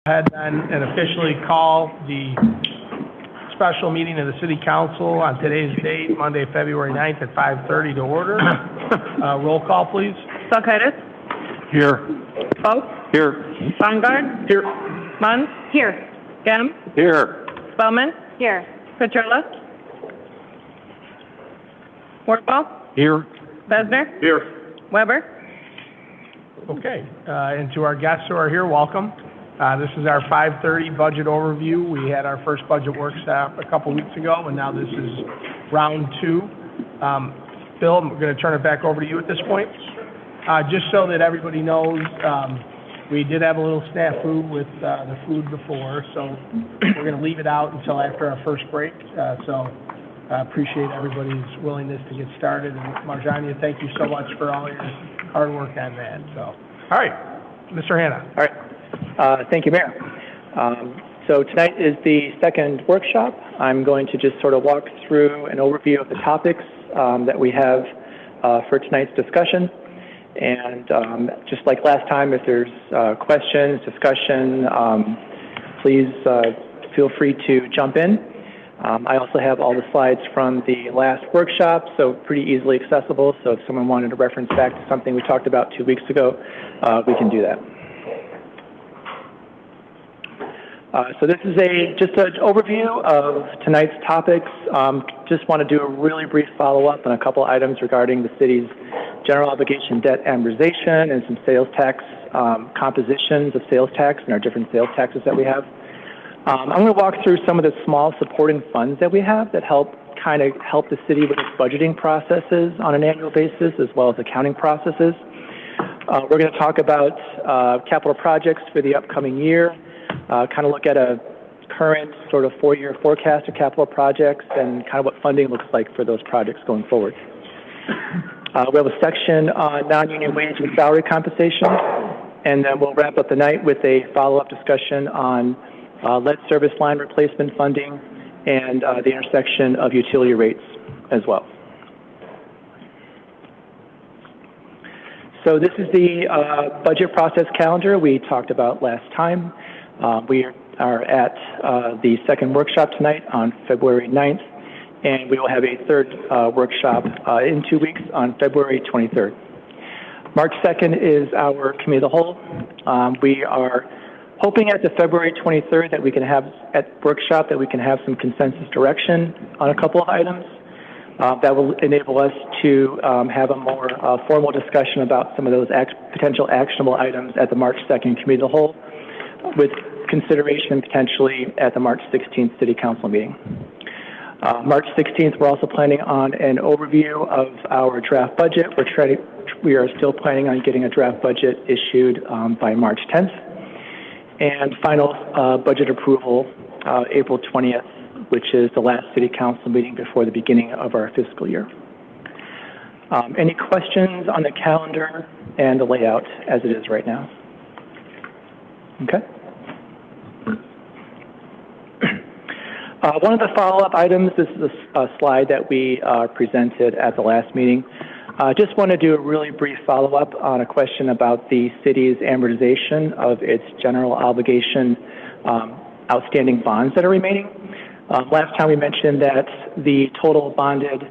Ahead and officially call the special meeting of the City Council on today's date, Monday, February 9th at 5:30 to order. Roll call, please. Salkaitis? Here. Pope? Here. Bongard? Here. Munn? Here. Gem? Here. Spellman? Here. Petrola? Workball? Here. Besner? Here. Weber? Okay, and to our guests who are here, welcome. This is our 5:30 budget overview. We had our first budget workshop a couple weeks ago, and now this is round two. Bill, I'm going to turn it back over to you at this point. Just so that everybody knows, we did have a little snafu with the food before, so we're going to leave it out until after our first break. So I appreciate everybody's willingness to get started. And Marjania, thank you so much for all your hard work on that. So, all right, Mr. Hanna. All right. Thank you, Mayor. So tonight is the second workshop. I'm going to just sort of walk through an overview of the topics that we have for tonight's discussion. And just like last time, if there's questions, discussion, please feel free to jump in. I also have all the slides from the last workshop, so pretty easily accessible. So if someone wanted to reference back to something we talked about 2 weeks ago, we can do that. So this is just an overview of tonight's topics. Just want to do a really brief follow-up on a couple items regarding the city's general obligation debt amortization and some sales tax compositions of sales tax and our different sales taxes that we have. I'm going to walk through some of the small supporting funds that we have that help the city with its budgeting processes on an annual basis as well as accounting processes. We're going to talk about capital projects for the upcoming year. Kind of look at a current sort of 4-year forecast of capital projects and kind of what funding looks like for those projects going forward. We have a section on non-union wage and salary compensation, and then we'll wrap up the night with a follow-up discussion on lead service line replacement funding and the intersection of utility rates as well. So this is the budget process calendar we talked about last time. We are at the second workshop tonight on February 9th, and we will have a third workshop in 2 weeks on February 23rd. March 2nd is our committee of the whole. We are hoping at the February 23rd that we can have some consensus direction on a couple of items that will enable us to have a more formal discussion about some of those potential actionable items at the March 2nd committee of the whole, with consideration potentially at the March 16th City Council meeting. March 16th, we're also planning on an overview of our draft budget. We are still planning on getting a draft budget issued by March 10th. And final budget approval April 20th, which is the last City Council meeting before the beginning of our fiscal year. Any questions on the calendar and the layout as it is right now? Okay. One of the follow-up items, this is a slide that we presented at the last meeting. Just want to do a really brief follow-up on a question about the city's amortization of its general obligation outstanding bonds that are remaining. Last time we mentioned that the total bonded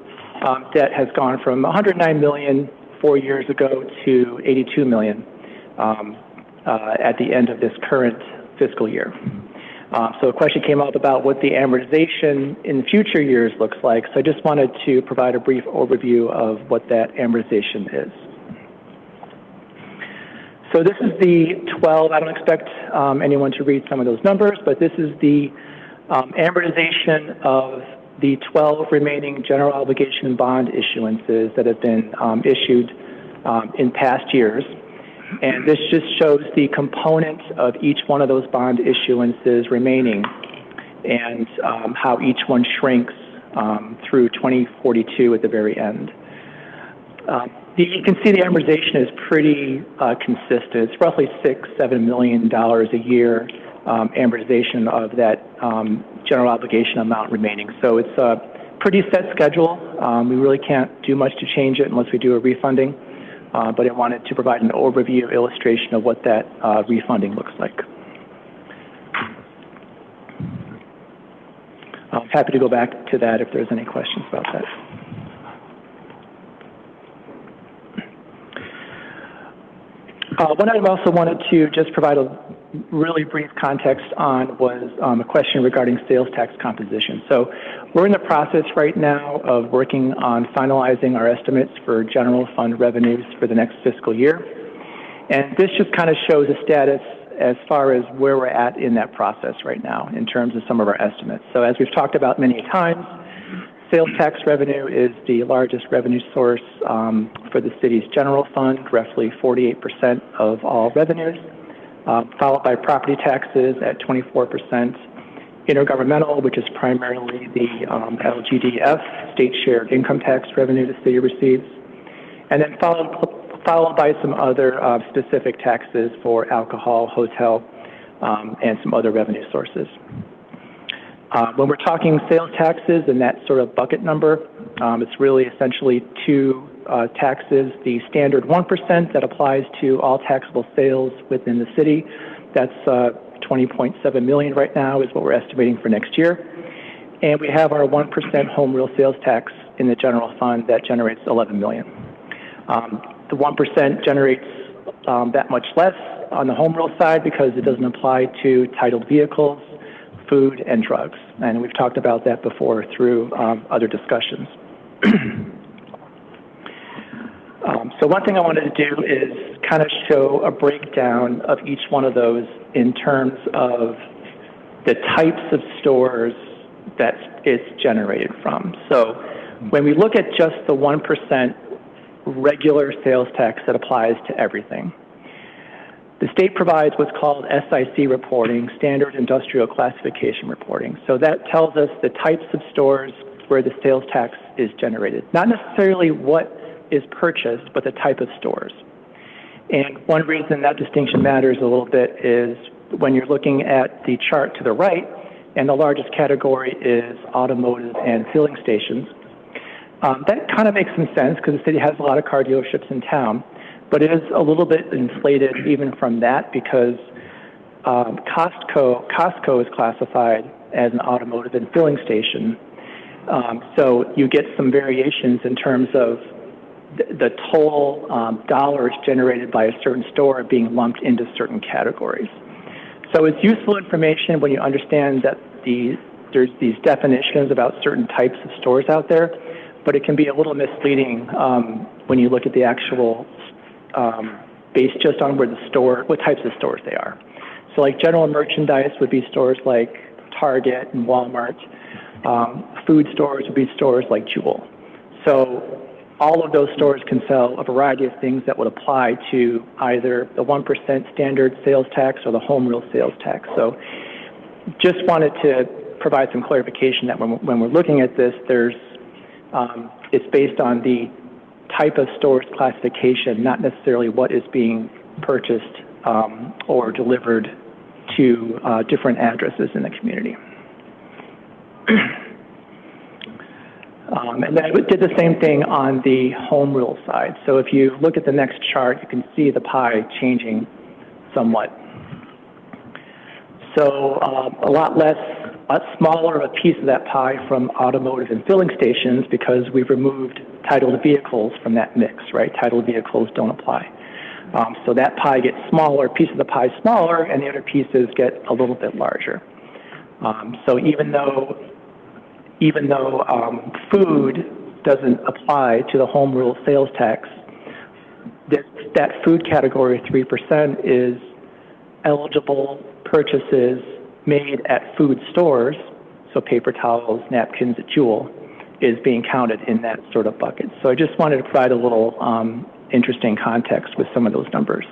debt has gone from $109 million 4 years ago to $82 million at the end of this current fiscal year. So a question came up about what the amortization in future years looks like. So I just wanted to provide a brief overview of what that amortization is. So this is the 12, I don't expect anyone to read some of those numbers, but this is the amortization of the 12 remaining general obligation bond issuances that have been issued in past years. And this just shows the components of each one of those bond issuances remaining and how each one shrinks through 2042 at the very end. You can see the amortization is pretty consistent. It's roughly $6-7 million a year amortization of that general obligation amount remaining. So it's a pretty set schedule. We really can't do much to change it unless we do a refunding. But I wanted to provide an overview illustration of what that refunding looks like. happy to go back to that if there's any questions about that. One item I also wanted to just provide a really brief context on was a question regarding sales tax composition. So we're in the process right now of working on finalizing our estimates for general fund revenues for the next fiscal year. And this just kind of shows a status as far as where we're at in that process right now in terms of some of our estimates. So as we've talked about many times, sales tax revenue is the largest revenue source for the city's general fund, roughly 48% of all revenues, followed by property taxes at 24%, intergovernmental, which is primarily the LGDF, state shared income tax revenue the city receives, and then followed by some other specific taxes for alcohol, hotel, and some other revenue sources. When we're talking sales taxes and that sort of bucket number, it's really essentially two taxes. The standard 1% that applies to all taxable sales within the city, that's $20.7 million right now is what we're estimating for next year. And we have our 1% home rule sales tax in the general fund that generates $11 million. The 1% generates that much less on the home rule side because it doesn't apply to titled vehicles, food, and drugs. And we've talked about that before through other discussions. So one thing I wanted to do is kind of show a breakdown of each one of those in terms of the types of stores that it's generated from. So when we look at just the 1% regular sales tax that applies to everything, the state provides what's called SIC reporting, Standard Industrial Classification Reporting. So that tells us the types of stores where the sales tax is generated. Not necessarily what is purchased, but the type of stores. And one reason that distinction matters a little bit is when you're looking at the chart to the right, and the largest category is automotive and filling stations. That kind of makes some sense because the city has a lot of car dealerships in town, but it is a little bit inflated even from that because Costco is classified as an automotive and filling station. So you get some variations in terms of the total dollars generated by a certain store being lumped into certain categories. So it's useful information when you understand that there's these definitions about certain types of stores out there, but it can be a little misleading when you look at the actual based just on what types of stores they are. So like general merchandise would be stores like Target and Walmart. Food stores would be stores like Jewel. So all of those stores can sell a variety of things that would apply to either the 1% standard sales tax or the home rule sales tax. So just wanted to provide some clarification that when we're looking at this, it's based on the type of store's classification, not necessarily what is being purchased or delivered to different addresses in the community. And then I did the same thing on the home rule side. So if you look at the next chart, you can see the pie changing somewhat. So a lot smaller of a piece of that pie from automotive and filling stations because we've removed titled vehicles from that mix, right? Titled vehicles don't apply. So that pie gets smaller, piece of the pie smaller, and the other pieces get a little bit larger. So even though food doesn't apply to the home rule sales tax, that food category 3% is eligible purchases made at food stores, so paper towels, napkins at Jewel, is being counted in that sort of bucket. So I just wanted to provide a little interesting context with some of those numbers.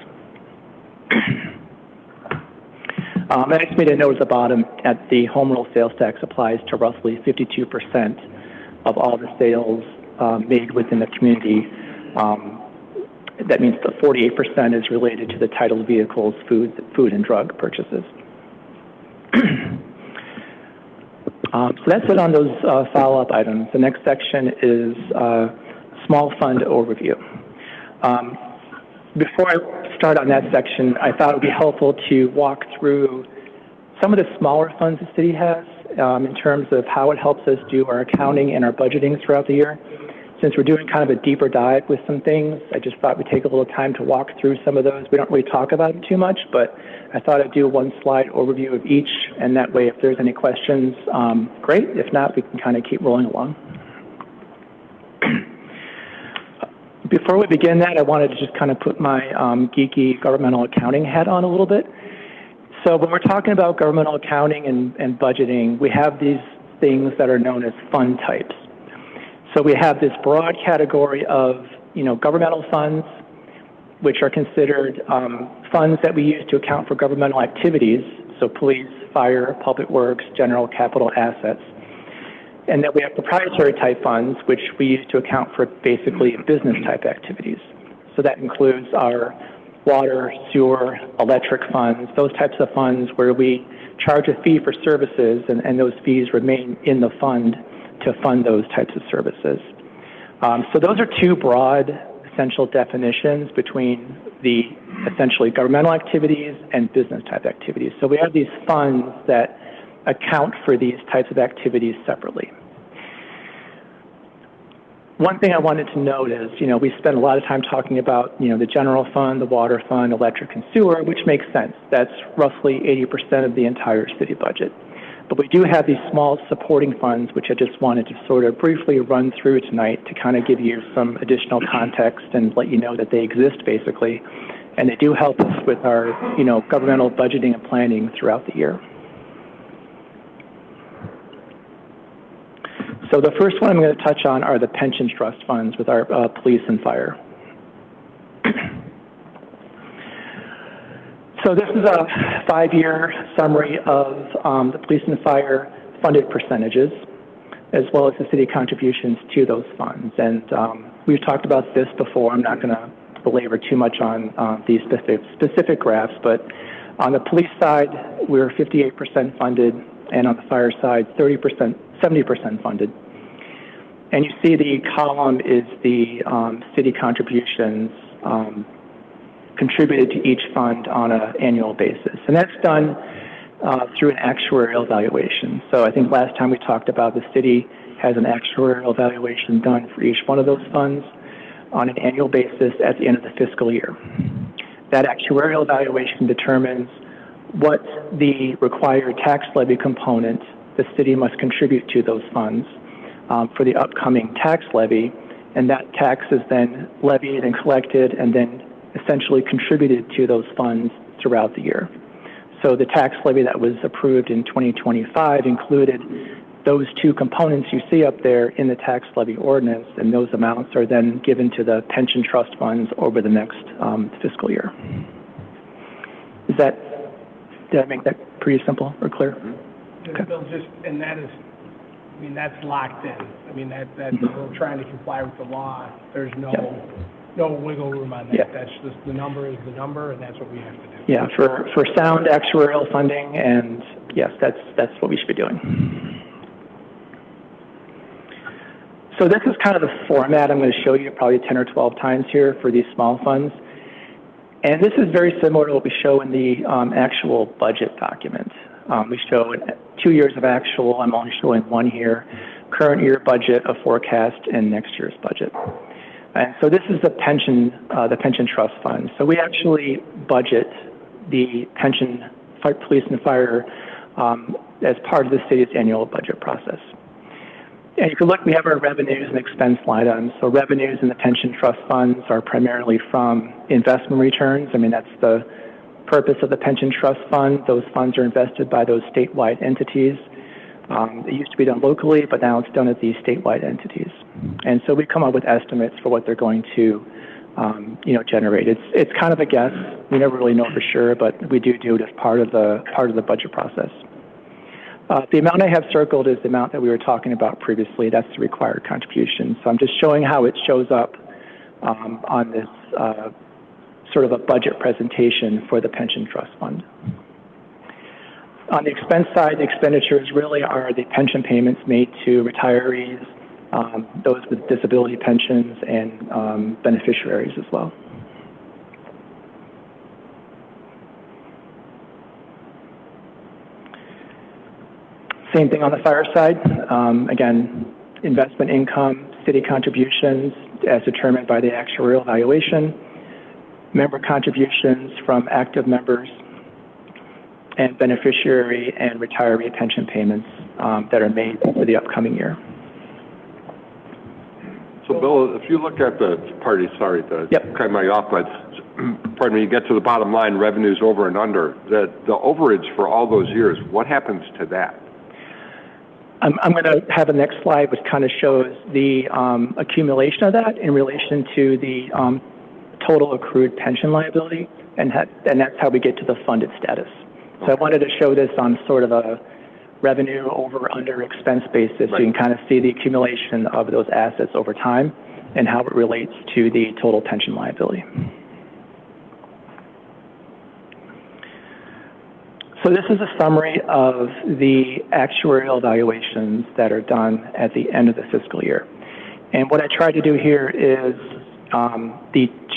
I just made a note at the bottom that the home rule sales tax applies to roughly 52% of all the sales made within the community. That means the 48% is related to the titled vehicles, food and drug purchases. So that's it on those follow-up items. The next section is small fund overview. Before I start on that section, I thought it would be helpful to walk through some of the smaller funds the city has in terms of how it helps us do our accounting and our budgeting throughout the year. Since we're doing kind of a deeper dive with some things, I just thought we'd take a little time to walk through some of those. We don't really talk about them too much, but I thought I'd do one slide overview of each, and that way if there's any questions, great. If not, we can kind of keep rolling along. Before we begin that, I wanted to just kind of put my geeky governmental accounting hat on a little bit. So when we're talking about governmental accounting and budgeting, we have these things that are known as fund types. So we have this broad category of, governmental funds, which are considered funds that we use to account for governmental activities, so police, fire, public works, general capital assets. And then we have proprietary type funds, which we use to account for basically business type activities. So that includes our water, sewer, electric funds, those types of funds where we charge a fee for services and those fees remain in the fund to fund those types of services. So those are two broad essential definitions between the essentially governmental activities and business type activities. So we have these funds that account for these types of activities separately. One thing I wanted to note is, we spend a lot of time talking about, the general fund, the water fund, electric and sewer, which makes sense. That's roughly 80% of the entire city budget. But we do have these small supporting funds, which I just wanted to sort of briefly run through tonight to kind of give you some additional context and let you know that they exist basically. And they do help us with our, governmental budgeting and planning throughout the year. So the first one I'm going to touch on are the pension trust funds with our police and fire. So this is a 5-year summary of the police and fire funded percentages, as well as the city contributions to those funds. And we've talked about this before. I'm not going to belabor too much on these specific graphs, but on the police side, we're 58% funded, and on the fire side, 70% funded. And you see the column is the city contributions contributed to each fund on an annual basis. And that's done through an actuarial evaluation. So I think last time we talked about the city has an actuarial evaluation done for each one of those funds on an annual basis at the end of the fiscal year. That actuarial evaluation determines what the required tax levy component the city must contribute to those funds for the upcoming tax levy, and that tax is then levied and collected and then essentially contributed to those funds throughout the year. So the tax levy that was approved in 2025 included those two components you see up there in the tax levy ordinance, and those amounts are then given to the pension trust funds over the next fiscal year. Did I make that pretty simple or clear? Okay. Bill, and that is, that's locked in. That we're trying to comply with the law. There's no wiggle room on that. Yep. That's just the number is the number, and that's what we have to do. Yeah, for sound actuarial funding, and yes, that's what we should be doing. So this is kind of the format I'm going to show you probably 10 or 12 times here for these small funds. And this is very similar to what we show in the actual budget document. We show 2 years of actual. I'm only showing 1 year, current year budget, a forecast, and next year's budget. And so this is the pension trust fund. So we actually budget the pension, police and fire as part of the city's annual budget process. And if you look, we have our revenues and expense line items. So revenues in the pension trust funds are primarily from investment returns. That's the purpose of the pension trust fund. Those funds are invested by those statewide entities. It used to be done locally, but now it's done at these statewide entities. And so we come up with estimates for what they're going to, generate. It's kind of a guess. We never really know for sure, but we do it as part of the budget process. The amount I have circled is the amount that we were talking about previously. That's the required contribution. So I'm just showing how it shows up on this sort of a budget presentation for the pension trust fund. On the expense side, the expenditures really are the pension payments made to retirees, those with disability pensions, and beneficiaries as well. Same thing on the fire side. Again, investment income, city contributions as determined by the actuarial valuation, member contributions from active members, and beneficiary and retiree pension payments that are made for the upcoming year. So, Bill, if you look at the party, sorry to cut my off, but pardon me, you get to the bottom line, revenues over and under, the overage for all those years, what happens to that? I'm going to have a next slide which kind of shows the accumulation of that in relation to the total accrued pension liability, and that's how we get to the funded status. So I wanted to show this on sort of a revenue over under expense basis, so you can kind of see the accumulation of those assets over time and how it relates to the total pension liability. So this is a summary of the actuarial valuations that are done at the end of the fiscal year. And what I tried to do here is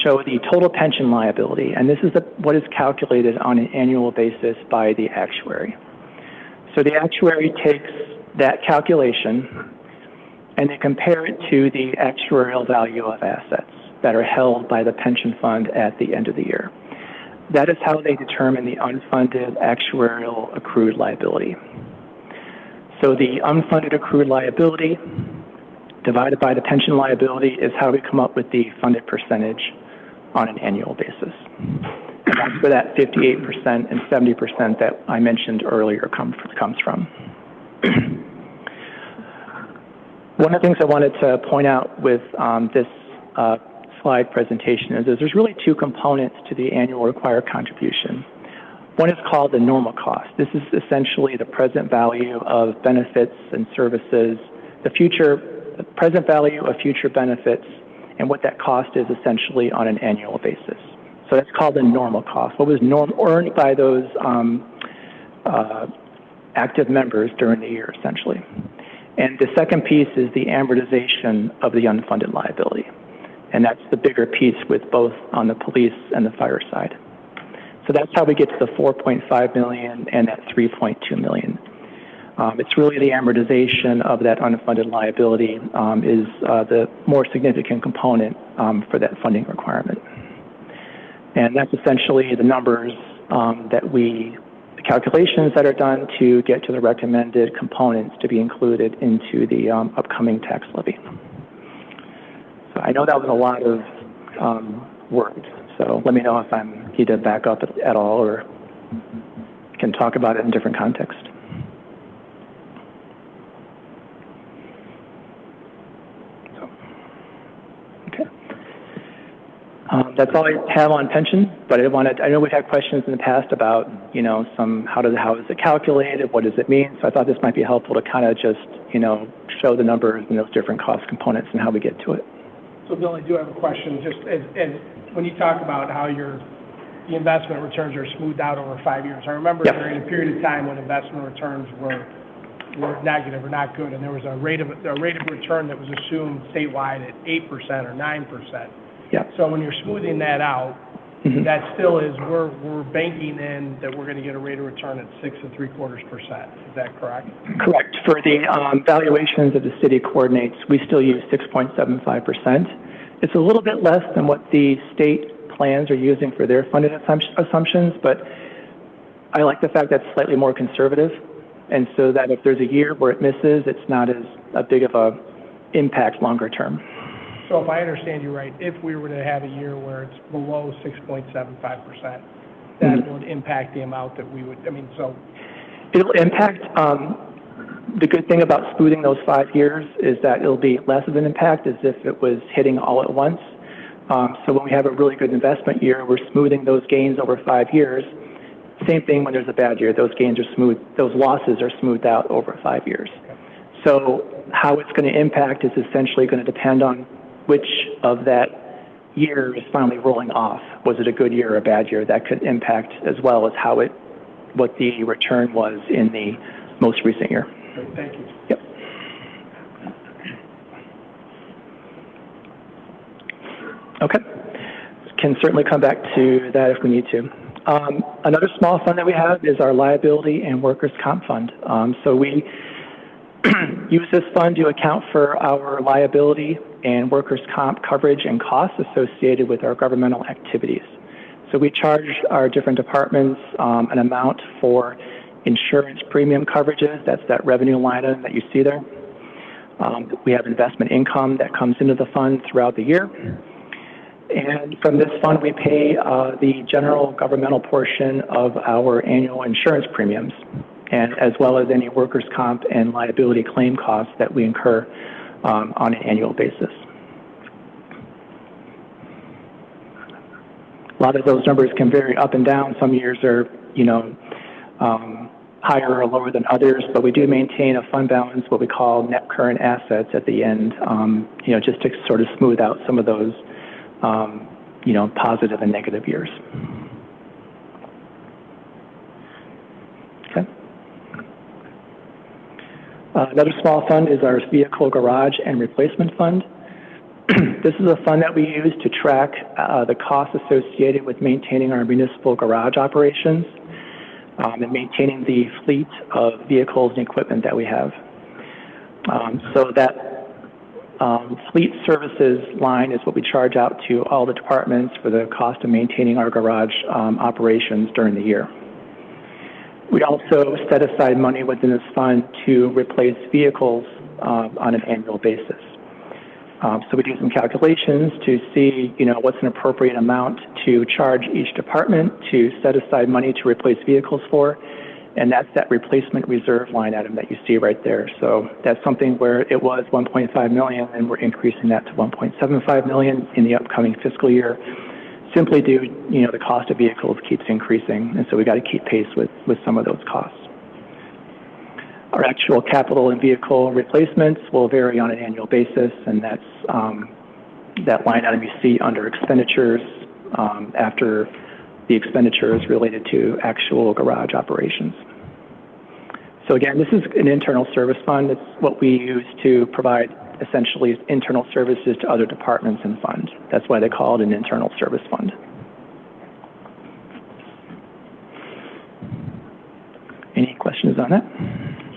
show the total pension liability, and this is what is calculated on an annual basis by the actuary. So the actuary takes that calculation and they compare it to the actuarial value of assets that are held by the pension fund at the end of the year. That is how they determine the unfunded actuarial accrued liability. So the unfunded accrued liability divided by the pension liability is how we come up with the funded percentage on an annual basis. And that's where that 58% and 70% that I mentioned earlier comes from. One of the things I wanted to point out with this slide presentation is there's really two components to the annual required contribution. One is called the normal cost. This is essentially the present value of benefits and services, the present value of future benefits, and what that cost is essentially on an annual basis. So that's called the normal cost. What was earned by those active members during the year, essentially. And the second piece is the amortization of the unfunded liability. And that's the bigger piece with both on the police and the fire side. So that's how we get to the $4.5 million and that $3.2 million. It's really the amortization of that unfunded liability is the more significant component for that funding requirement. And that's essentially the numbers the calculations that are done to get to the recommended components to be included into the upcoming tax levy. So I know that was a lot of work, so let me know if I need to back up at all or can talk about it in different context. That's all I have on pension, but I know we've had questions in the past about, how is it calculated, what does it mean? So I thought this might be helpful to kind of just, show the numbers and those different cost components and how we get to it. So Bill, I do have a question, just as when you talk about how the investment returns are smoothed out over 5 years. I remember during a period of time when investment returns were negative or not good, and there was a rate of return that was assumed statewide at 8% or 9%. Yeah. So when you're smoothing that out, that still is we're banking in that we're going to get a rate of return at 6.75%. Is that correct? Correct. For the valuations that the city coordinates, we still use 6.75%. It's a little bit less than what the state plans are using for their funded assumptions, but I like the fact that's slightly more conservative, and so that if there's a year where it misses, it's not as big of a impact longer term. So if I understand you right, if we were to have a year where it's below 6.75%, that would impact the amount that we would, It'll impact, the good thing about smoothing those 5 years is that it'll be less of an impact as if it was hitting all at once. So when we have a really good investment year, we're smoothing those gains over 5 years. Same thing when there's a bad year, those losses are smoothed out over 5 years. So how it's going to impact is essentially going to depend on which of that year is finally rolling off. Was it a good year or a bad year? That could impact as well as what the return was in the most recent year. Great, thank you. Yep. Okay. Can certainly come back to that if we need to. Another small fund that we have is our liability and workers' comp fund. So we use this fund to account for our liability and workers' comp coverage and costs associated with our governmental activities. So we charge our different departments an amount for insurance premium coverages. That's that revenue line item that you see there. We have investment income that comes into the fund throughout the year. And from this fund, we pay the general governmental portion of our annual insurance premiums, and as well as any workers' comp and liability claim costs that we incur on an annual basis. A lot of those numbers can vary up and down. Some years are, higher or lower than others, but we do maintain a fund balance, what we call net current assets at the end, just to sort of smooth out some of those, positive and negative years. Okay. Another small fund is our vehicle garage and replacement fund. This is a fund that we use to track the costs associated with maintaining our municipal garage operations and maintaining the fleet of vehicles and equipment that we have. So that fleet services line is what we charge out to all the departments for the cost of maintaining our garage operations during the year. We also set aside money within this fund to replace vehicles on an annual basis. So we do some calculations to see, what's an appropriate amount to charge each department to set aside money to replace vehicles for, and that's that replacement reserve line item that you see right there. So that's something where it was $1.5 million, and we're increasing that to $1.75 million in the upcoming fiscal year, simply due, the cost of vehicles keeps increasing, and so we got to keep pace with some of those costs. Our actual capital and vehicle replacements will vary on an annual basis, and that's that line item you see under expenditures after the expenditures related to actual garage operations. So again, this is an internal service fund. It's what we use to provide essentially internal services to other departments and funds. That's why they call it an internal service fund. Any questions on that?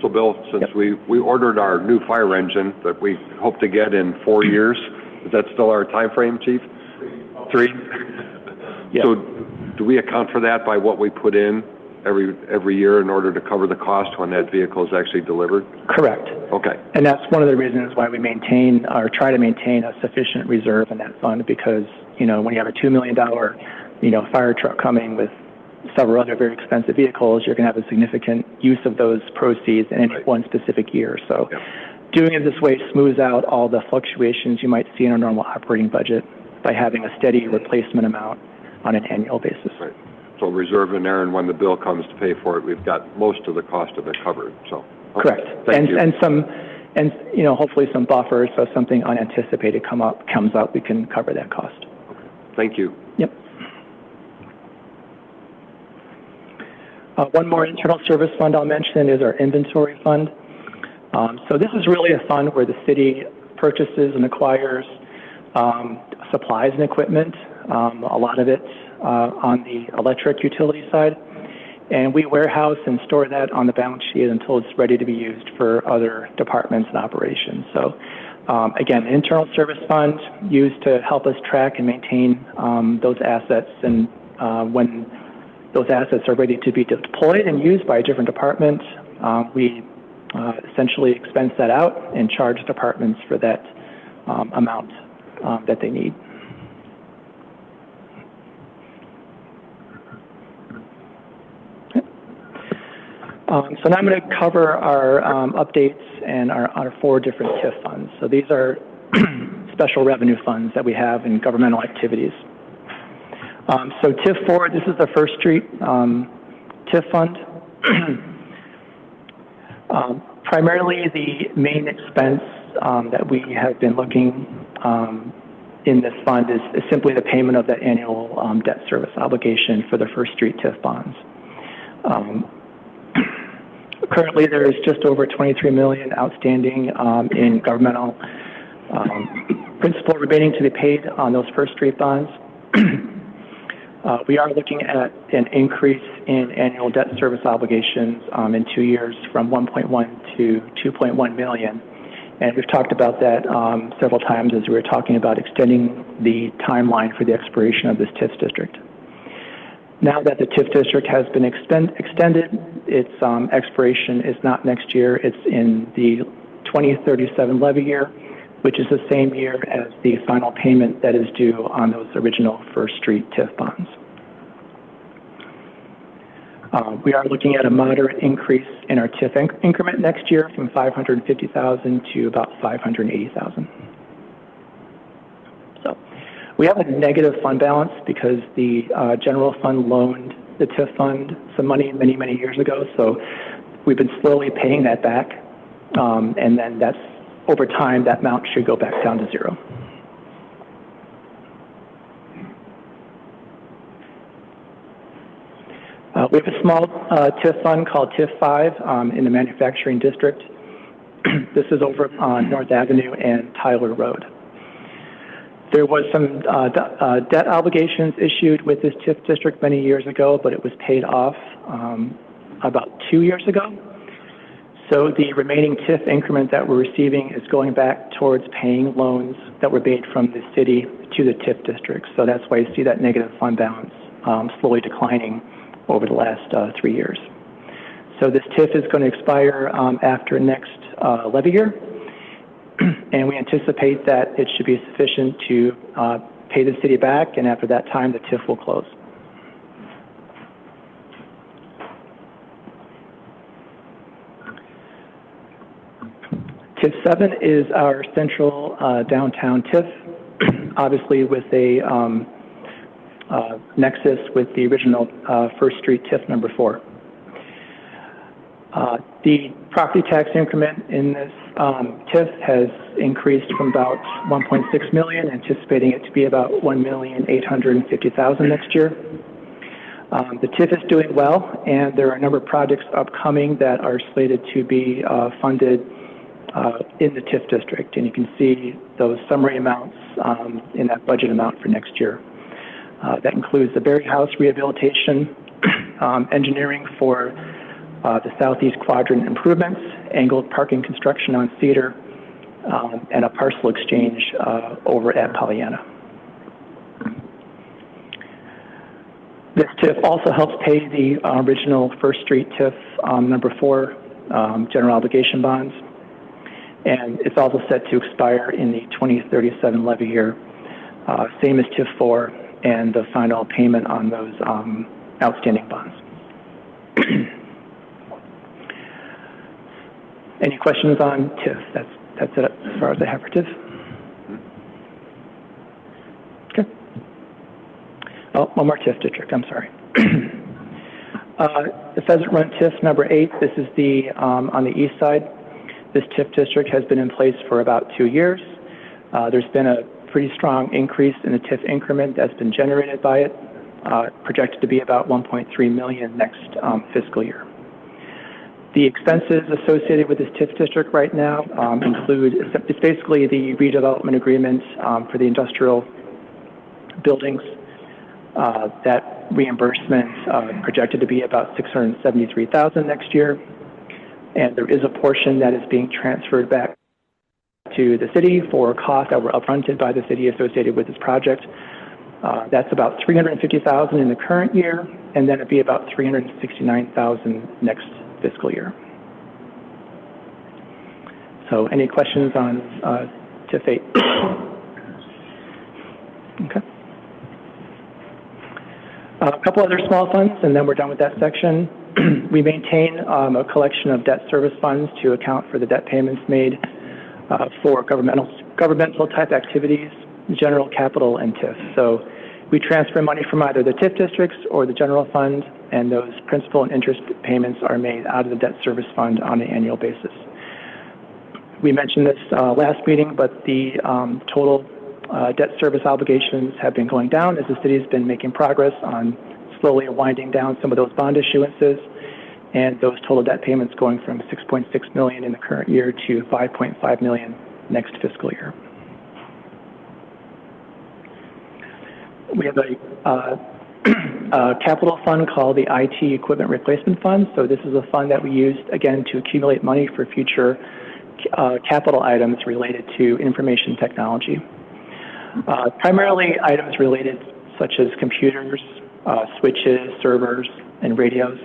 So, Bill, since we ordered our new fire engine that we hope to get in 4 years, is that still our time frame, Chief? 3? Yep. So do we account for that by what we put in every year in order to cover the cost when that vehicle is actually delivered? Correct. Okay. And that's one of the reasons why we maintain or try to maintain a sufficient reserve in that fund, because, when you have a $2 million, fire truck coming with several other very expensive vehicles, you're going to have a significant use of those proceeds in any one specific year. So doing it this way smooths out all the fluctuations you might see in a normal operating budget by having a steady replacement amount on an annual basis. Right. So reserve in there, and when the bill comes to pay for it, we've got most of the cost of it covered. So correct. Thank you. And hopefully some buffers, so if something unanticipated comes up, we can cover that cost. Okay. Thank you. Yep. One more internal service fund I'll mention is our inventory fund. So this is really a fund where the city purchases and acquires supplies and equipment, a lot of it on the electric utility side. And we warehouse and store that on the balance sheet until it's ready to be used for other departments and operations. So again, the internal service fund used to help us track and maintain those assets, and when those assets are ready to be deployed and used by a different department, we essentially expense that out and charge departments for that amount that they need. So now I'm going to cover our updates and our 4 different TIF funds. So these are special revenue funds that we have in governmental activities. So TIF 4, this is the First Street TIF fund. Primarily the main expense that we have been looking in this fund is simply the payment of that annual debt service obligation for the First Street TIF bonds. Currently, there is just over $23 million outstanding in governmental principal remaining to be paid on those First Street bonds. We are looking at an increase in annual debt service obligations in 2 years from 1.1 to 2.1 million. And we've talked about that several times as we were talking about extending the timeline for the expiration of this TIF district. Now that the TIF district has been extended, its expiration is not next year, it's in the 2037 levy year, which is the same year as the final payment that is due on those original First Street TIF bonds. We are looking at a moderate increase in our TIF increment next year from 550,000 to about 580,000. So we have a negative fund balance because the general fund loaned the TIF fund some money many, many years ago. So we've been slowly paying that back. And then that's over time, that amount should go back down to zero. We have a small TIF fund called TIF 5 in the manufacturing district. This is over on North Avenue and Tyler Road. There was some debt obligations issued with this TIF district many years ago, but it was paid off about 2 years ago. So the remaining TIF increment that we're receiving is going back towards paying loans that were made from the city to the TIF district. So that's why you see that negative fund balance slowly declining over the last 3 years. So this TIF is going to expire after next levy year, and we anticipate that it should be sufficient to pay the city back, and after that time, the TIF will close. TIF 7 is our central downtown TIF, obviously with a nexus with the original First Street TIF number 4. The property tax increment in this TIF has increased from about 1.6 million, anticipating it to be about 1,850,000 next year. The TIF is doing well, and there are a number of projects upcoming that are slated to be funded in the TIF district, and you can see those summary amounts in that budget amount for next year. That includes the Berry House rehabilitation, engineering for the southeast quadrant improvements, angled parking construction on Cedar, and a parcel exchange over at Pollyanna. This TIF also helps pay the original First Street TIF number 4 general obligation bonds, and it's also set to expire in the 2037 levy year, same as TIF 4, and the final payment on those outstanding bonds. Any questions on TIF? That's it as far as I have for TIF. Okay. Oh, one more TIF district, I'm sorry. The Pheasant Run TIF number 8, this is the on the east side. This TIF district has been in place for about 2 years. There's been a pretty strong increase in the TIF increment that's been generated by it, projected to be about 1.3 million next fiscal year. The expenses associated with this TIF district right now include, it's basically the redevelopment agreement for the industrial buildings. That reimbursement projected to be about 673,000 next year. And there is a portion that is being transferred back to the city for costs that were upfronted by the city associated with this project. That's about 350,000 in the current year, and then it'd be about 369,000 next fiscal year. So any questions on TIF 8? Okay. A couple other small funds, and then we're done with that section. We maintain a collection of debt service funds to account for the debt payments made for governmental type activities, general capital, and TIF. So we transfer money from either the TIF districts or the general fund, and those principal and interest payments are made out of the debt service fund on an annual basis. We mentioned this last meeting, but the total debt service obligations have been going down as the city has been making progress on slowly winding down some of those bond issuances, and those total debt payments going from 6.6 million in the current year to 5.5 million next fiscal year. We have a a capital fund called the IT Equipment Replacement Fund. So this is a fund that we used, again, to accumulate money for future capital items related to information technology. Primarily items related such as computers, switches, servers, and radios.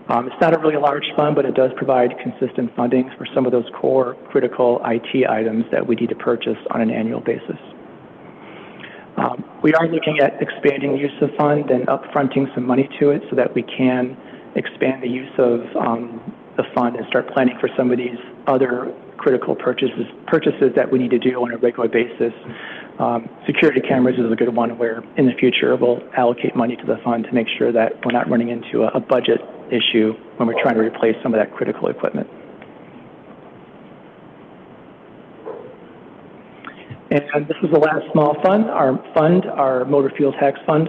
It's not a really large fund, but it does provide consistent funding for some of those core critical IT items that we need to purchase on an annual basis. We are looking at expanding the use of fund and upfronting some money to it so that we can expand the use of the fund and start planning for some of these other critical purchases that we need to do on a regular basis. Security cameras is a good one where in the future we'll allocate money to the fund to make sure that we're not running into a budget issue when we're trying to replace some of that critical equipment. And this is the last small fund, our motor fuel tax fund.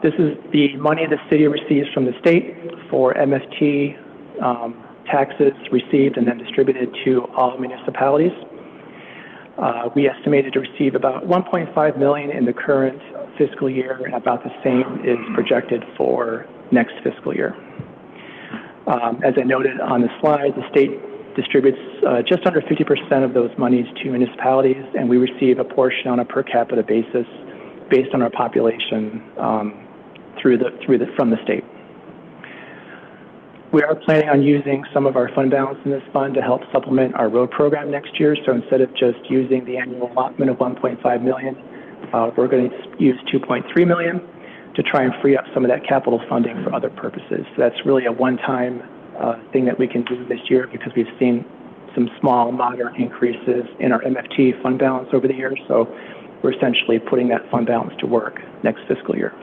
This is the money the city receives from the state for MFT taxes received and then distributed to all municipalities. We estimated to receive about $1.5 million in the current fiscal year, and about the same is projected for next fiscal year. As I noted on the slide, the state distributes just under 50% of those monies to municipalities, and we receive a portion on a per capita basis based on our population from the state. We are planning on using some of our fund balance in this fund to help supplement our road program next year. So instead of just using the annual allotment of $1.5 million, we're going to use $2.3 million to try and free up some of that capital funding for other purposes. So that's really a one-time thing that we can do this year because we've seen some small, moderate increases in our MFT fund balance over the years. So we're essentially putting that fund balance to work next fiscal year.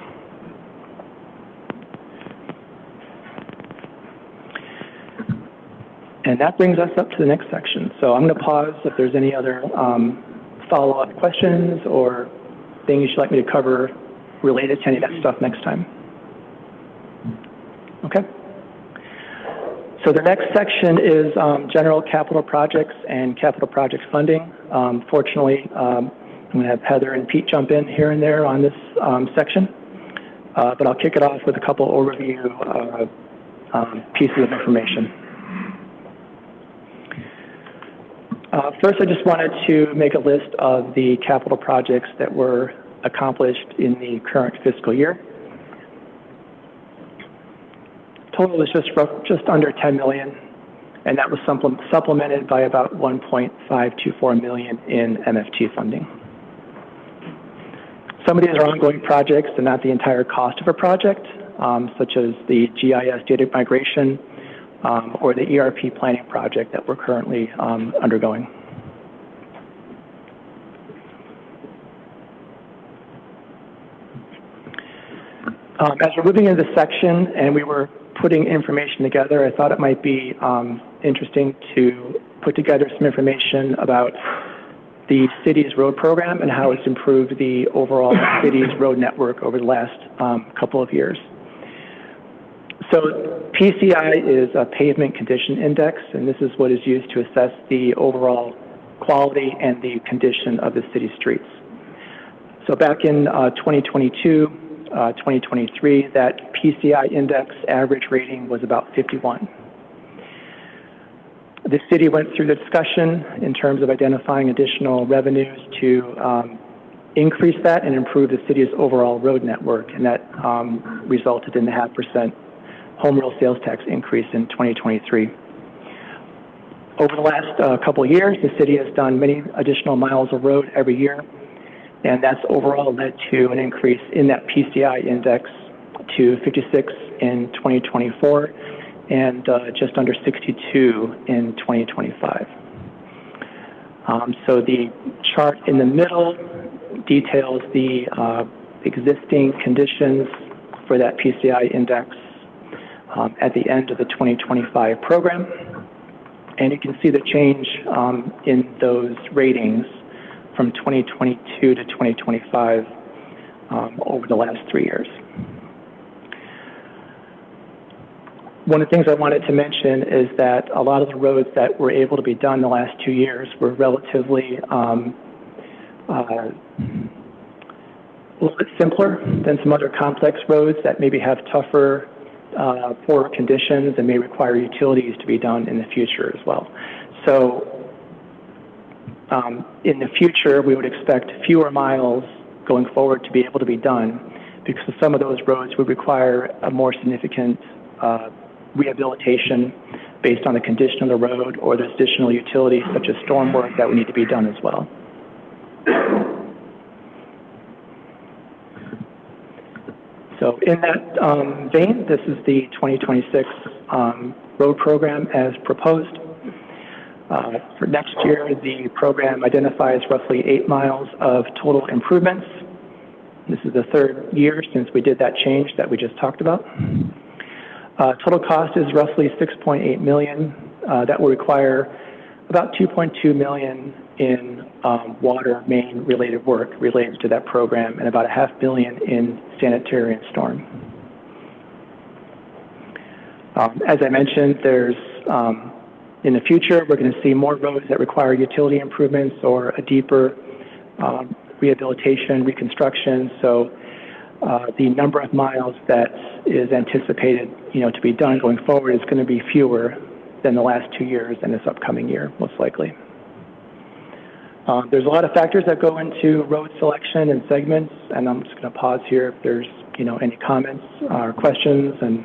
And that brings us up to the next section. So I'm going to pause if there's any other follow-up questions or things you'd like me to cover related to any of that stuff next time. Okay. So the next section is general capital projects and capital project funding. Fortunately, I'm going to have Heather and Pete jump in here and there on this section, but I'll kick it off with a couple overview pieces of information. First, I just wanted to make a list of the capital projects that were accomplished in the current fiscal year. Total is just under $10 million, and that was supplemented by about $1.524 million in MFT funding. Some of these are ongoing projects and not the entire cost of a project, such as the GIS data migration or the ERP planning project that we're currently undergoing. As we're moving into this section and we were putting information together, I thought it might be interesting to put together some information about the city's road program and how it's improved the overall city's road network over the last couple of years. So PCI is a pavement condition index, and this is what is used to assess the overall quality and the condition of the city streets. So back in 2022, 2023, that PCI index average rating was about 51. The city went through the discussion in terms of identifying additional revenues to increase that and improve the city's overall road network, and that resulted in the 0.5% home rule sales tax increase in 2023. Over the last couple of years, the city has done many additional miles of road every year, and that's overall led to an increase in that PCI index to 56 in 2024 and just under 62 in 2025. So the chart in the middle details the existing conditions for that PCI index at the end of the 2025 program. And you can see the change in those ratings from 2022 to 2025 over the last 3 years. One of the things I wanted to mention is that a lot of the roads that were able to be done the last 2 years were relatively little bit simpler than some other complex roads that maybe have tougher, poorer conditions and may require utilities to be done in the future as well. So in the future, we would expect fewer miles going forward to be able to be done because some of those roads would require a more significant rehabilitation based on the condition of the road, or there's additional utilities such as storm work that would need to be done as well. So in that vein, this is the 2026 road program as proposed. For next year, the program identifies roughly 8 miles of total improvements. This is the third year since we did that change that we just talked about. Total cost is roughly $6.8 million. That will require about $2.2 million in water main related work related to that program and about $500 million in sanitary and storm. As I mentioned, there's in the future, we're going to see more roads that require utility improvements or a deeper rehabilitation, reconstruction. So the number of miles that is anticipated, to be done going forward is going to be fewer than the last 2 years and this upcoming year, most likely. There's a lot of factors that go into road selection and segments, and I'm just going to pause here if there's, any comments or questions, and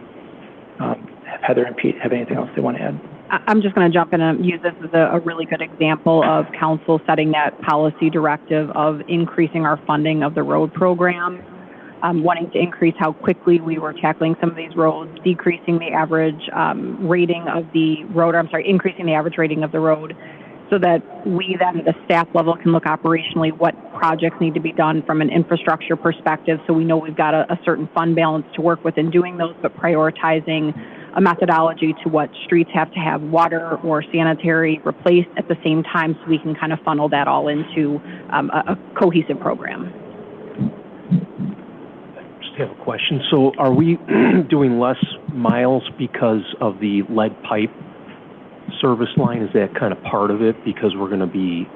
Heather and Pete have anything else they want to add. I'm just going to jump in and use this as a really good example of council setting that policy directive of increasing our funding of the road program, wanting to increase how quickly we were tackling some of these roads, decreasing the average rating of the road, increasing the average rating of the road, so that we then at the staff level can look operationally what projects need to be done from an infrastructure perspective, so we know we've got a certain fund balance to work with in doing those, but prioritizing a methodology to what streets have to have water or sanitary replaced at the same time, so we can kind of funnel that all into a cohesive program. Just have a question. So are we doing less miles because of the lead pipe service line? Is that kind of part of it, because we're going to be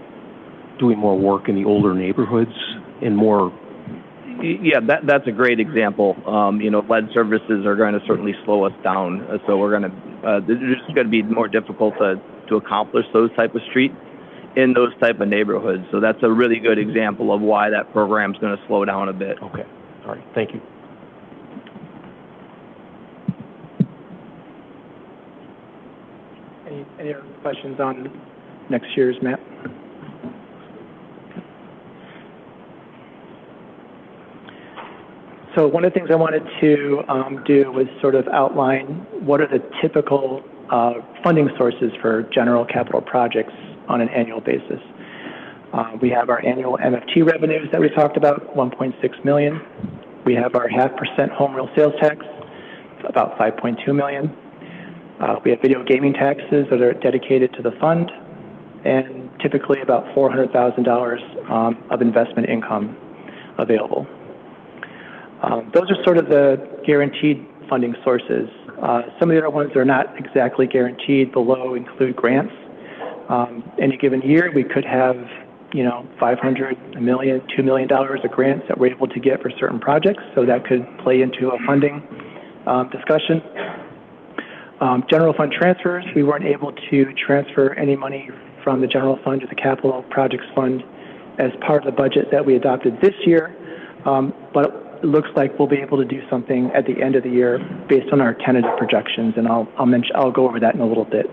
doing more work in the older neighborhoods and more? Yeah, that's a great example. Lead services are going to certainly slow us down. So we're going to, it's just going to be more difficult to accomplish those type of streets in those type of neighborhoods. So that's a really good example of why that program is going to slow down a bit. Okay. All right. Thank you. Any other questions on next year's map? So one of the things I wanted to do was sort of outline what are the typical funding sources for general capital projects on an annual basis. We have our annual MFT revenues that we talked about, $1.6 million. We have our 0.5% home real sales tax, about $5.2 million. We have video gaming taxes that are dedicated to the fund, and typically about $400,000 of investment income available. Those are sort of the guaranteed funding sources. Some of the other ones that are not exactly guaranteed below include grants. Any given year, we could have, $500, $1 million, $2 million of grants that we're able to get for certain projects, so that could play into a funding discussion. General fund transfers, we weren't able to transfer any money from the general fund to the capital projects fund as part of the budget that we adopted this year, but it looks like we'll be able to do something at the end of the year based on our tentative projections, and I'll go over that in a little bit.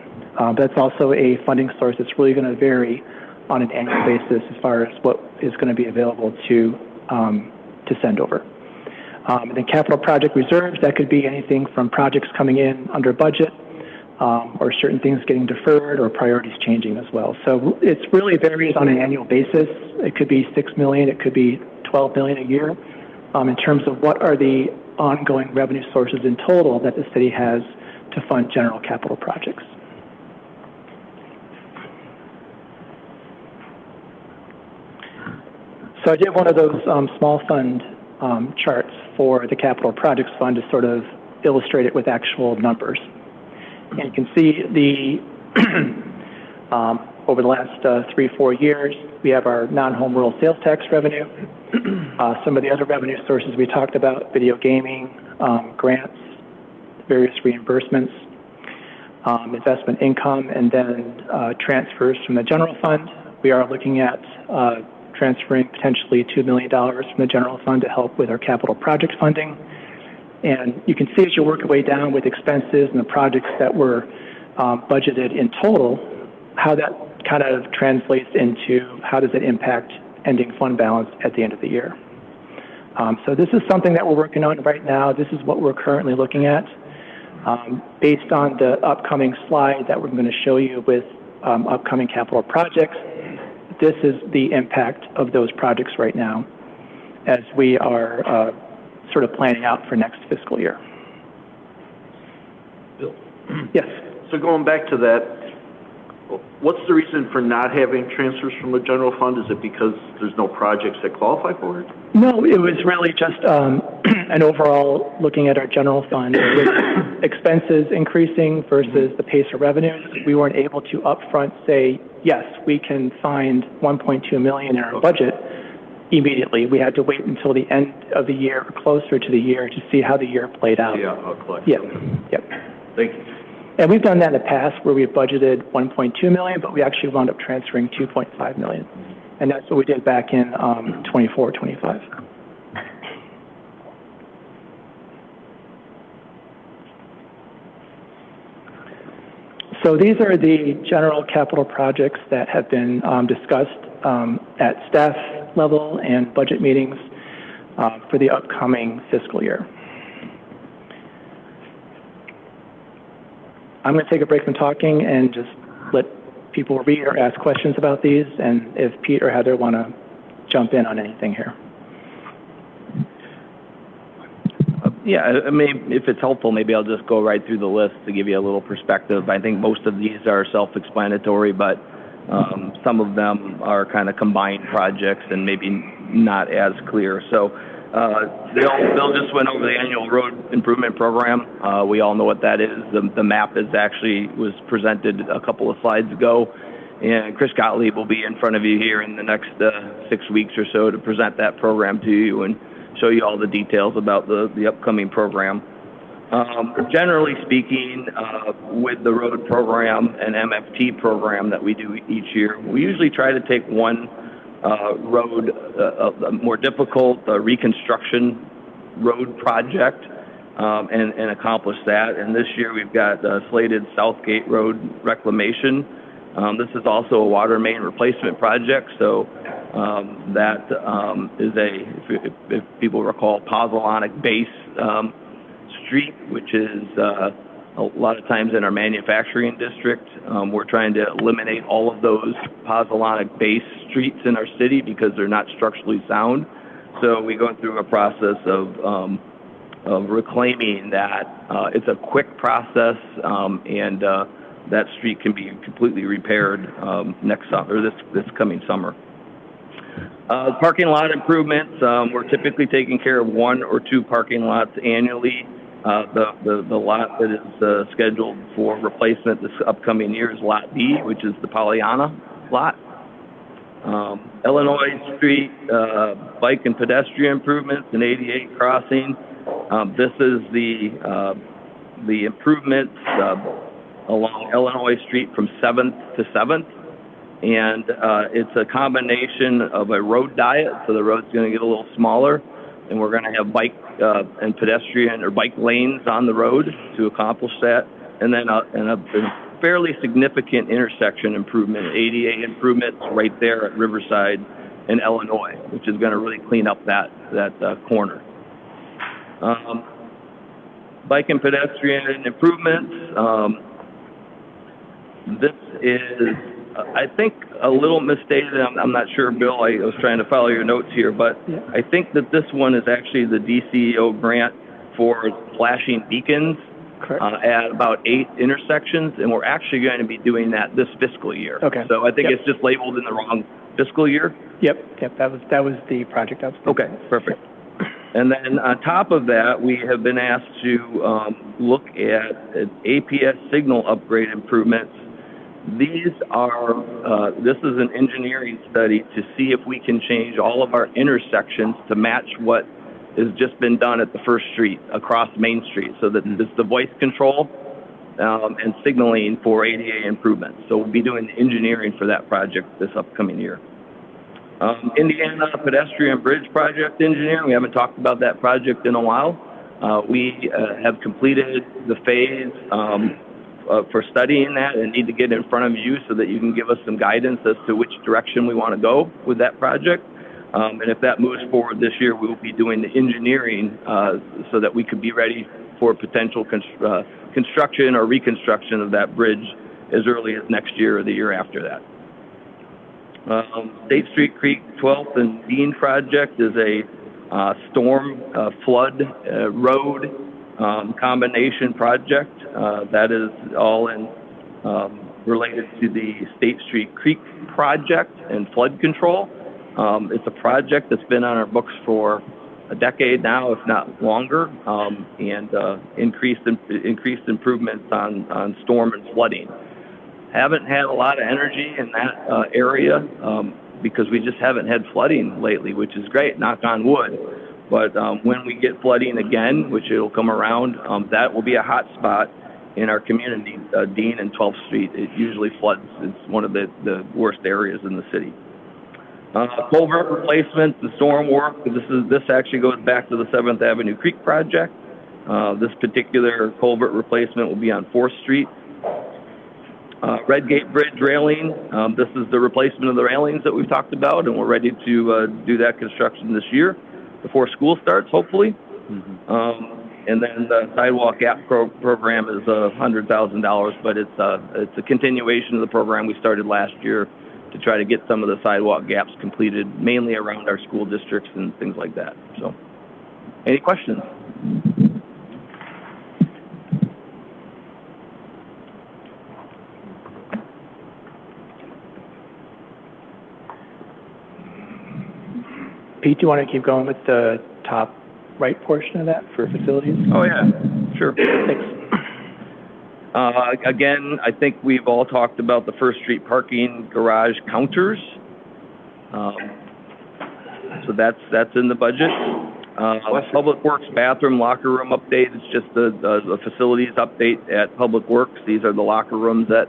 That's also a funding source that's really going to vary on an annual basis as far as what is going to be available to send over. And then capital project reserves, that could be anything from projects coming in under budget or certain things getting deferred or priorities changing as well. So it really varies on an annual basis. It could be $6 million, it could be $12 million a year. In terms of what are the ongoing revenue sources in total that the city has to fund general capital projects. So I did one of those small fund charts for the capital projects fund to sort of illustrate it with actual numbers. And you can see the over the last 3-4 years. We have our non-home rule sales tax revenue, some of the other revenue sources we talked about, video gaming, grants, various reimbursements, investment income, and then transfers from the general fund. We are looking at transferring potentially $2 million from the general fund to help with our capital project funding. And you can see as you work your way down with expenses and the projects that were budgeted in total, how that kind of translates into how does it impact ending fund balance at the end of the year. So this is something that we're working on right now. This is what we're currently looking at. Based on the upcoming slide that we're going to show you with upcoming capital projects, this is the impact of those projects right now as we are sort of planning out for next fiscal year. Bill? Yes. So going back to that, what's the reason for not having transfers from the general fund? Is it because there's no projects that qualify for it? No, it was really just an overall looking at our general fund with expenses increasing versus the pace of revenues. We weren't able to upfront say, yes, we can find $1.2 million in our budget immediately. We had to wait until the end of the year or closer to the year to see how the year played out. Yeah, I'll collect. Yeah. Yep. Thank you. And we've done that in the past where we've budgeted $1.2 million, but we actually wound up transferring $2.5 million. And that's what we did back in 24, 25. So these are the general capital projects that have been discussed at staff level and budget meetings for the upcoming fiscal year. I'm going to take a break from talking and just let people read or ask questions about these, and if Pete or Heather want to jump in on anything here. Yeah, I mean, if it's helpful, maybe I'll just go right through the list to give you a little perspective. I think most of these are self-explanatory, but some of them are kind of combined projects and maybe not as clear. So Bill just went over the annual road improvement program. We all know what that is. The map was presented a couple of slides ago, and Chris Gottlieb will be in front of you here in the next 6 weeks or so to present that program to you and show you all the details about the upcoming program. Generally speaking, with the road program and MFT program that we do each year, we usually try to take one road, a more difficult reconstruction road project, and accomplish that. And this year we've got slated Southgate Road reclamation. This is also a water main replacement project, so that is if people recall, pozzolanic base street, which is a lot of times in our manufacturing district. We're trying to eliminate all of those pozzolanic base streets in our city because they're not structurally sound. So we go through a process of reclaiming that. It's a quick process, and that street can be completely repaired next summer, or this coming summer. Parking lot improvements. We're typically taking care of 1 or 2 parking lots annually. The lot that is scheduled for replacement this upcoming year is Lot B, which is the Pollyanna lot. Illinois Street, bike and pedestrian improvements and 88 crossing. This is the improvements along Illinois Street from 7th to 7th. And it's a combination of a road diet, so the road's going to get a little smaller, and we're going to have bike and pedestrian or bike lanes on the road to accomplish that, and then a fairly significant intersection improvement, ADA improvements right there at Riverside in Illinois, which is going to really clean up that corner. Bike and pedestrian improvements. This is, I think, a little misstated. I'm not sure, Bill. I was trying to follow your notes here, but yeah. I think that this one is actually the DCEO grant for flashing beacons at about 8 intersections, and we're actually going to be doing that this fiscal year. Okay. So I think it's just labeled in the wrong fiscal year. Yep. That was the project I was thinking. Okay, perfect. And then on top of that, we have been asked to look at APS signal upgrade improvements These are, this is an engineering study to see if we can change all of our intersections to match what has just been done at the First Street across Main Street. So that this is the voice control and signaling for ADA improvements. So we'll be doing the engineering for that project this upcoming year. Indiana Pedestrian Bridge Project Engineering, we haven't talked about that project in a while. We have completed the phase for studying that and need to get in front of you so that you can give us some guidance as to which direction we want to go with that project. And if that moves forward this year, we will be doing the engineering so that we could be ready for potential construction or reconstruction of that bridge as early as next year or the year after that. State Street Creek 12th and Dean project is a storm flood road combination project that is all in related to the State Street Creek project and flood control. It's a project that's been on our books for a decade now, if not longer, and increased improvements on storm and flooding. Haven't had a lot of energy in that area because we just haven't had flooding lately, which is great, knock on wood. But when we get flooding again, which it'll come around, that will be a hot spot in our community, Dean and 12th Street. It usually floods. It's one of the worst areas in the city. Culvert replacements, the storm work. This actually goes back to the 7th Avenue Creek project. This particular culvert replacement will be on 4th Street. Red Gate Bridge railing. This is the replacement of the railings that we've talked about, and we're ready to do that construction this year before school starts, hopefully. And then the sidewalk gap program is $100,000, but it's a continuation of the program we started last year to try to get some of the sidewalk gaps completed, mainly around our school districts and things like that. So, any questions? Pete, do you want to keep going with the top right portion of that for facilities? Oh, yeah, sure. Thanks. Again, I think we've all talked about the First Street parking garage counters. So that's in the budget. Public Works bathroom locker room update. It's just the facilities update at Public Works. These are the locker rooms that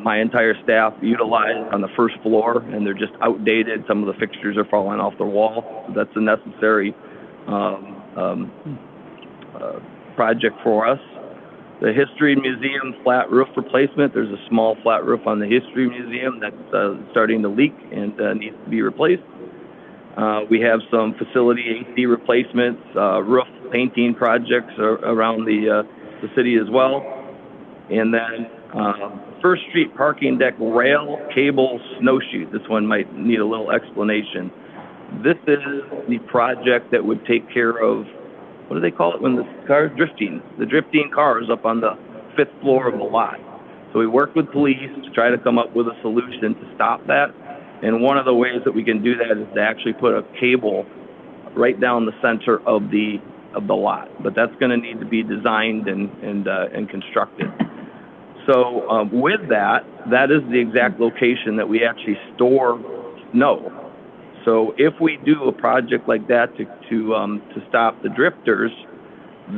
my entire staff utilize on the first floor, and they're just outdated. Some of the fixtures are falling off the wall. So that's a necessary project for us. The History Museum flat roof replacement. There's a small flat roof on the History Museum that's starting to leak and needs to be replaced. We have some facility AC replacements, roof painting projects around the city as well. And then First Street parking deck rail cable snowshoe. This one might need a little explanation. This is the project that would take care of, what do they call it when the cars drifting? The drifting cars up on the 5th floor of the lot. So we worked with police to try to come up with a solution to stop that. And one of the ways that we can do that is to actually put a cable right down the center of the lot. But that's going to need to be designed and constructed. So with that is the exact location that we actually store snow. So if we do a project like that to stop the drifters,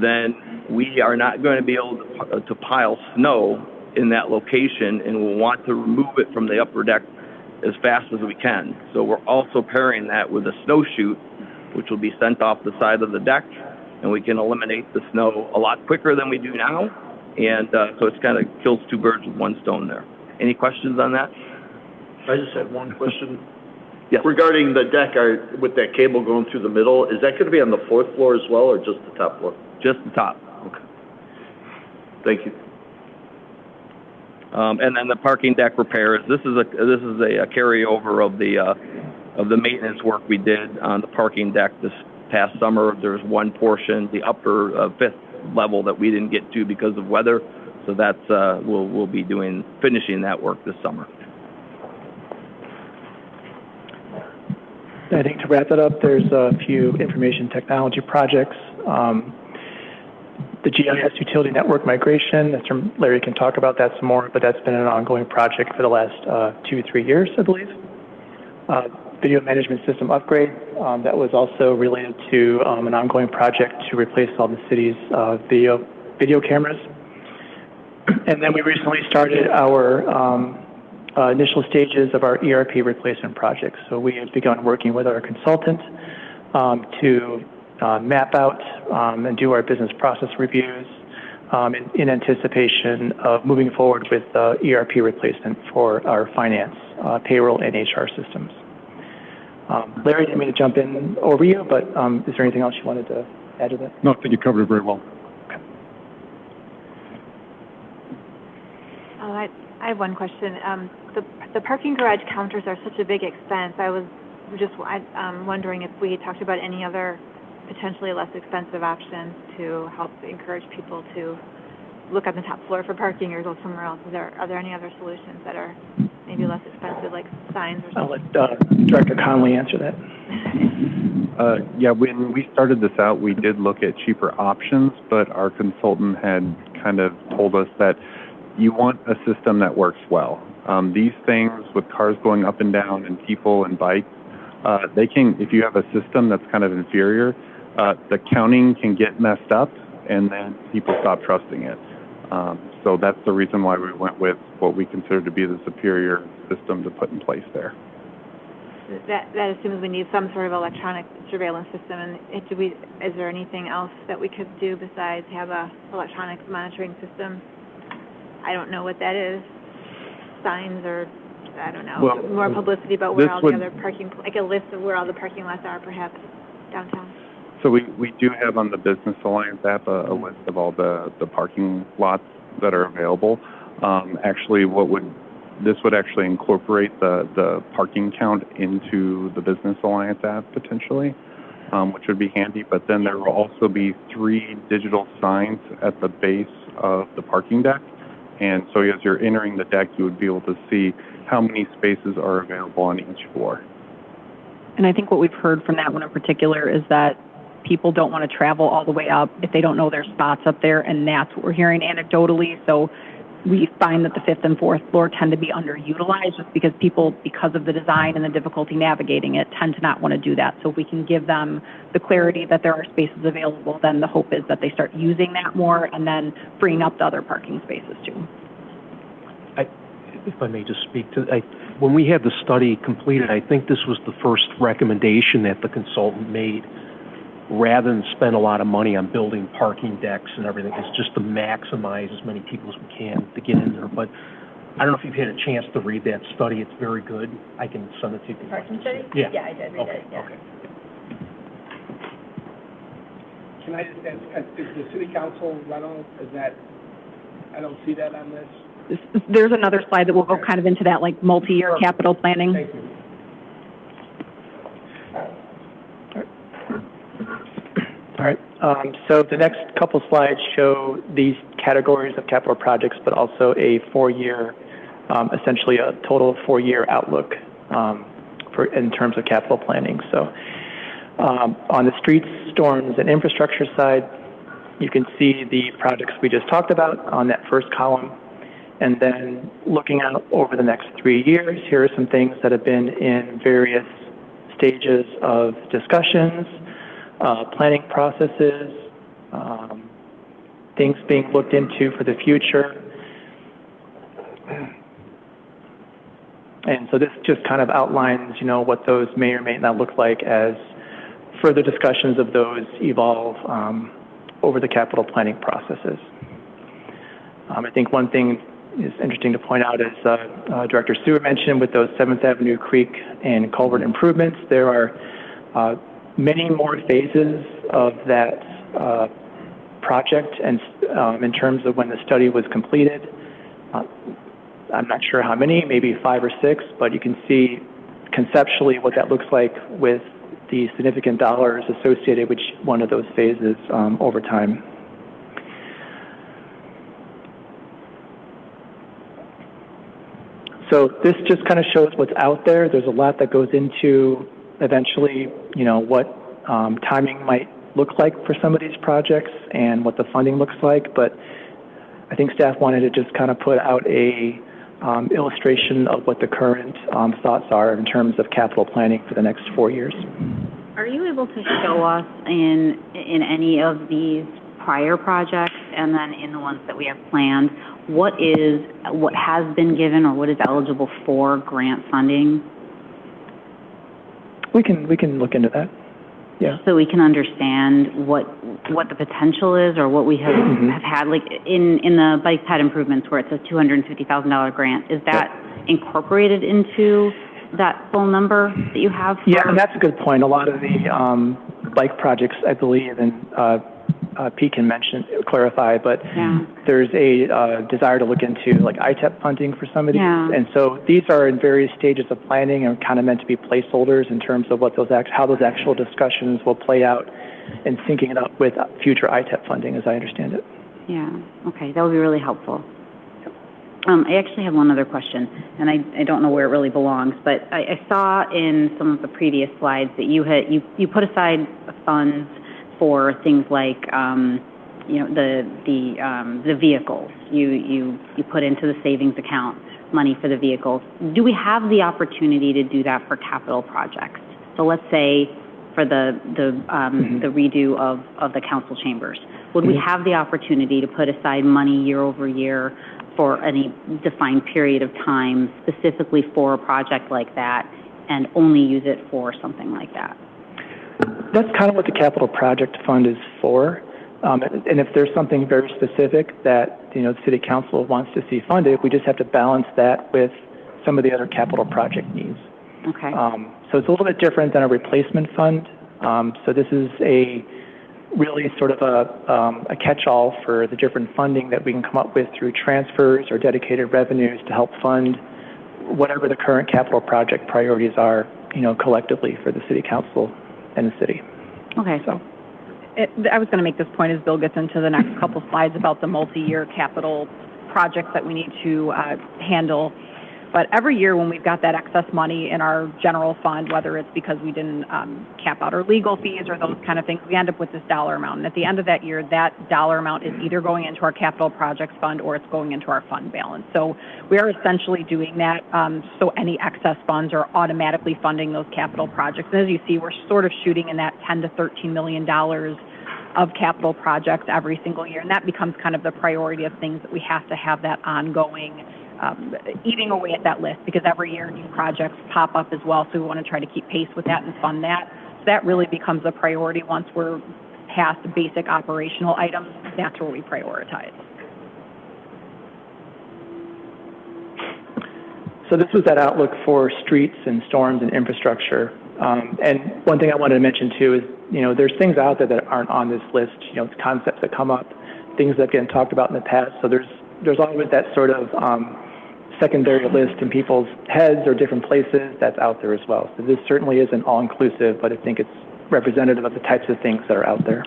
then we are not going to be able to pile snow in that location, and we'll want to remove it from the upper deck as fast as we can. So we're also pairing that with a snow chute, which will be sent off the side of the deck, and we can eliminate the snow a lot quicker than we do now. And so it's kind of kills two birds with one stone there. Any questions on that? I just had one question. Yes. Regarding the deck, with that cable going through the middle, is that going to be on the 4th floor as well, or just the top floor? Just the top. Okay. Thank you. And then the parking deck repairs. This is a carryover of the maintenance work we did on the parking deck this past summer. There's one portion, the upper 5th level, that we didn't get to because of weather. So that's we'll be finishing that work this summer. I think to wrap that up, there's a few information technology projects. The GIS utility network migration, that's from Larry can talk about that some more, but that's been an ongoing project for the last 2-3 years, I believe. Video management system upgrade, that was also related to an ongoing project to replace all the city's video cameras. And then we recently started our initial stages of our ERP replacement project. So we have begun working with our consultant to map out and do our business process reviews in anticipation of moving forward with ERP replacement for our finance, payroll, and HR systems. Larry, didn't mean to jump in over you, but is there anything else you wanted to add to that? No, I think you covered it very well. Okay. I have one question. The parking garage counters are such a big expense. I was just wondering if we talked about any other potentially less expensive options to help encourage people to look on the top floor for parking or go somewhere else. Are there any other solutions that are maybe less expensive, like signs or something? I'll let Director Conley answer that. Yeah, when we started this out, we did look at cheaper options, but our consultant had kind of told us that you want a system that works well. These things with cars going up and down and people and bikes, they can, if you have a system that's kind of inferior, the counting can get messed up and then people stop trusting it. So that's the reason why we went with what we consider to be the superior system to put in place there. That assumes we need some sort of electronic surveillance system. And is there anything else that we could do besides have a electronic monitoring system? I don't know what that is. Signs or, I don't know, well, more publicity about where all the other parking, like a list of where all the parking lots are, perhaps, downtown. So we do have on the Business Alliance app a list of all the parking lots that are available. Actually, this would actually incorporate the parking count into the Business Alliance app potentially, which would be handy. But then there will also be 3 digital signs at the base of the parking deck. And so as you're entering the deck, you would be able to see how many spaces are available on each floor. And I think what we've heard from that one in particular is that people don't want to travel all the way up if they don't know their spots up there, and that's what we're hearing anecdotally. So we find that the 5th and 4th floor tend to be underutilized just because people, because of the design and the difficulty navigating it, tend to not want to do that. So if we can give them the clarity that there are spaces available, then the hope is that they start using that more and then freeing up the other parking spaces too. If I may just speak to, when we had the study completed, I think this was the first recommendation that the consultant made, rather than spend a lot of money on building parking decks and everything, is just to maximize as many people as we can to get in there. But I don't know if you've had a chance to read that study. It's very good. I can send it to you. The parking study? Yeah. Yeah, I did read it, yeah. Okay. Can I just ask, is the city council rental, I don't see that on this. There's another slide that will go kind of into that, like multi-year capital planning. Thank you. All right. So the next couple slides show these categories of capital projects, but also a 4-year, essentially a total 4-year outlook in terms of capital planning. So on the streets, storms, and infrastructure side, you can see the projects we just talked about on that first column. And then looking out over the next 3 years, here are some things that have been in various stages of discussions, planning processes, things being looked into for the future. And so this just kind of outlines, what those may or may not look like as further discussions of those evolve over the capital planning processes. I think one thing is interesting to point out, as Director Stewart mentioned, with those 7th Avenue Creek and culvert improvements, there are many more phases of that project, and in terms of when the study was completed, I'm not sure how many, maybe 5 or 6, but you can see conceptually what that looks like with the significant dollars associated with one of those phases over time. So this just kind of shows what's out there. There's a lot that goes into eventually, what timing might look like for some of these projects and what the funding looks like, but I think staff wanted to just kind of put out a illustration of what the current thoughts are in terms of capital planning for the next 4 years. Are you able to show us in any of these prior projects and then in the ones that we have planned, what has been given or what is eligible for grant funding? We can look into that. Yeah. So we can understand what the potential is or what we have had, like in the bike pad improvements where it says $250,000 grant. Is that incorporated into that full number that you have? Yeah, and that's a good point. A lot of the bike projects, I believe, and Pete can clarify, but there's a desire to look into like ITEP funding for some of these. And so these are in various stages of planning and kind of meant to be placeholders in terms of what how those actual discussions will play out and syncing it up with future ITEP funding, as I understand it. Yeah, okay, that would be really helpful. I actually have one other question, and I don't know where it really belongs, but I saw in some of the previous slides that you put aside funds for things like the vehicles. You put into the savings account money for the vehicles. Do we have the opportunity to do that for capital projects? So let's say for the redo of the council chambers, would we have the opportunity to put aside money year over year for any defined period of time specifically for a project like that and only use it for something like that? That's kind of what the capital project fund is for. And if there's something very specific that, the city council wants to see funded, we just have to balance that with some of the other capital project needs. Okay. So it's a little bit different than a replacement fund. So this is really sort of a catch-all for the different funding that we can come up with through transfers or dedicated revenues to help fund whatever the current capital project priorities are, collectively for the city council and the city. Okay. So I was going to make this point as Bill gets into the next couple slides about the multi-year capital projects that we need to handle. But every year when we've got that excess money in our general fund, whether it's because we didn't cap out our legal fees or those kind of things, we end up with this dollar amount. And at the end of that year, that dollar amount is either going into our capital projects fund or it's going into our fund balance. So we are essentially doing that so any excess funds are automatically funding those capital projects. And as you see, we're sort of shooting in that $10 to $13 million of capital projects every single year. And that becomes kind of the priority of things that we have to have that ongoing eating away at that list, because every year new projects pop up as well, so we want to try to keep pace with that and fund that. So that really becomes a priority once we're past basic operational items. That's where we prioritize. So this was that outlook for streets and storms and infrastructure. And one thing I wanted to mention too is, there's things out there that aren't on this list, concepts that come up, things that get talked about in the past. So there's always that sort of secondary list in people's heads or different places that's out there as well. So this certainly isn't all-inclusive, but I think it's representative of the types of things that are out there.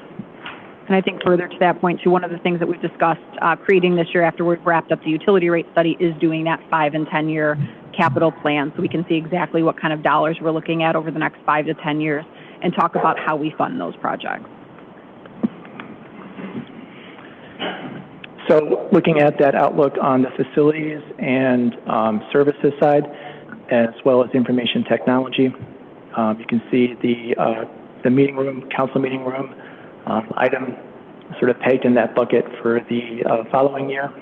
And I think further to that point, too, one of the things that we've discussed creating this year after we've wrapped up the utility rate study is doing that 5 and 10 year capital plan so we can see exactly what kind of dollars we're looking at over the next 5 to 10 years and talk about how we fund those projects. So looking at that outlook on the facilities and services side, as well as information technology, you can see the meeting room, council meeting room item sort of pegged in that bucket for the following year.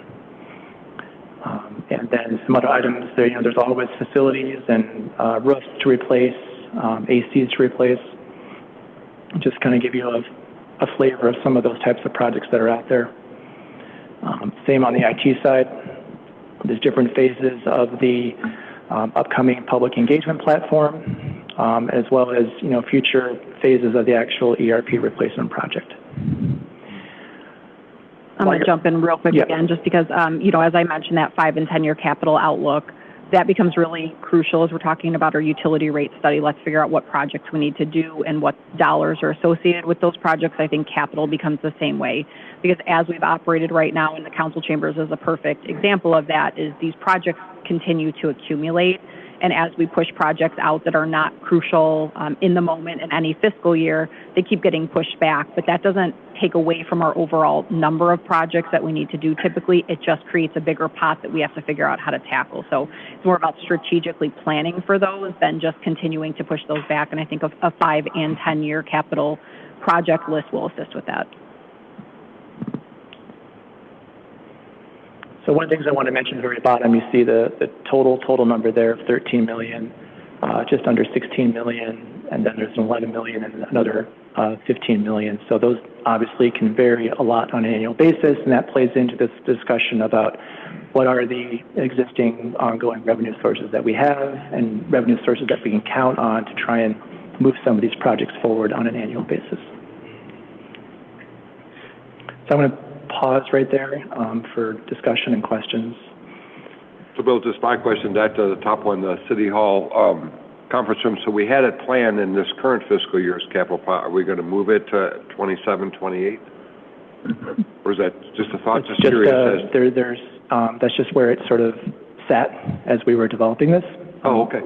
And then some other items, there's always facilities and roofs to replace, ACs to replace. Just kind of give you a flavor of some of those types of projects that are out there. Same on the IT side. There's different phases of the upcoming public engagement platform, as well as future phases of the actual ERP replacement project. I'm going to jump in real quick again, just because as I mentioned, that 5 and 10 year capital outlook, that becomes really crucial as we're talking about our utility rate study. Let's figure out what projects we need to do and what dollars are associated with those projects. I think capital becomes the same way, because as we've operated right now in the council chambers as a perfect example of that, is these projects continue to accumulate. And as we push projects out that are not crucial in the moment in any fiscal year, they keep getting pushed back. But that doesn't take away from our overall number of projects that we need to do typically. It just creates a bigger pot that we have to figure out how to tackle. So it's more about strategically planning for those than just continuing to push those back. And I think a 5 and 10-year capital project list will assist with that. So one of the things I want to mention at the very bottom, you see the total number there of 13 million, just under 16 million, and then there's 11 million and another 15 million. So those obviously can vary a lot on an annual basis, and that plays into this discussion about what are the existing ongoing revenue sources that we have and revenue sources that we can count on to try and move some of these projects forward on an annual basis. So I'm going to pause right there for discussion and questions. So Bill, just my question, that the top one, the City Hall conference room, so we had it planned in this current fiscal year's capital are we going to move it to 27, 28? Or is that just a thought? Just curious. That's just where it sort of sat as we were developing this. Oh, okay.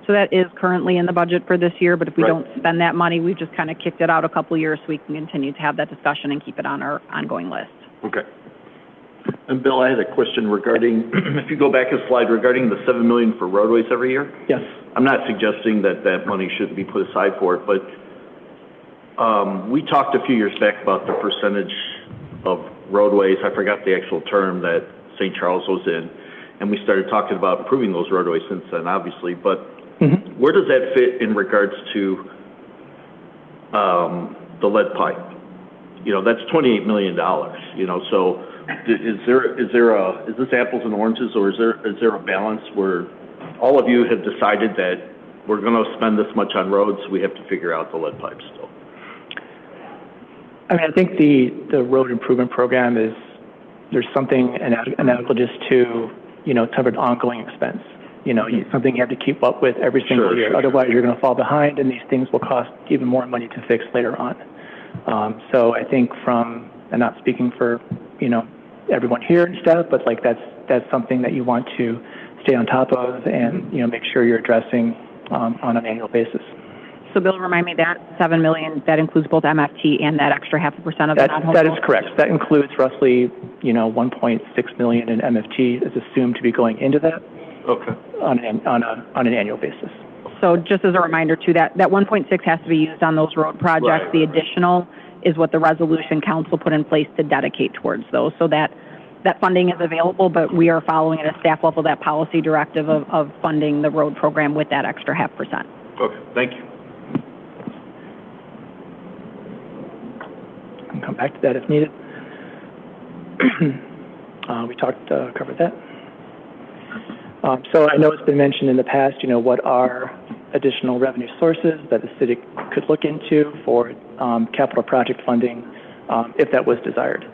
So that is currently in the budget for this year, but if we don't spend that money, we've just kind of kicked it out a couple years so we can continue to have that discussion and keep it on our ongoing list. Okay. And Bill, I had a question regarding, if you go back a slide, regarding the $7 million for roadways every year. Yes. I'm not suggesting that that money shouldn't be put aside for it, but we talked a few years back about the percentage of roadways, I forgot the actual term, that St. Charles was in, and we started talking about improving those roadways since then, obviously, but where does that fit in regards to the lead pipe? You know, that's $28 million, you know, so is this apples and oranges, or is there a balance where all of you have decided that we're going to spend this much on roads, we have to figure out the lead pipe still? I mean, I think the road improvement program there's something analogous to, you know, covered ongoing expense. You know, something you have to keep up with every single year. Otherwise, you're going to fall behind, and these things will cost even more money to fix later on. So I think and not speaking for, you know, everyone here and stuff, but like that's something that you want to stay on top of and, you know, make sure you're addressing on an annual basis. So Bill, remind me, that $7 million, that includes both MFT and that extra 0.5% of the non-home? That is correct. That includes roughly, you know, 1.6 million in MFT is assumed to be going into that. Okay. On an annual basis. So just as a reminder too, that 1.6 has to be used on those road projects. The additional is what the resolution council put in place to dedicate towards those. So that funding is available, but we are following at a staff level that policy directive of funding the road program with that extra 0.5%. Okay, thank you. I can come back to that if needed. We covered that. So I know it's been mentioned in the past, you know, what are additional revenue sources that the city could look into for capital project funding if that was desired.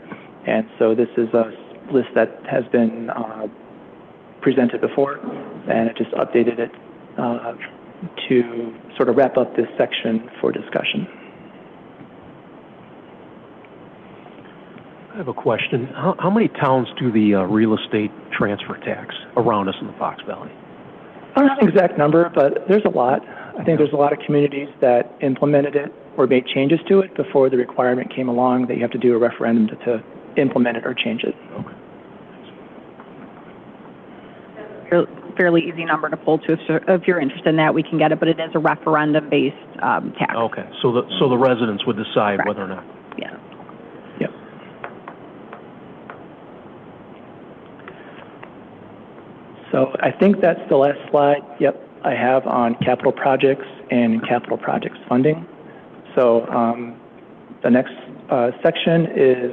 And so this is a list that has been presented before, and I just updated it to sort of wrap up this section for discussion. I have a question. How many towns do the real estate transfer tax around us in the Fox Valley? I don't have an exact number, but there's a lot. I think there's a lot of communities that implemented it or made changes to it before the requirement came along that you have to do a referendum to implement it or change it. Okay. Fairly easy number to pull to. If you're interested in that, we can get it, but it is a referendum-based tax. Okay, so the residents would decide whether or not. Yeah. Yep. So I think that's the last slide. Yep, I have on capital projects and capital projects funding. So the next section is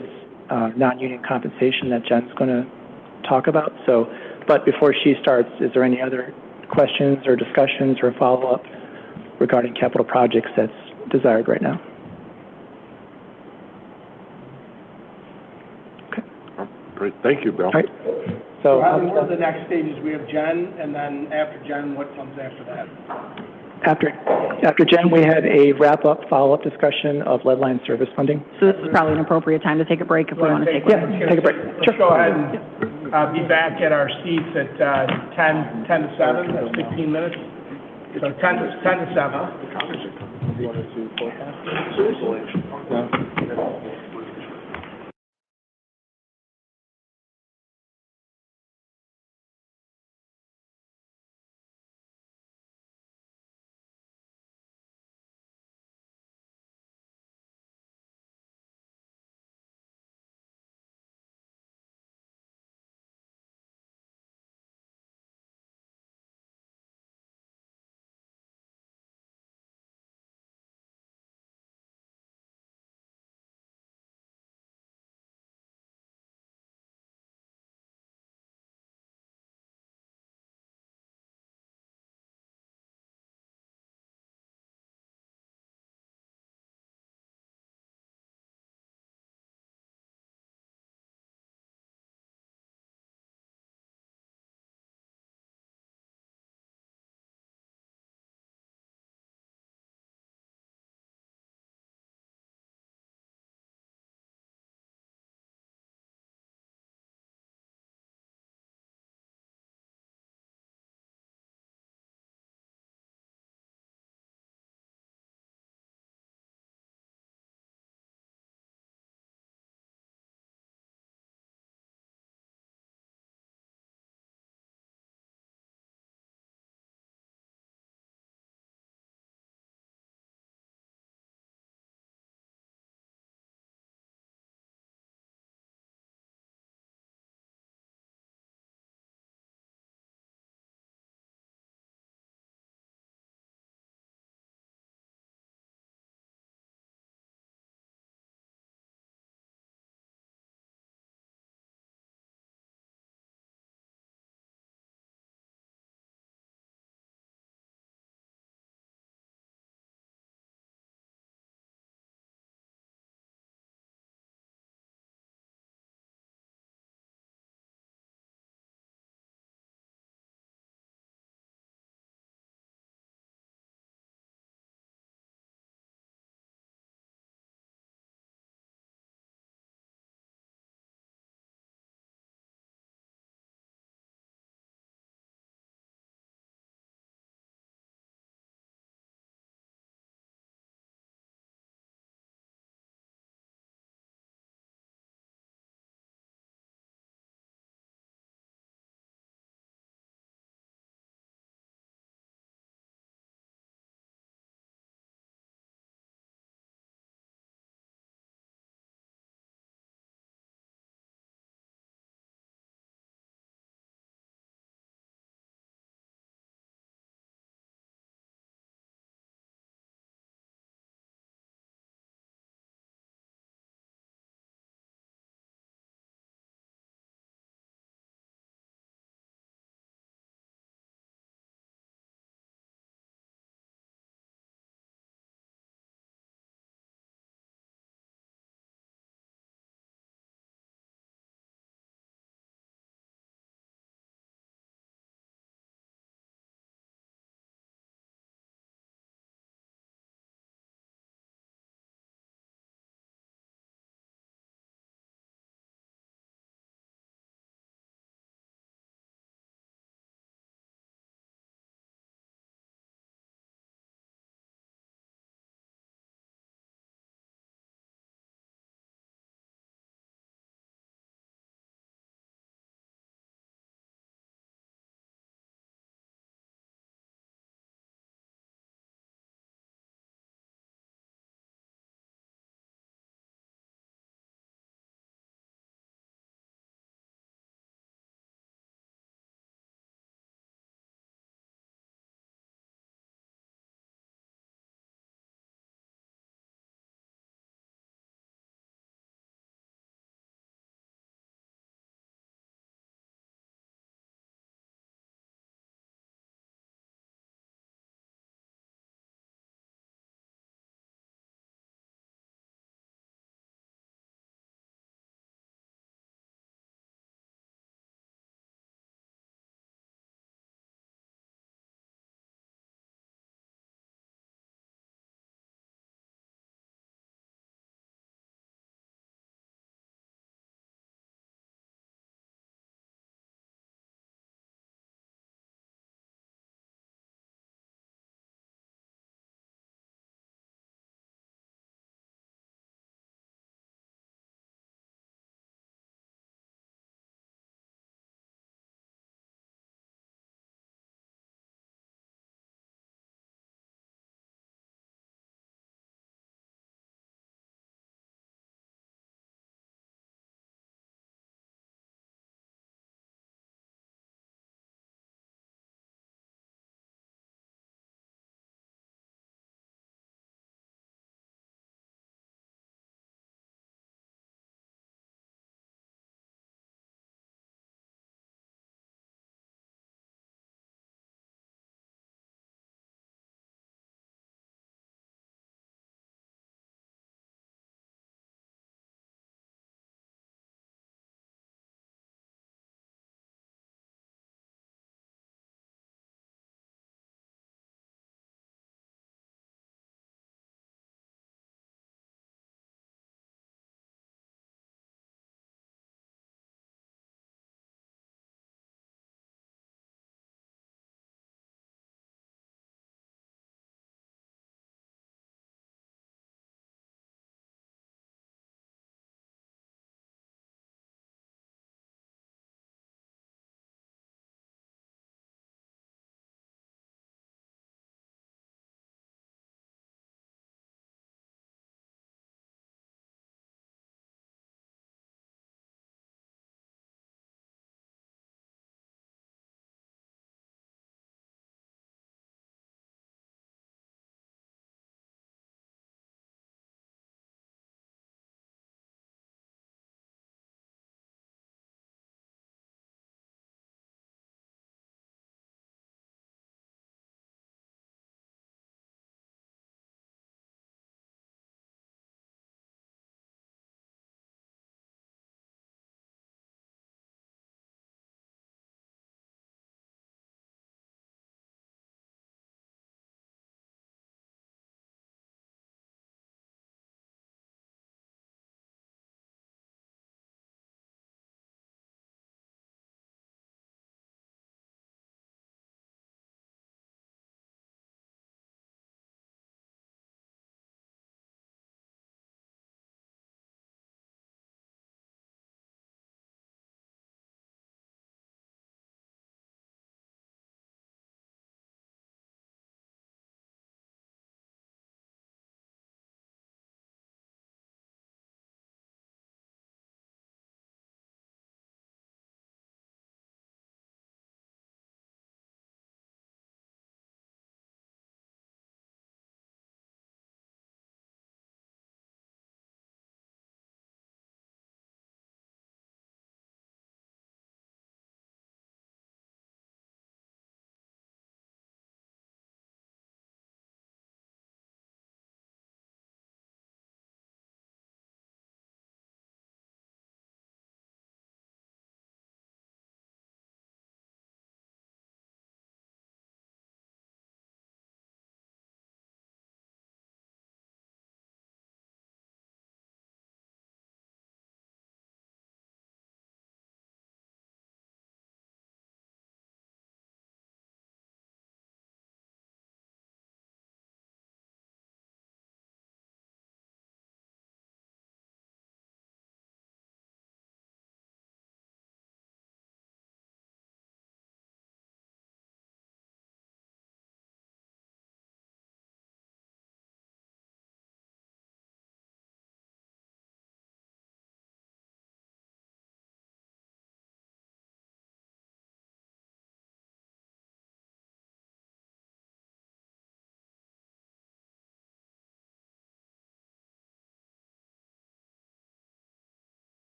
non-union compensation that Jen's going to talk about. So, but before she starts, is there any other questions or discussions or follow-up regarding capital projects that's desired right now? Okay. Great, thank you, Bill. All right. So one of the next stages, we have Jen, and then after Jen, what comes after that? After Jen, we have a wrap-up, follow-up discussion of lead line service funding. So this is probably an appropriate time to take a break if we want to take one. Yeah, take a break. Let's go ahead and be back at our seats at 10 to 7, that's 16 minutes. So 10 to 7.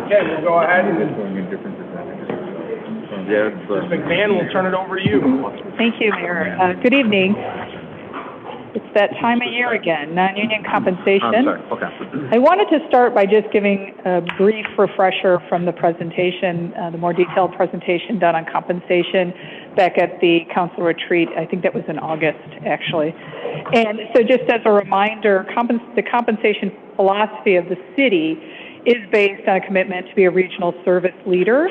Okay, we'll go ahead and Yeah, Ms. McMahon, we'll turn it over to you. Thank you, Mayor. Good evening. It's that time of year again, non-union compensation. I'm sorry, okay. I wanted to start by just giving a brief refresher from the presentation, the more detailed presentation done on compensation back at the council retreat. I think that was in August, actually. And so just as a reminder, the compensation philosophy of the city is based on a commitment to be a regional service leader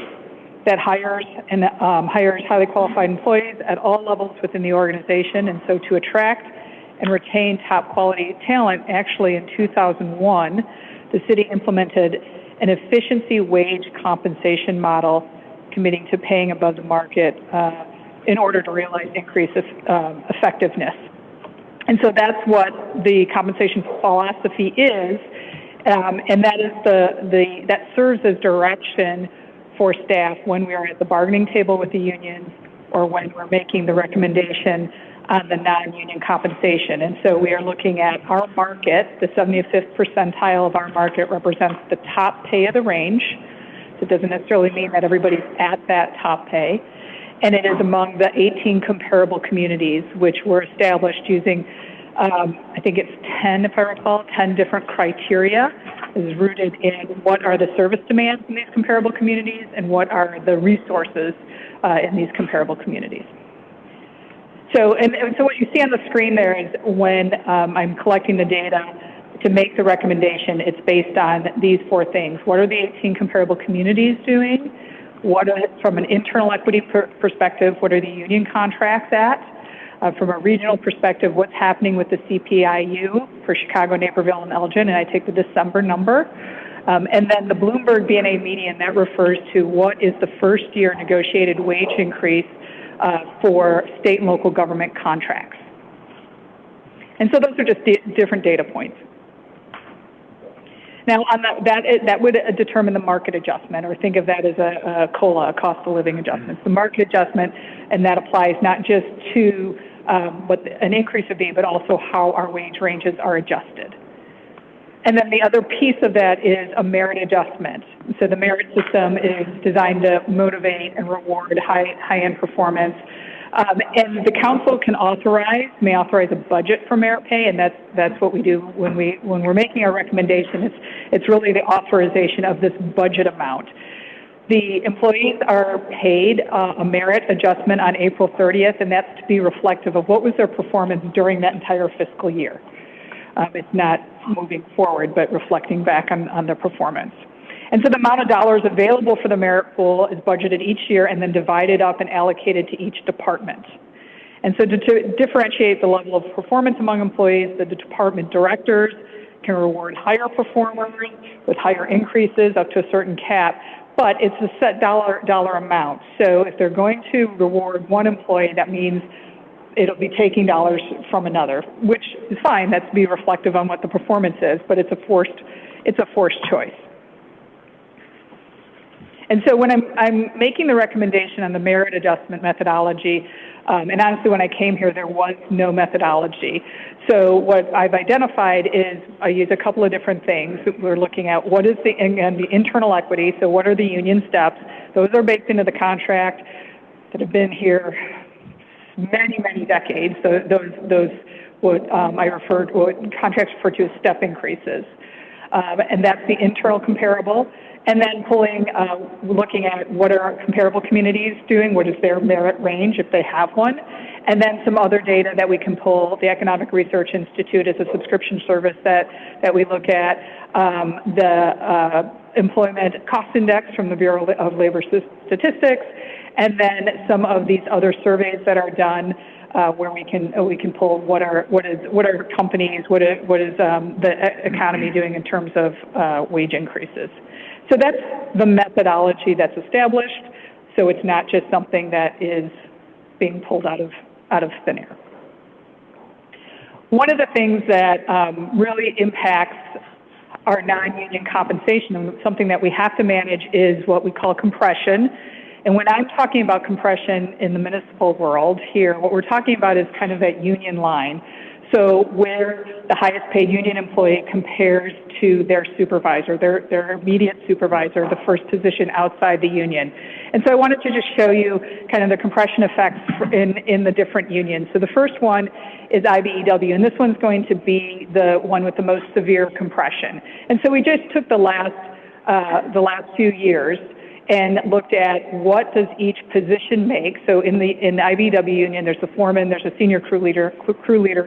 that hires highly qualified employees at all levels within the organization. And so to attract and retain top quality talent, actually in 2001, the city implemented an efficiency wage compensation model committing to paying above the market in order to realize increased effectiveness. And so that's what the compensation philosophy is, and that is that serves as direction for staff when we are at the bargaining table with the unions or when we're making the recommendation on the non-union compensation. And so we are looking at our market. The 75th percentile of our market represents the top pay of the range. So it doesn't necessarily mean that everybody's at that top pay. And it is among the 18 comparable communities which were established using, I think it's 10, if I recall, 10 different criteria. It is rooted in what are the service demands in these comparable communities and what are the resources in these comparable communities. So, and so what you see on the screen there is when I'm collecting the data to make the recommendation, it's based on these four things. What are the 18 comparable communities doing? What are, from an internal equity perspective, what are the union contracts at? From a regional perspective, what's happening with the CPIU for Chicago, Naperville, and Elgin, and I take the December number. And then the Bloomberg BNA median, that refers to what is the first year negotiated wage increase for state and local government contracts. And so those are just different data points. Now, on that would determine the market adjustment, or think of that as a COLA, a cost of living adjustment. The market adjustment, and that applies not just to what an increase would be, but also how our wage ranges are adjusted. And then the other piece of that is a merit adjustment. So the merit system is designed to motivate and reward high-end performance. And the council may authorize a budget for merit pay, and that's what we do when we're making our recommendation. It's really the authorization of this budget amount. The employees are paid a merit adjustment on April 30th, and that's to be reflective of what was their performance during that entire fiscal year. It's not moving forward, but reflecting back on their performance. And so the amount of dollars available for the merit pool is budgeted each year and then divided up and allocated to each department. And so to differentiate the level of performance among employees, the department directors can reward higher performers with higher increases up to a certain cap, but it's a set dollar amount. So if they're going to reward one employee, that means it'll be taking dollars from another, which is fine. That's to be reflective on what the performance is, but it's a forced choice. And so when I'm making the recommendation on the merit adjustment methodology, and honestly, when I came here, there was no methodology. So what I've identified is I use a couple of different things. We're looking at what is the internal equity, so what are the union steps? Those are baked into the contract that have been here many, many decades. So those what contracts refer to as step increases. And that's the internal comparable. And then looking at what are comparable communities doing, what is their merit range if they have one, and then some other data that we can pull. The Economic Research Institute is a subscription service that we look at. The Employment Cost Index from the Bureau of Labor Statistics, and then some of these other surveys that are done where we can pull what are companies, what is the economy doing in terms of wage increases. So that's the methodology that's established. So it's not just something that is being pulled out of thin air. One of the things that really impacts our non-union compensation, and something that we have to manage, is what we call compression. And when I'm talking about compression in the municipal world here, what we're talking about is kind of that union line. So where the highest paid union employee compares to their supervisor, their immediate supervisor, the first position outside the union. And so I wanted to just show you kind of the compression effects in the different unions. So the first one is IBEW, and this one's going to be the one with the most severe compression. And so we just took the last few years and looked at what does each position make. So in the IBEW union, there's a foreman, there's a senior crew leader,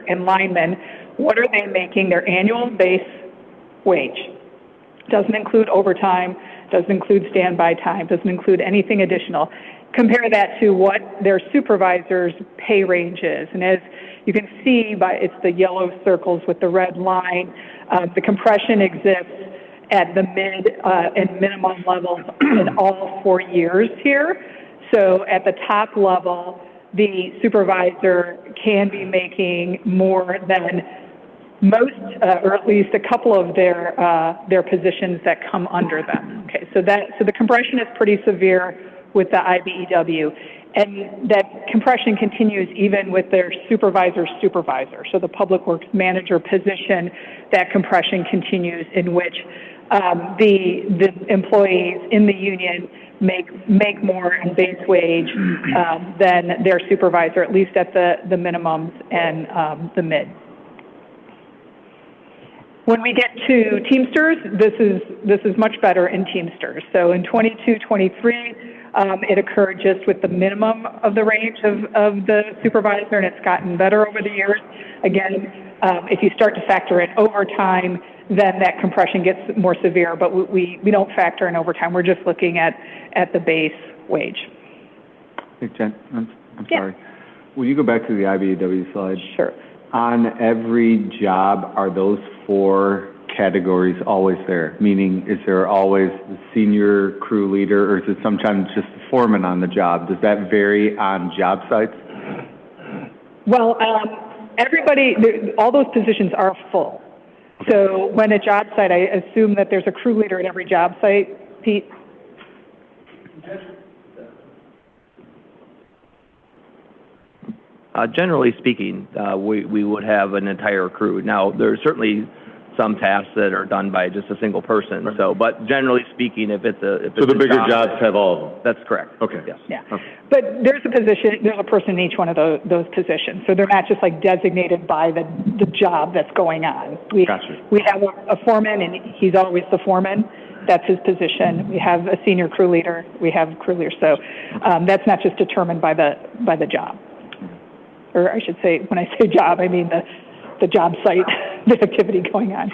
and lineman. What are they making their annual base wage? Doesn't include overtime, doesn't include standby time, doesn't include anything additional. Compare that to what their supervisor's pay range is. And as you can see, it's the yellow circles with the red line, the compression exists at the mid and minimum levels in all 4 years here. So at the top level, the supervisor can be making more than most, or at least a couple of their positions that come under them. Okay, so the compression is pretty severe with the IBEW. And that compression continues even with their supervisor's supervisor. So the public works manager position, that compression continues, in which the employees in the union make more in base wage than their supervisor, at least at the minimums and the mid. When we get to Teamsters, this is much better in Teamsters. So in 22-23, it occurred just with the minimum of the range of the supervisor, and it's gotten better over the years. Again, if you start to factor in overtime, then that compression gets more severe, but we don't factor in overtime. We're just looking at the base wage. Hey, Jen, I'm sorry. Will you go back to the IBEW slide? Sure. On every job, are those 4 categories always there? Meaning, is there always the senior crew leader, or is it sometimes just the foreman on the job? Does that vary on job sites? Well, all those positions are full. So when a job site, I assume that there's a crew leader at every job site, Pete? Generally speaking, we would have an entire crew. Now, there's certainly some tasks that are done by just a single person. So, but generally speaking, if it's the bigger jobs have all of them. That's correct. Okay. Yes. Yeah. Okay. But there's a person in each one of those positions. So they're not just like designated by the job that's going on. Gotcha. We have a foreman, and he's always the foreman. That's his position. We have a senior crew leader. We have crew leaders. So that's not just determined by the job. Or I should say, when I say job, I mean the job site, the activity going on.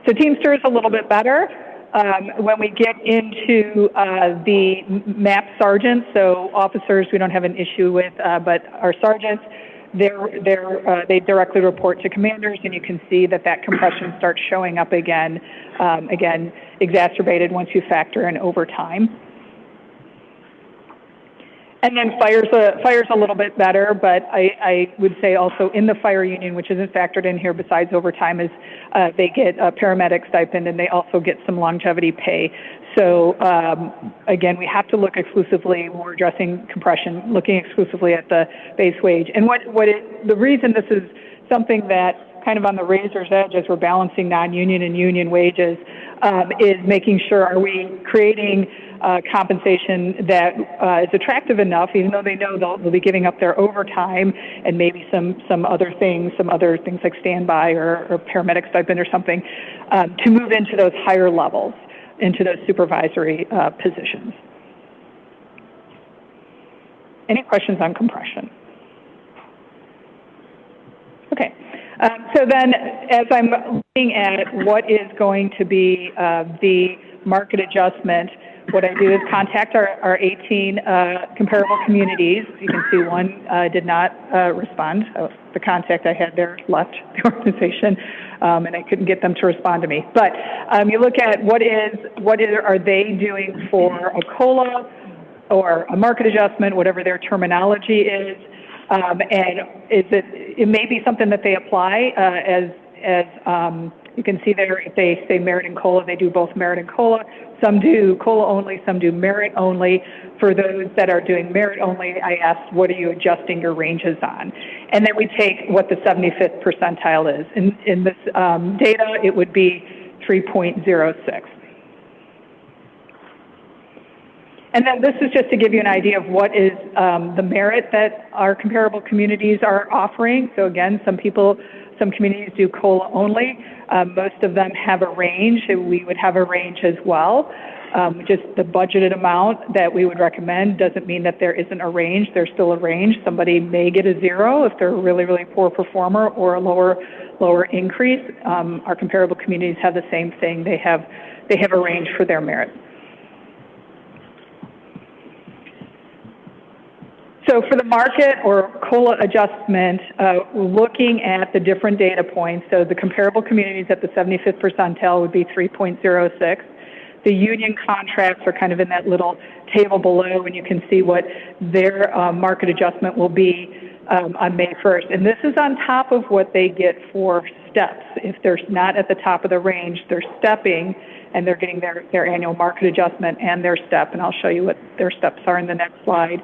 So Teamster is a little bit better. When we get into the MAP sergeants, so officers we don't have an issue with, but our sergeants, they directly report to commanders, and you can see that compression starts showing up again, exacerbated once you factor in overtime. And then fire's a little bit better, but I would say also in the fire union, which isn't factored in here besides overtime, is they get a paramedic stipend, and they also get some longevity pay. So again, we have to look exclusively, when we're addressing compression, looking exclusively at the base wage. And the reason this is something that kind of on the razor's edge as we're balancing non-union and union wages is making sure, are we creating compensation that is attractive enough, even though they know they'll be giving up their overtime and maybe some other things like standby or paramedic stipend or something, to move into those higher levels, into those supervisory positions. Any questions on compression? Okay. So then, as I'm looking at what is going to be the market adjustment, what I do is contact our 18 comparable communities. You can see one did not respond. The contact I had there left the organization, and I couldn't get them to respond to me. But you look at are they doing for a COLA or a market adjustment, whatever their terminology is, and it may be something that they apply as You can see there, if they say merit and COLA, they do both merit and COLA. Some do COLA only, some do merit only. For those that are doing merit only, I asked, what are you adjusting your ranges on? And then we take what the 75th percentile is. In this data, it would be 3.06. And then this is just to give you an idea of what is the merit that our comparable communities are offering. So again, some communities do COLA only. Most of them have a range. We would have a range as well. Just the budgeted amount that we would recommend doesn't mean that there isn't a range. There's still a range. Somebody may get a 0 if they're a really, really poor performer, or a lower increase. Our comparable communities have the same thing. They have a range for their merit. So for the market or COLA adjustment, looking at the different data points, so the comparable communities at the 75th percentile would be 3.06. The union contracts are kind of in that little table below, and you can see what their market adjustment will be on May 1st. And this is on top of what they get for steps. If they're not at the top of the range, they're stepping, and they're getting their annual market adjustment and their step, and I'll show you what their steps are in the next slide.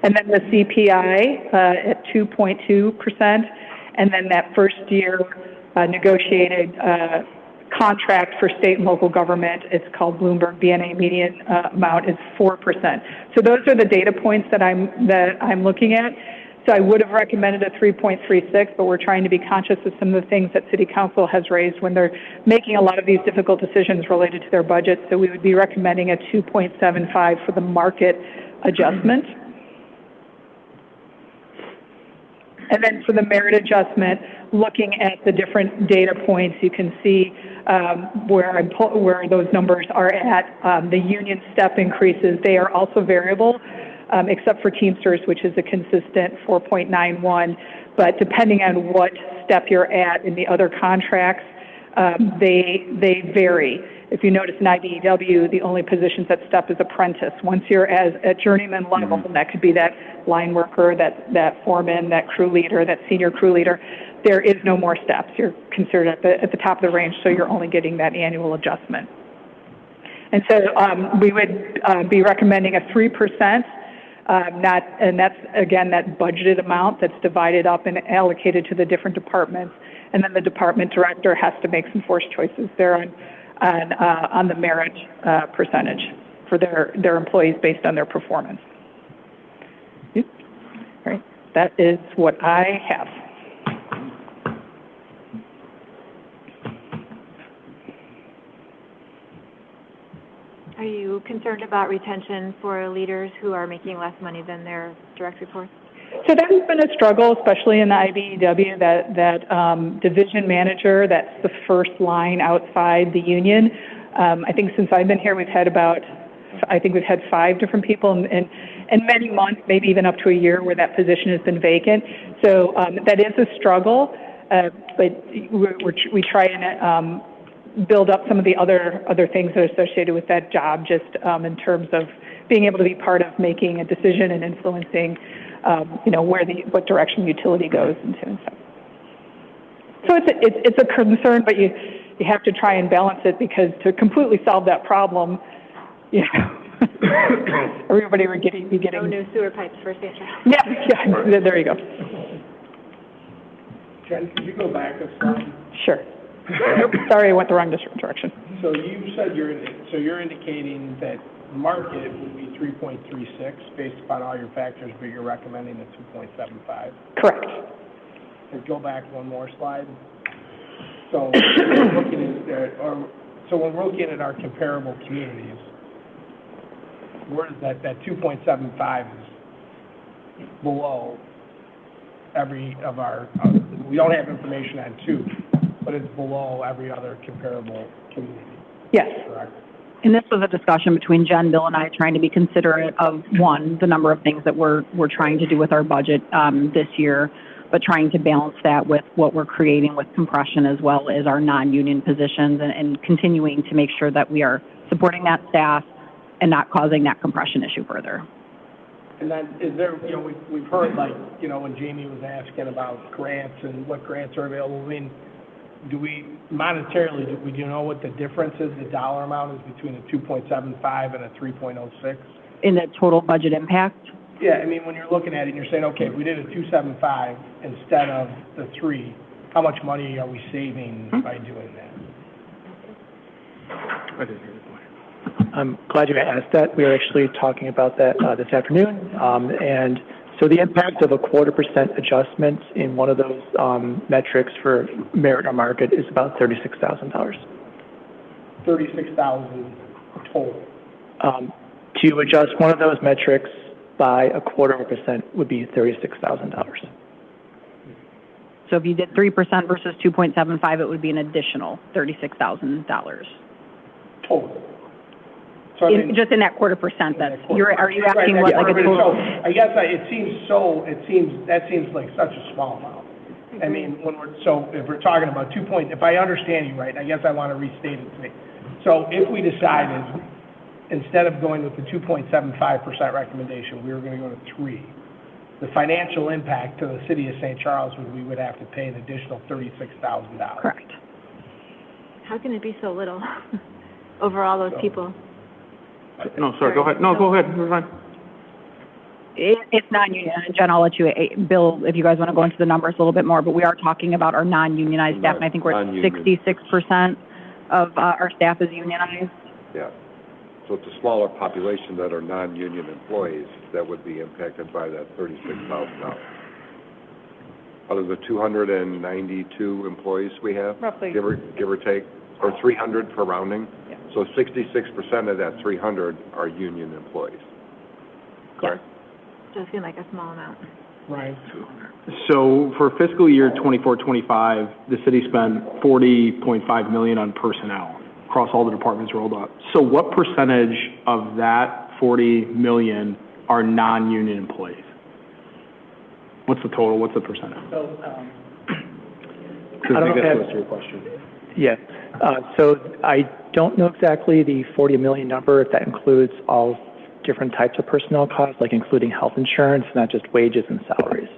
And then the CPI at 2.2%, and then that first year negotiated contract for state and local government, it's called Bloomberg BNA median amount, is 4%. So those are the data points that I'm looking at. So I would have recommended a 3.36, but we're trying to be conscious of some of the things that City Council has raised when they're making a lot of these difficult decisions related to their budget. So we would be recommending a 2.75 for the market adjustment. And then for the merit adjustment, looking at the different data points, you can see where those numbers are at. The union step increases, they are also variable, except for Teamsters, which is a consistent 4.91. But depending on what step you're at in the other contracts, they vary. If you notice in IBEW, the only positions that step is apprentice. Once you're at journeyman level, and that could be that line worker, that foreman, that crew leader, that senior crew leader, there is no more steps. You're considered at the top of the range, so you're only getting that annual adjustment. And so we would be recommending a 3%, and that's, again, that budgeted amount that's divided up and allocated to the different departments. And then the department director has to make some forced choices there on the merit percentage for their employees based on their performance. All right, that is what I have. Are you concerned about retention for leaders who are making less money than their direct reports? So that has been a struggle, especially in the IBEW, that division manager, that's the first line outside the union. I think since I've been here, we've had 5 different people and many months, maybe even up to a year, where that position has been vacant. So that is a struggle, but we try and build up some of the other things that are associated with that job, just in terms of being able to be part of making a decision and influencing what direction utility goes into and stuff. So it's a concern, but you have to try and balance it, because to completely solve that problem, everybody would be getting. No new sewer pipes for St.Charles. Yeah, there you go. Jen, could you go back a slide? Sure. Sorry, I went the wrong direction. So you said you're indicating that market would be 3.36 based upon all your factors, but you're recommending a 2.75. Correct. And go back one more slide. So when we're looking at our comparable communities, where is that 2.75 is below every of our. We don't have information on 2, but it's below every other comparable community. Yes. Correct. And this was a discussion between Jen, Bill, and I, trying to be considerate of, one, the number of things that we're trying to do with our budget this year, but trying to balance that with what we're creating with compression, as well as our non-union positions, and continuing to make sure that we are supporting that staff and not causing that compression issue further. And then is there, we've heard, when Jamie was asking about grants and what grants are available, I mean, do we know what the difference is, the dollar amount is between a 2.75 and a 3.06? In the total budget impact? Yeah, I mean, when you're looking at it, and you're saying, okay, if we did a 275 instead of the 3, how much money are we saving by doing that? I'm glad you asked that. We were actually talking about that this afternoon. And so the impact of a 0.25% adjustment in one of those metrics for merit or market is about $36,000. $36,000 total. To adjust one of those metrics by a 0.25% would be $36,000. So if you did 3% versus 2.75, it would be an additional $36,000. Total. So, I mean, just in that 0.25%, that's, are you asking what, like a total? So, I guess that seems like such a small amount. I mean, if we're talking about if I understand you right, I guess I want to restate it to me. So if we decided, instead of going with the 2.75% recommendation, we were going to go to 3, the financial impact to the city of St. Charles we would have to pay an additional $36,000. Correct. How can it be so little over all those people? No, sorry, go ahead. No, go ahead. You're fine. It's non-union. Jen, I'll let you, Bill, if you guys want to go into the numbers a little bit more, but we are talking about our non-unionized staff, and I think we're at 66% of our staff is unionized. Yeah. So it's a smaller population that are non-union employees that would be impacted by that $36,000. Out of the 292 employees we have, roughly, give or take, or 300 for rounding. Yeah. So 66% of that 300 are union employees. Correct? Does seem like a small amount. Right. So for fiscal year 24-25, the city spent $40.5 million on personnel across all the departments rolled up. So what percentage of that $40 million are non-union employees? What's the total? What's the percentage? So, I don't know if that's your question. Yeah. So I don't know exactly the 40 million number, if that includes all different types of personnel costs, like including health insurance, not just wages and salaries.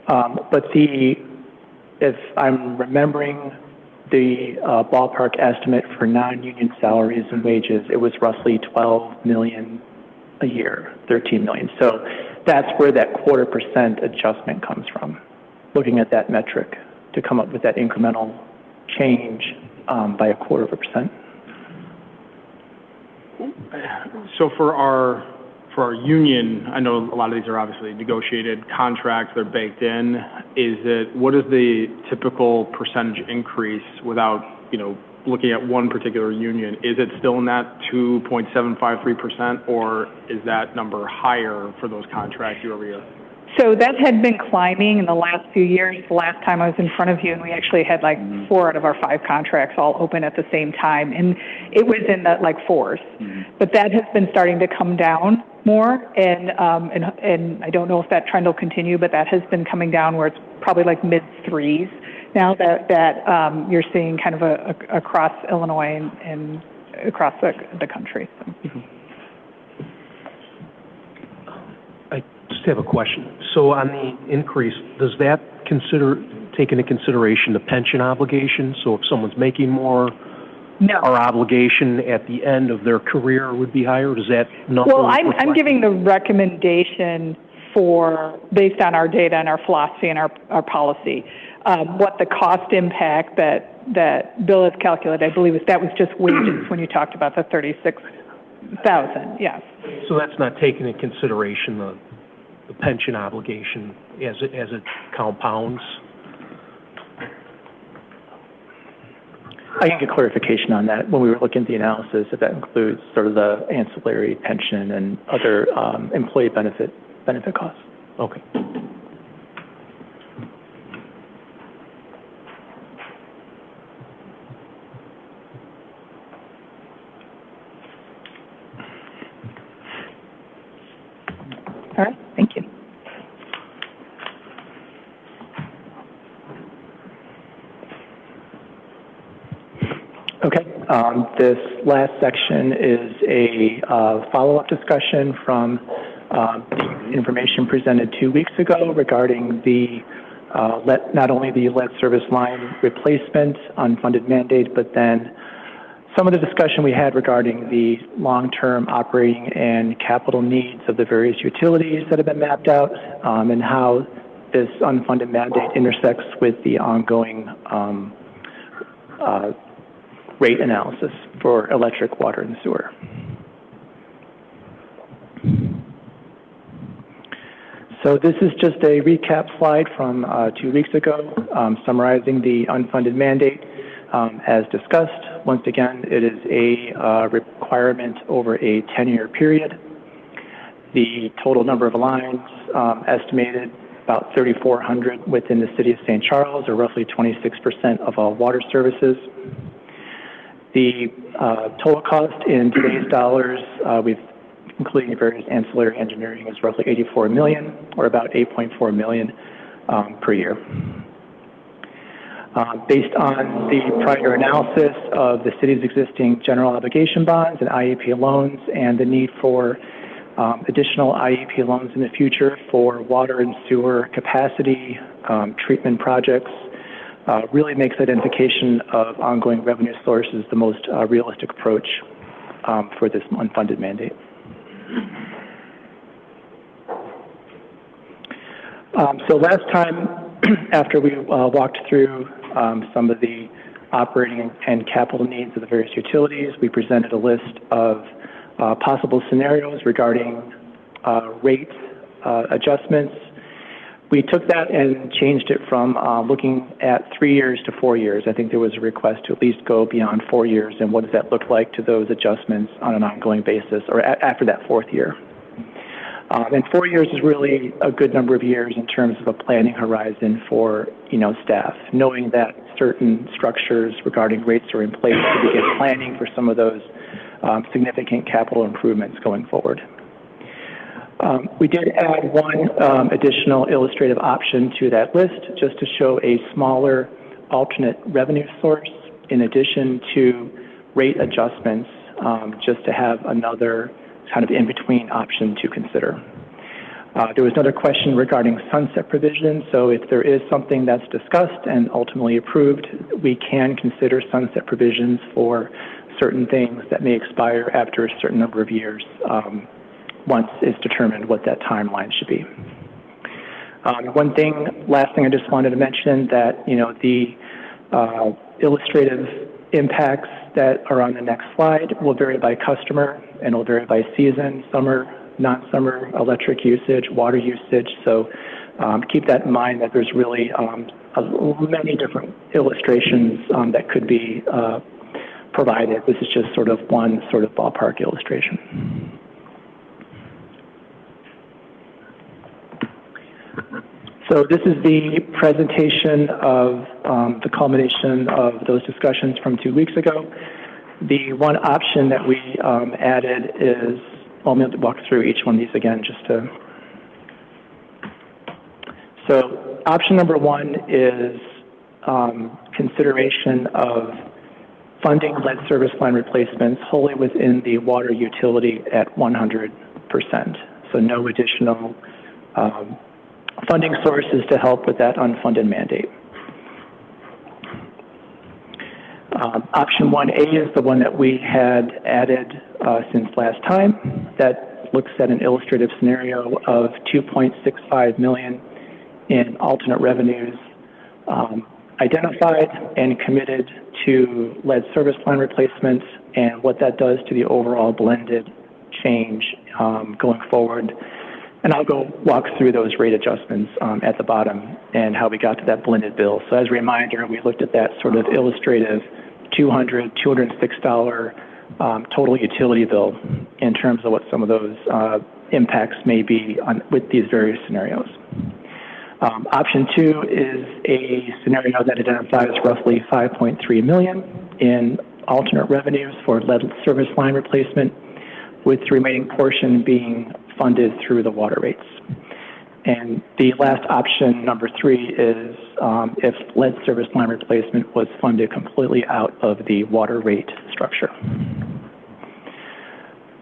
But if I'm remembering the ballpark estimate for non-union salaries and wages, it was roughly 12 million a year, 13 million. So that's where that 0.25% adjustment comes from, looking at that metric to come up with that incremental change by a 0.25%. So for our union, I know a lot of these are obviously negotiated contracts, they're baked in. What is the typical percentage increase without, looking at one particular union? Is it still in that 2.753%, or is that number higher for those contracts year over year? So that had been climbing in the last few years. The last time I was in front of you, and we actually had 4 out of our 5 contracts all open at the same time, and it was in the 4s. But that has been starting to come down more, and I don't know if that trend will continue, but that has been coming down where it's probably mid-3s now that you're seeing kind of across Illinois and across the country. So. I just have a question. So on the increase, does that take into consideration the pension obligation? So if someone's making more, no, our obligation at the end of their career would be higher? Does that number? Well, I'm giving the recommendation based on our data and our philosophy and our policy, what the cost impact that Bill has calculated. I believe that was just wages when you talked about the 36,000. Yes. So that's not taking into consideration the pension obligation as it compounds? I can get clarification on that when we were looking at the analysis, if that includes sort of the ancillary pension and other employee benefit costs. Okay. All right, thank you. Okay, this last section is a follow-up discussion from the information presented 2 weeks ago regarding the not only the lead service line replacement unfunded mandate, but then some of the discussion we had regarding the long-term operating and capital needs of the various utilities that have been mapped out, and how this unfunded mandate intersects with the ongoing rate analysis for electric, water, and sewer. So this is just a recap slide from 2 weeks ago, summarizing the unfunded mandate. As discussed, once again, it is a requirement over a 10-year period. The total number of lines estimated about 3,400 within the city of St. Charles, or roughly 26% of all water services. The total cost in today's dollars, including various ancillary engineering, is roughly $84 million, or about $8.4 million per year. Based on the prior analysis of the city's existing general obligation bonds and IEP loans and the need for additional IEP loans in the future for water and sewer capacity treatment projects, really makes identification of ongoing revenue sources the most realistic approach for this unfunded mandate. So last time, after we walked through some of the operating and capital needs of the various utilities, we presented a list of possible scenarios regarding rate adjustments. We took that and changed it from looking at 3 years to 4 years. I think there was a request to at least go beyond 4 years, and what does that look like to those adjustments on an ongoing basis, or after that 4th year. And 4 years is really a good number of years in terms of a planning horizon for, staff, knowing that certain structures regarding rates are in place to begin planning for some of those significant capital improvements going forward. We did add one additional illustrative option to that list, just to show a smaller alternate revenue source in addition to rate adjustments, just to have another kind of in-between option to consider. There was another question regarding sunset provisions. So if there is something that's discussed and ultimately approved, we can consider sunset provisions for certain things that may expire after a certain number of years, once it's determined what that timeline should be. Last thing I just wanted to mention that, the illustrative impacts that are on the next slide will vary by customer and will vary by season, summer, non-summer, electric usage, water usage. So keep that in mind that there's really many different illustrations that could be provided. This is just sort of one sort of ballpark illustration. So this is the presentation of the culmination of those discussions from 2 weeks ago. The one option that we added is, well, I'm going to walk through each one of these again just to. So option number one is consideration of funding lead service line replacements wholly within the water utility at 100%. So no additional funding sources to help with that unfunded mandate. Option 1A is the one that we had added since last time. That looks at an illustrative scenario of $2.65 million in alternate revenues identified and committed to lead service line replacements, and what that does to the overall blended change going forward. And I'll go walk through those rate adjustments at the bottom and how we got to that blended bill. So as a reminder, we looked at that sort of illustrative $206 total utility bill in terms of what some of those impacts may be with these various scenarios. Option 2 is a scenario that identifies roughly $5.3 million in alternate revenues for lead service line replacement, with the remaining portion being funded through the water rates. And the last option, number 3, is if lead service line replacement was funded completely out of the water rate structure.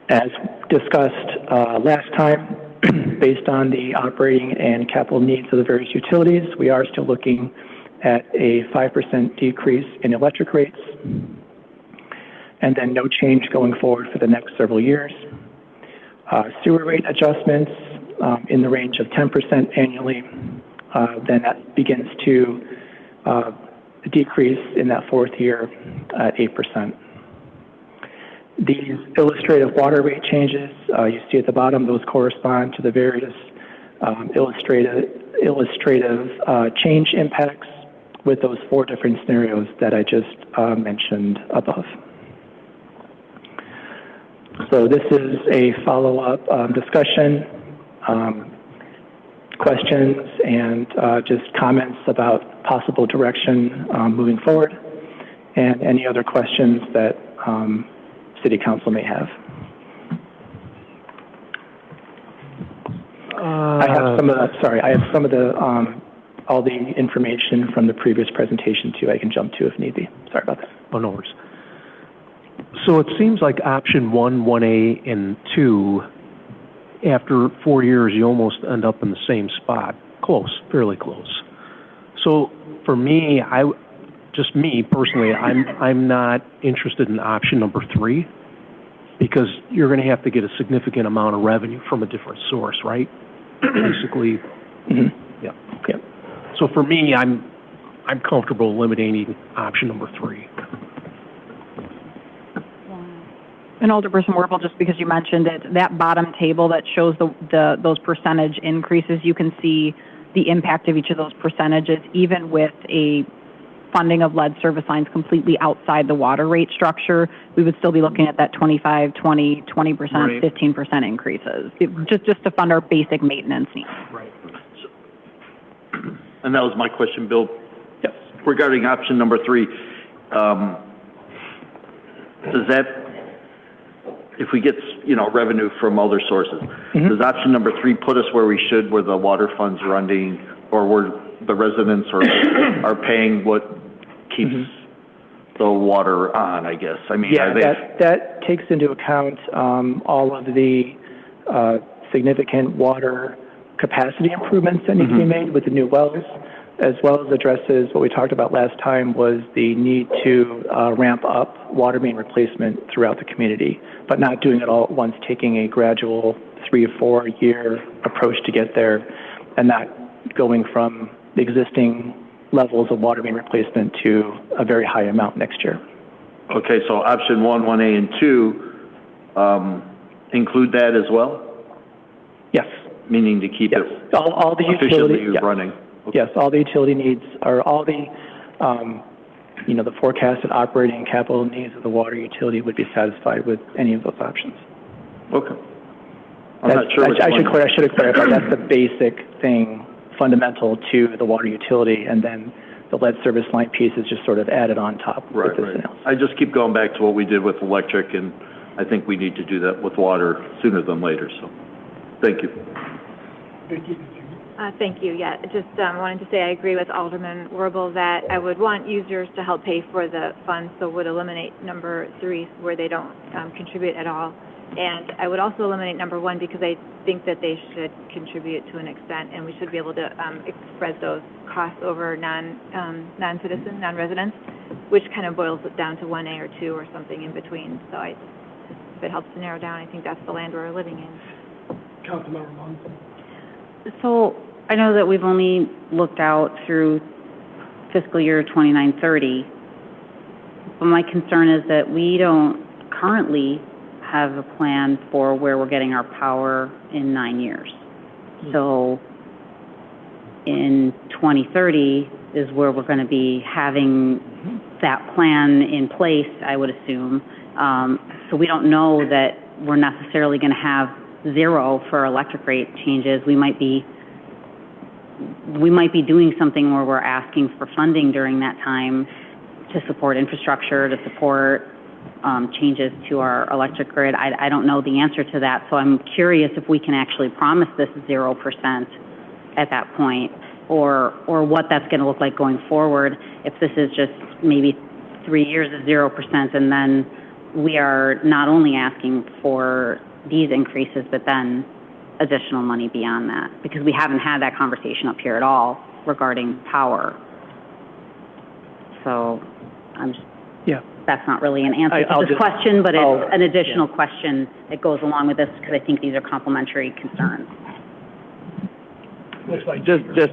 As discussed last time, based on the operating and capital needs of the various utilities, we are still looking at a 5% decrease in electric rates, and then no change going forward for the next several years. Sewer rate adjustments in the range of 10% annually, then that begins to decrease in that fourth year at 8%. These illustrative water rate changes, you see at the bottom, those correspond to the various illustrative change impacts with those 4 different scenarios that I just mentioned above. So this is a follow-up discussion, questions, and just comments about possible direction moving forward, and any other questions that City Council may have. I have some of the all the information from the previous presentation too. I can jump to if need be. Sorry about that. Oh, no worries. So it seems like option 1, 1A, and 2, after 4 years, you almost end up in the same spot. Close, fairly close. So for me, just me personally, I'm not interested in option number 3, because you're going to have to get a significant amount of revenue from a different source, right? Basically, yeah. Okay. So for me, I'm comfortable eliminating option number 3. And Alderperson Warble, just because you mentioned it, that bottom table that shows those percentage increases, you can see the impact of each of those percentages, even with a funding of lead service lines completely outside the water rate structure, we would still be looking at that 25, 20, 20%, right. 15% increases, just to fund our basic maintenance needs. Right. And that was my question, Bill. Yes. Regarding option number 3, does that, if we get, revenue from other sources, does option number 3 put us where we should, where the water fund's running, or where the residents are paying what keeps the water on, I guess? I mean, yeah, that takes into account all of the significant water capacity improvements that need to be made with the new wells, as well as addresses what we talked about last time was the need to ramp up water main replacement throughout the community, but not doing it all at once, taking a gradual 3 or 4 year approach to get there, and not going from the existing levels of water main replacement to a very high amount next year. Okay, so option 1, 1A, and 2 include that as well? Yes. Meaning to keep it all the efficiently running? Okay. Yes, all the utility needs are all the, the forecasted operating and capital needs of the water utility would be satisfied with any of those options. Okay. I'm not sure. I should have clarified. That's the basic thing, fundamental to the water utility, and then the lead service line piece is just sort of added on top. Right. I just keep going back to what we did with electric, and I think we need to do that with water sooner than later. So, thank you. Thank you. Yeah, just wanted to say I agree with Alderman Warble that I would want users to help pay for the funds, so would eliminate number 3 where they don't contribute at all. And I would also eliminate number 1 because I think that they should contribute to an extent, and we should be able to spread those costs over non-citizens, non-residents, which kind of boils it down to 1A or 2 or something in between. So if it helps to narrow down, I think that's the land we're living in. Councilmember Munson. So I know that we've only looked out through fiscal year 29-30, but my concern is that we don't currently have a plan for where we're getting our power in 9 years. So in 2030 is where we're going to be having that plan in place, I would assume. So we don't know that we're necessarily going to have 0 for electric rate changes. We might be doing something where we're asking for funding during that time to support infrastructure, to support changes to our electric grid. I don't know the answer to that, so I'm curious if we can actually promise this 0% at that point, or what that's going to look like going forward. If this is just maybe 3 years of 0%, and then we are not only asking for these increases, but then additional money beyond that? Because we haven't had that conversation up here at all regarding power. So that's not really an answer to this question, but it's an additional question that goes along with this because I think these are complementary concerns.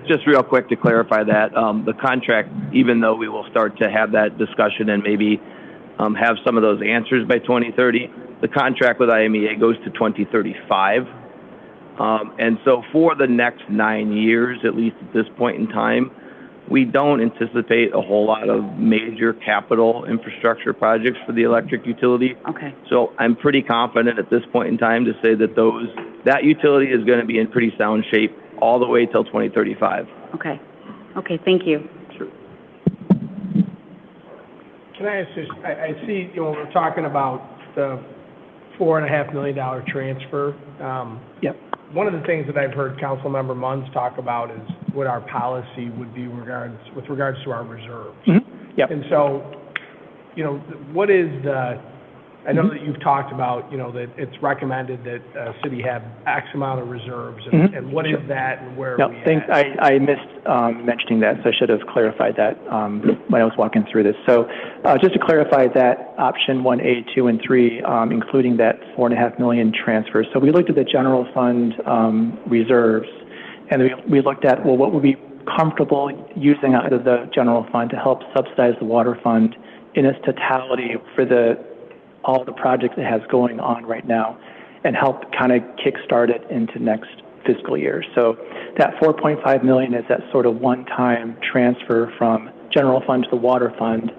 Just real quick to clarify that, the contract, even though we will start to have that discussion and maybe have some of those answers by 2030, the contract with IMEA goes to 2035. And so for the next 9 years, at least at this point in time, we don't anticipate a whole lot of major capital infrastructure projects for the electric utility. Okay. So I'm pretty confident at this point in time to say that that utility is going to be in pretty sound shape all the way till 2035. Okay. Okay, thank you. Sure. Can I ask this? I see, we're talking about the $4.5 million transfer. Yep. One of the things that I've heard Councilmember Munns talk about is what our policy would be with regards to our reserves. Mm-hmm. Yep. And so, what is I know that you've talked about, that it's recommended that a city have X amount of reserves, and what is that and where are we thanks. at? I missed mentioning that, so I should have clarified that when I was walking through this. So just to clarify that option 1A, 2, and 3, including that $4.5 million transfer. So we looked at the general fund reserves, and we looked at, well, what would be comfortable using out of the general fund to help subsidize the water fund in its totality for all the projects it has going on right now, and help kind of kickstart it into next fiscal year. So that $4.5 million is that sort of one-time transfer from general fund to the water fund,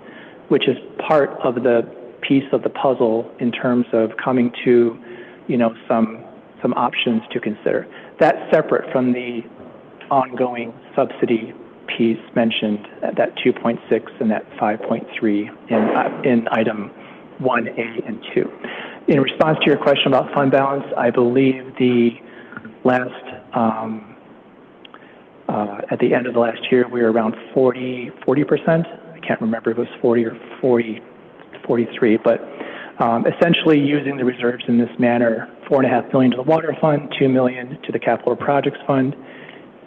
which is part of the piece of the puzzle in terms of coming to, some options to consider. That's separate from the ongoing subsidy piece mentioned at that 2.6 and that 5.3 in item 1A and 2. In response to your question about fund balance, I believe the last, at the end of the last year, we were around 40%. I can't remember if it was 40 or 43, but essentially using the reserves in this manner, $4.5 million to the water fund, $2 million to the capital projects fund,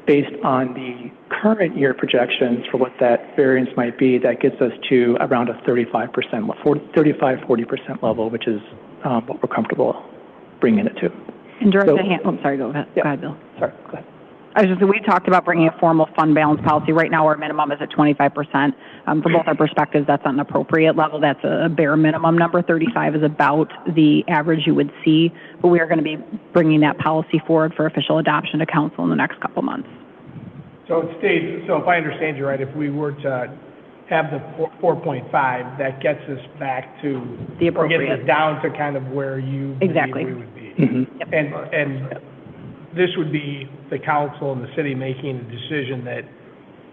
based on the current year projections for what that variance might be, that gets us to around a 40% level, which is what we're comfortable bringing it to. And Director sorry, go ahead. Yeah. Go ahead, Bill. Sorry, go ahead. I was just, we talked about bringing a formal fund balance policy. Right now, our minimum is at 25%. For both our perspectives, that's an appropriate level. That's a bare minimum number. 35 is about the average you would see, but we are going to be bringing that policy forward for official adoption to council in the next couple months. So it stays, so if I understand you right, if we were to have the 4.5, that gets us back to, the appropriate, or gets us down to kind of where you exactly believe we would be. Mm-hmm. Yep. And this would be the council and the city making a decision that,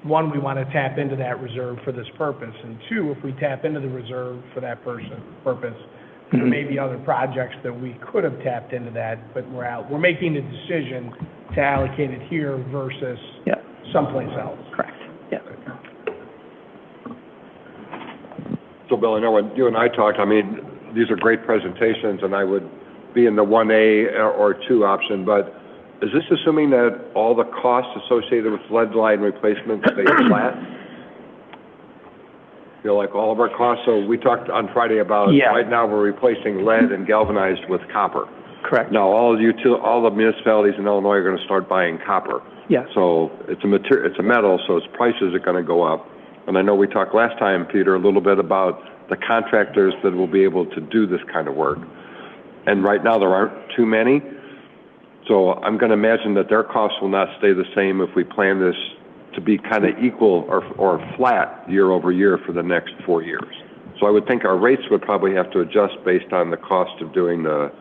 one, we want to tap into that reserve for this purpose, and two, if we tap into the reserve for that purpose, there may be other projects that we could have tapped into that, but we're making a decision to allocate it here versus someplace else. Correct. Yeah. So, Bill, I know when you and I talked, I mean, these are great presentations, and I would be in the 1A or 2 option, but is this assuming that all the costs associated with lead line replacement stay flat? Like all of our costs? So we talked on Friday about right now we're replacing lead and galvanized with copper. Correct. Now all the municipalities in Illinois are going to start buying copper. Yeah. So it's a metal, so its prices are going to go up. And I know we talked last time, Peter, a little bit about the contractors that will be able to do this kind of work. And right now there aren't too many. So I'm going to imagine that their costs will not stay the same if we plan this to be kind of equal or flat year over year for the next 4 years. So I would think our rates would probably have to adjust based on the cost of doing the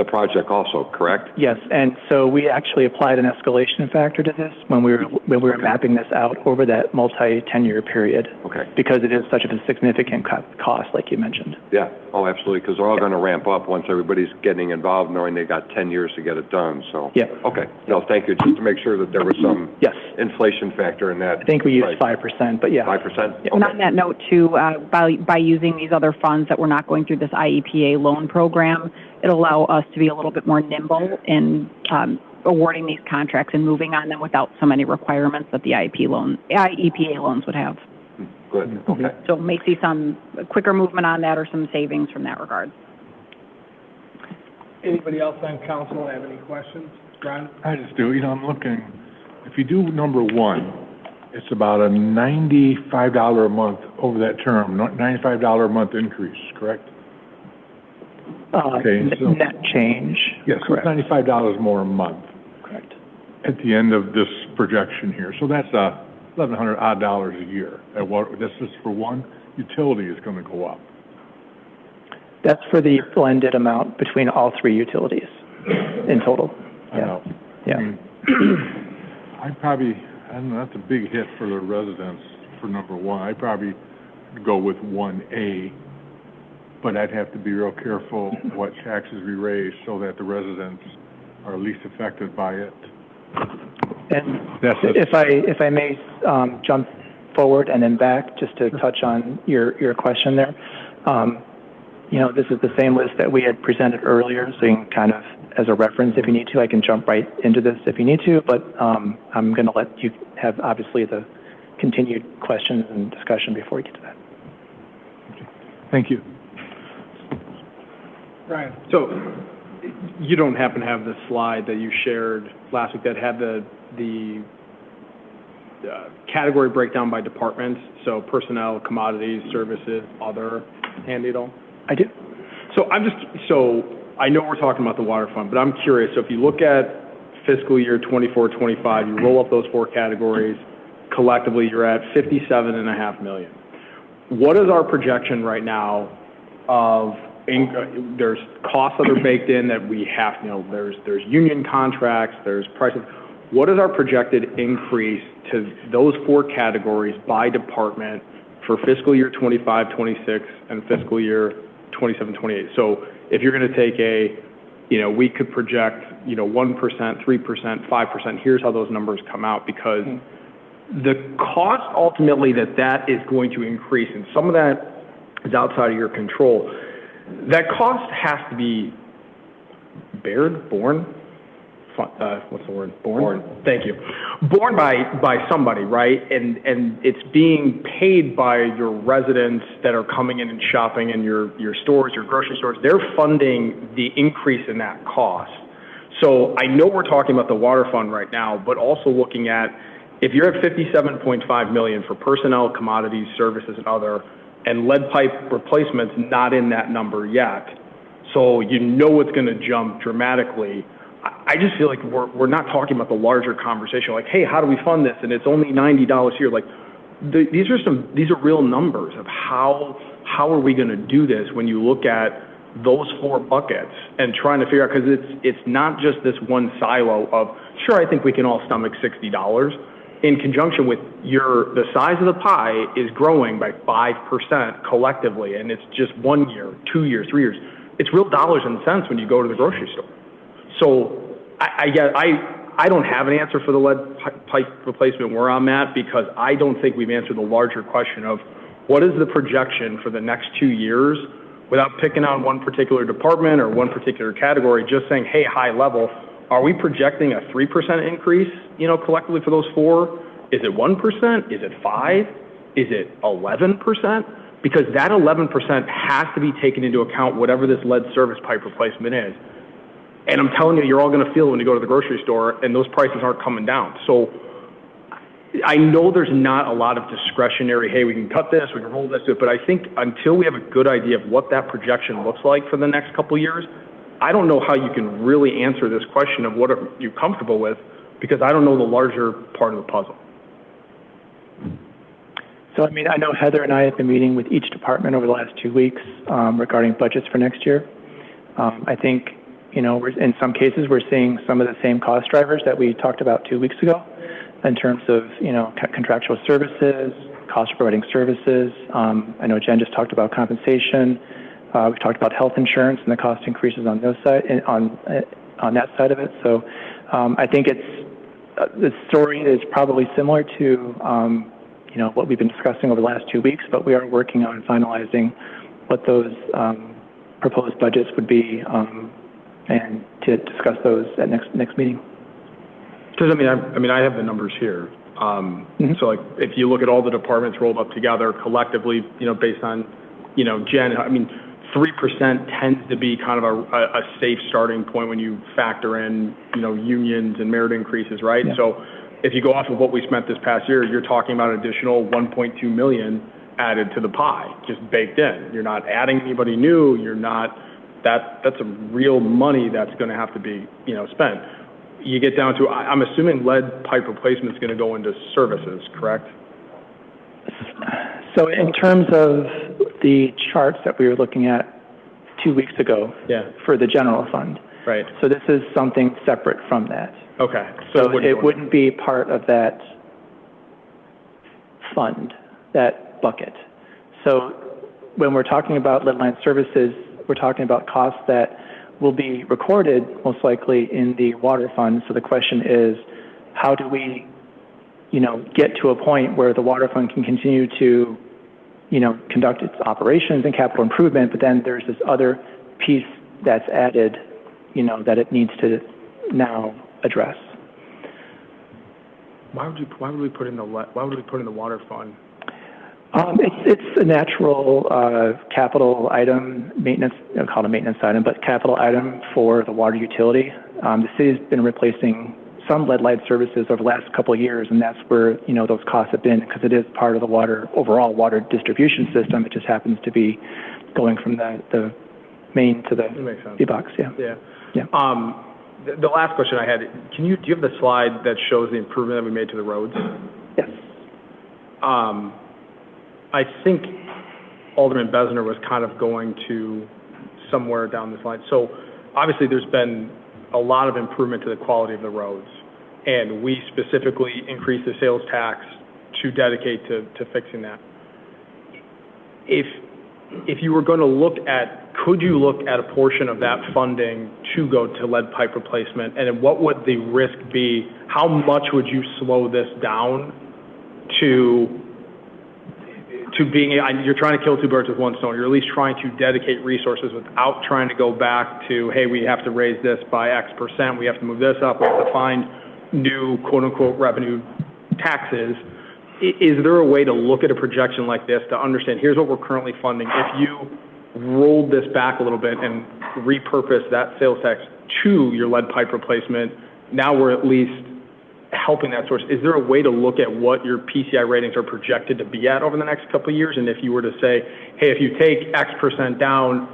project also, correct? Yes, and so we actually applied an escalation factor to this when we were mapping this out over that multi-10-year period. Okay. Because it is such a significant cost, like you mentioned. Yeah, oh, absolutely, because they're all going to ramp up once everybody's getting involved, knowing they got 10 years to get it done, so. Yeah. Okay, no, thank you, just to make sure that there was some inflation factor in that. I think we used 5%, but yeah. 5%? Yeah. And on that note, too, by using these other funds that we're not going through this IEPA loan program, it allows allow us to be a little bit more nimble in awarding these contracts and moving on them without so many requirements that the IEPA loans would have. Good, okay. So may see some quicker movement on that or some savings from that regard. Anybody else on council have any questions? Ron? I just do. I'm looking, if you do number one, it's about a $95 a month over that term, $95 a month increase, correct? Okay, so, net change. Yes, so it's correct. $95 more a month. Correct. At the end of this projection here. So that's $1,100 odd a year. This is for one utility is going to go up. That's for the blended amount between all three utilities in total. I know. Yeah. I mean, I don't know, that's a big hit for the residents for number one. I'd probably go with 1A, but I'd have to be real careful what taxes we raise so that the residents are least affected by it. And if I may jump forward and then back just to touch on your question there. This is the same list that we had presented earlier, so you can kind of, as a reference if you need to, I can jump right into this if you need to, but I'm going to let you have, obviously, the continued questions and discussion before we get to that. Okay. Thank you. Ryan? So, you don't happen to have the slide that you shared last week that had the category breakdown by departments, so personnel, commodities, services, other, handy at all? I do. So I know we're talking about the water fund, but I'm curious. So if you look at fiscal year 24-25, you roll up those four categories, collectively you're at $57.5 million. What is our projection right now of, there's costs that are baked in that we have, there's union contracts, there's prices. What is our projected increase to those four categories by department for fiscal year 25-26 and fiscal year 27-28? So if you're going to take we could project, 1%, 3%, 5%, here's how those numbers come out, because the cost ultimately that is going to increase, and some of that is outside of your control. That cost has to be borne? What's the word? Borne? Thank you. Borne by somebody, right? And it's being paid by your residents that are coming in and shopping in your stores, your grocery stores. They're funding the increase in that cost. So I know we're talking about the water fund right now, but also looking at, if you're at $57.5 million for personnel, commodities, services, and other, and lead pipe replacement's not in that number yet, so it's going to jump dramatically. I just feel like we're not talking about the larger conversation, like, hey, how do we fund this? And it's only $90 here. Like, these are real numbers of how are we going to do this when you look at those four buckets and trying to figure out, because it's not just this one silo of, sure, I think we can all stomach $60 in conjunction with the size of the pie is growing by 5% collectively, and it's just 1 year, 2 years, 3 years. It's real dollars and cents when you go to the grocery store. So I don't have an answer for the lead pipe replacement where I'm at, because I don't think we've answered the larger question of what is the projection for the next 2 years without picking on one particular department or one particular category, just saying, hey, high level, are we projecting a 3% increase, collectively for those four? Is it 1%? Is it 5%? Is it 11%? Because that 11% has to be taken into account, whatever this lead service pipe replacement is. And I'm telling you, you're all going to feel it when you go to the grocery store, and those prices aren't coming down. So I know there's not a lot of discretionary, hey, we can cut this, we can roll this, but I think until we have a good idea of what that projection looks like for the next couple of years, I don't know how you can really answer this question of what are you comfortable with, because I don't know the larger part of the puzzle. So, I know Heather and I have been meeting with each department over the last 2 weeks regarding budgets for next year. I think, in some cases we're seeing some of the same cost drivers that we talked about 2 weeks ago in terms of, contractual services, cost of providing services. I know Jen just talked about compensation. We've talked about health insurance and the cost increases on those side, on that side of it. So I think the story is probably similar to what we've been discussing over the last 2 weeks, but we are working on finalizing what those proposed budgets would be and to discuss those at next meeting. Because, I have the numbers here. So, like, if you look at all the departments rolled up together collectively, based on, Jen, 3% tends to be kind of a safe starting point when you factor in, unions and merit increases, right? Yeah. So if you go off of what we spent this past year, you're talking about an additional $1.2 million added to the pie, just baked in. You're not adding anybody new. You're not, that's a real money that's going to have to be, spent. You get down to, I'm assuming lead pipe replacement is going to go into services, correct? So in terms of the charts that we were looking at 2 weeks ago for the general fund. Right. So this is something separate from that. Okay. So it wouldn't be part of that fund, that bucket. So when we're talking about lead line services, we're talking about costs that will be recorded most likely in the water fund. So the question is, how do we, get to a point where the water fund can continue to, conduct its operations and capital improvement, but then there's this other piece that's added, that it needs to now address. Why would we put in the water fund? It's a natural capital item, maintenance, called a maintenance item, but capital item for the water utility. The city's been replacing some lead line services over the last couple of years, and that's where, those costs have been, because it is part of the overall water distribution system. It just happens to be going from the main to the D-box, yeah. The last question I had, do you have the slide that shows the improvement that we made to the roads? Yes. I think Alderman Besner was kind of going to somewhere down this line. So obviously there's been a lot of improvement to the quality of the roads, and we specifically increased the sales tax to dedicate to fixing that. If you were going to look at, could you look at a portion of that funding to go to lead pipe replacement, and then what would the risk be? How much would you slow this down to being, you're trying to kill two birds with one stone. You're at least trying to dedicate resources without trying to go back to, hey, we have to raise this by X%, we have to move this up, we have to find new quote-unquote revenue taxes. Is there a way to look at a projection like this to understand, here's what we're currently funding. If you rolled this back a little bit and repurposed that sales tax to your lead pipe replacement, now we're at least helping that source. Is there a way to look at what your PCI ratings are projected to be at over the next couple of years? And if you were to say, hey, if you take X% down,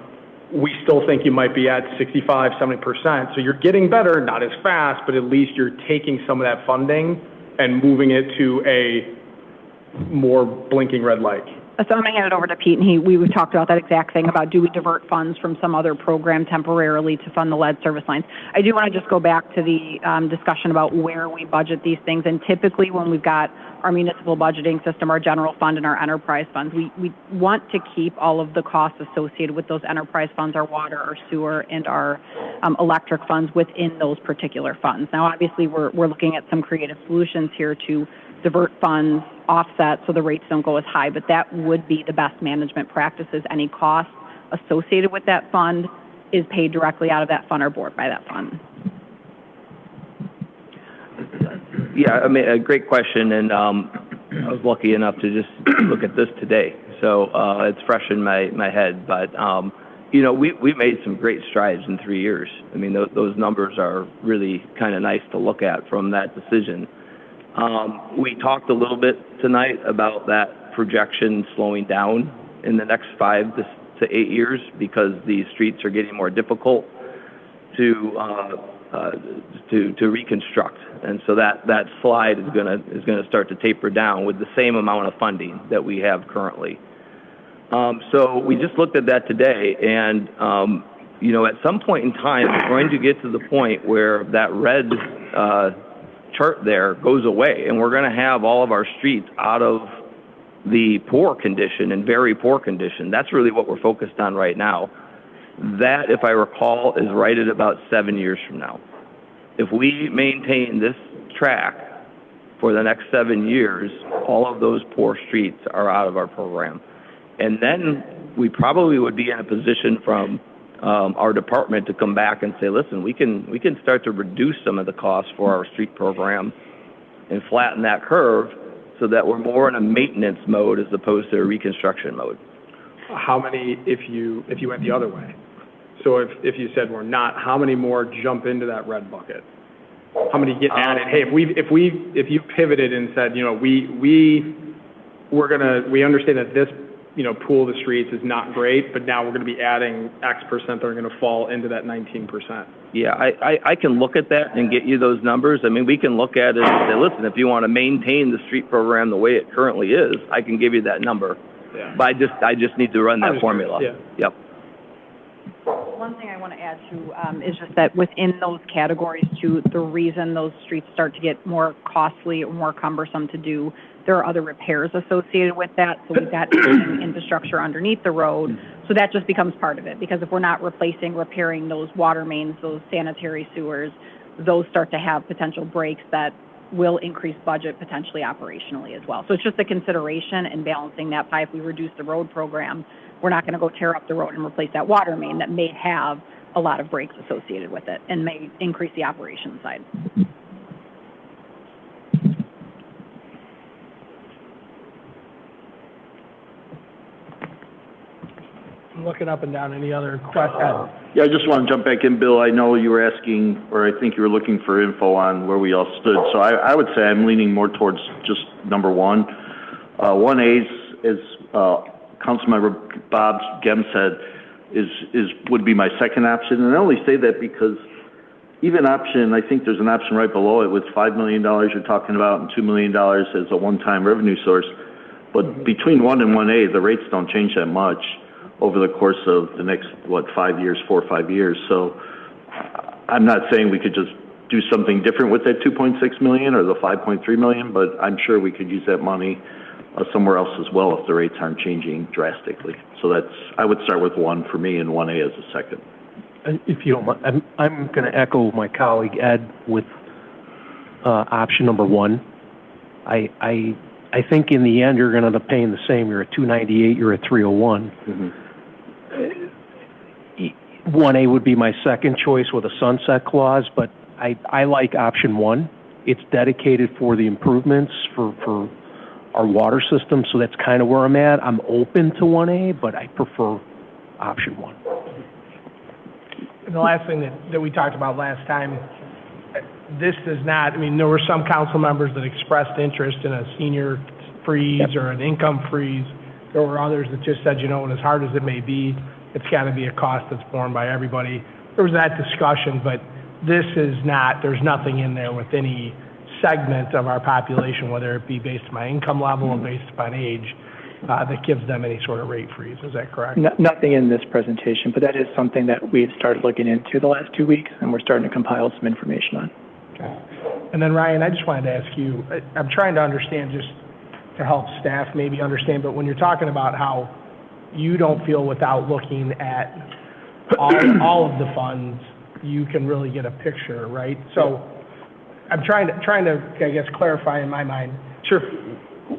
we still think you might be at 65, 70%. So you're getting better, not as fast, but at least you're taking some of that funding and moving it to a more blinking red light. So I'm going to hand it over to Pete, and we talked about that exact thing about, do we divert funds from some other program temporarily to fund the lead service lines. I do want to just go back to the discussion about where we budget these things, and typically when we've got our municipal budgeting system, our general fund, and our enterprise funds, we want to keep all of the costs associated with those enterprise funds, our water, our sewer, and our electric funds within those particular funds. Now, obviously, we're looking at some creative solutions here to divert funds, offset so the rates don't go as high, but that would be the best management practices. Any cost associated with that fund is paid directly out of that fund or borne by that fund. Yeah, a great question, and I was lucky enough to just look at this today, so it's fresh in my head, but we made some great strides in 3 years. Those numbers are really kind of nice to look at from that decision. We talked a little bit tonight about that projection slowing down in the next 5 to 8 years because these streets are getting more difficult to reconstruct, and so that slide is gonna start to taper down with the same amount of funding that we have currently. So we just looked at that today, and at some point in time, we're going to get to the point where that red chart there goes away, and we're going to have all of our streets out of the poor condition and very poor condition. That's really what we're focused on right now. That, if I recall, is right at about 7 years from now. If we maintain this track for the next 7 years, all of those poor streets are out of our program. And then we probably would be in a position from our department to come back and say, listen, we can start to reduce some of the costs for our street program and flatten that curve so that we're more in a maintenance mode as opposed to a reconstruction mode. How many, if you went the other way? So if you said we're not, how many more jump into that red bucket? How many get added? Hey, if you pivoted and said, you know, we understand that this, you know, pool of the streets is not great, but now we're going to be adding X percent that are going to fall into that 19%. Yeah, I can look at that and get you those numbers. I mean, we can look at it and say, listen, if you want to maintain the street program the way it currently is, I can give you that number. Yeah. But I just need to run that formula. Yeah. Yep. One thing I want to add to is just that within those categories too, the reason those streets start to get more costly or more cumbersome to do, there are other repairs associated with that. So we've got infrastructure underneath the road. So that just becomes part of it, because if we're not repairing those water mains, those sanitary sewers, those start to have potential breaks that will increase budget potentially operationally as well. So it's just a consideration and balancing that pie. If we reduce the road program, we're not going to go tear up the road and replace that water main that may have a lot of breaks associated with it and may increase the operation side. I'm looking up and down. Any other questions? Yeah, I just want to jump back in, Bill. I know you were asking, or I think you were looking for info on where we all stood. So I would say I'm leaning more towards just number one. 1A's, as Councilmember Bob Gem said, would be my second option. And I only say that because even option, I think there's an option right below it with $5 million you're talking about and $2 million as a one-time revenue source. But between 1 and 1A, the rates don't change that much over the course of the next, 5 years, 4 or 5 years. So I'm not saying we could just do something different with that $2.6 million or the $5.3 million, but I'm sure we could use that money somewhere else as well if the rates aren't changing drastically. So I would start with 1 for me and 1A as a second. If you don't mind, I'm going to echo my colleague Ed with option number 1. I think in the end you're going to end up paying the same. You're at 298, you're at 301. Mm-hmm. 1A would be my second choice with a sunset clause, but I like option 1. It's dedicated for the improvements for our water system, so that's kind of where I'm at. I'm open to 1A, but I prefer option 1. And the last thing that we talked about last time, this does not, I mean, there were some council members that expressed interest in a senior freeze or an income freeze. There were others that just said, you know, and as hard as it may be, it's got to be a cost that's borne by everybody. There was that discussion, but this is not, there's nothing in there with any segment of our population, whether it be based on my income level or based upon age, that gives them any sort of rate freeze. Is that correct? Nothing in this presentation, but that is something that we've started looking into the last 2 weeks, and we're starting to compile some information on. Okay. And then Ryan, I just wanted to ask you, I'm trying to understand, just to help staff maybe understand, but when you're talking about how you don't feel without looking at all of the funds, you can really get a picture, right? So I'm trying to, I guess, clarify in my mind. Sure.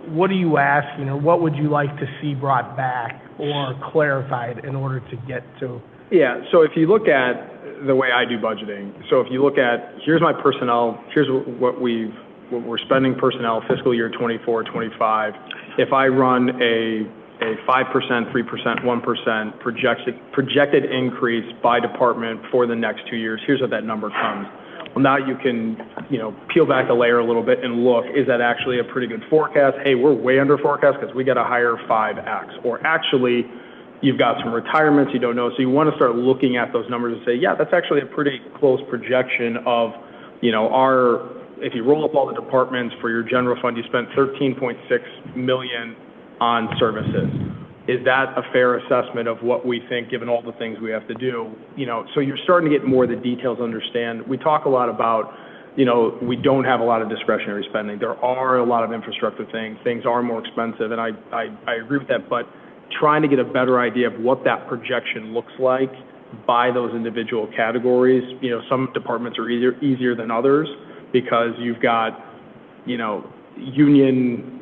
What are you asking, or what would you like to see brought back or clarified in order to get to? Yeah, so if you look at the way I do budgeting, so if you look at, here's my personnel, here's what we're spending personnel fiscal year 24, 25. If I run a 5%, 3%, 1% projected increase by department for the next 2 years, here's what that number comes. Well, now you can, peel back the layer a little bit and look, is that actually a pretty good forecast? Hey, we're way under forecast because we got to hire 5X. Or actually, you've got some retirements you don't know. So you want to start looking at those numbers and say, yeah, that's actually a pretty close projection of, if you roll up all the departments for your general fund, you spent $13.6 million on services. Is that a fair assessment of what we think, given all the things we have to do? So you're starting to get more of the details, understand. We talk a lot about, we don't have a lot of discretionary spending. There are a lot of infrastructure things. Things are more expensive, and I agree with that. But trying to get a better idea of what that projection looks like by those individual categories. Some departments are easier than others because you've got, union,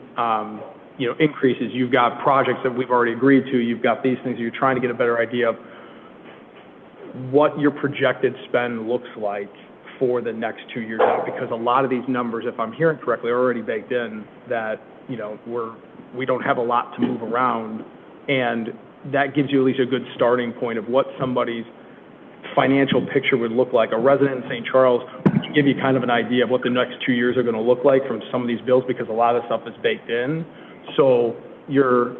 increases, you've got projects that we've already agreed to, you've got these things, you're trying to get a better idea of what your projected spend looks like for the next 2 years out, because a lot of these numbers, if I'm hearing correctly, are already baked in that, you know, we don't have a lot to move around, and that gives you at least a good starting point of what somebody's financial picture would look like. A resident in St. Charles can give you kind of an idea of what the next 2 years are going to look like from some of these bills, because a lot of stuff is baked in. So your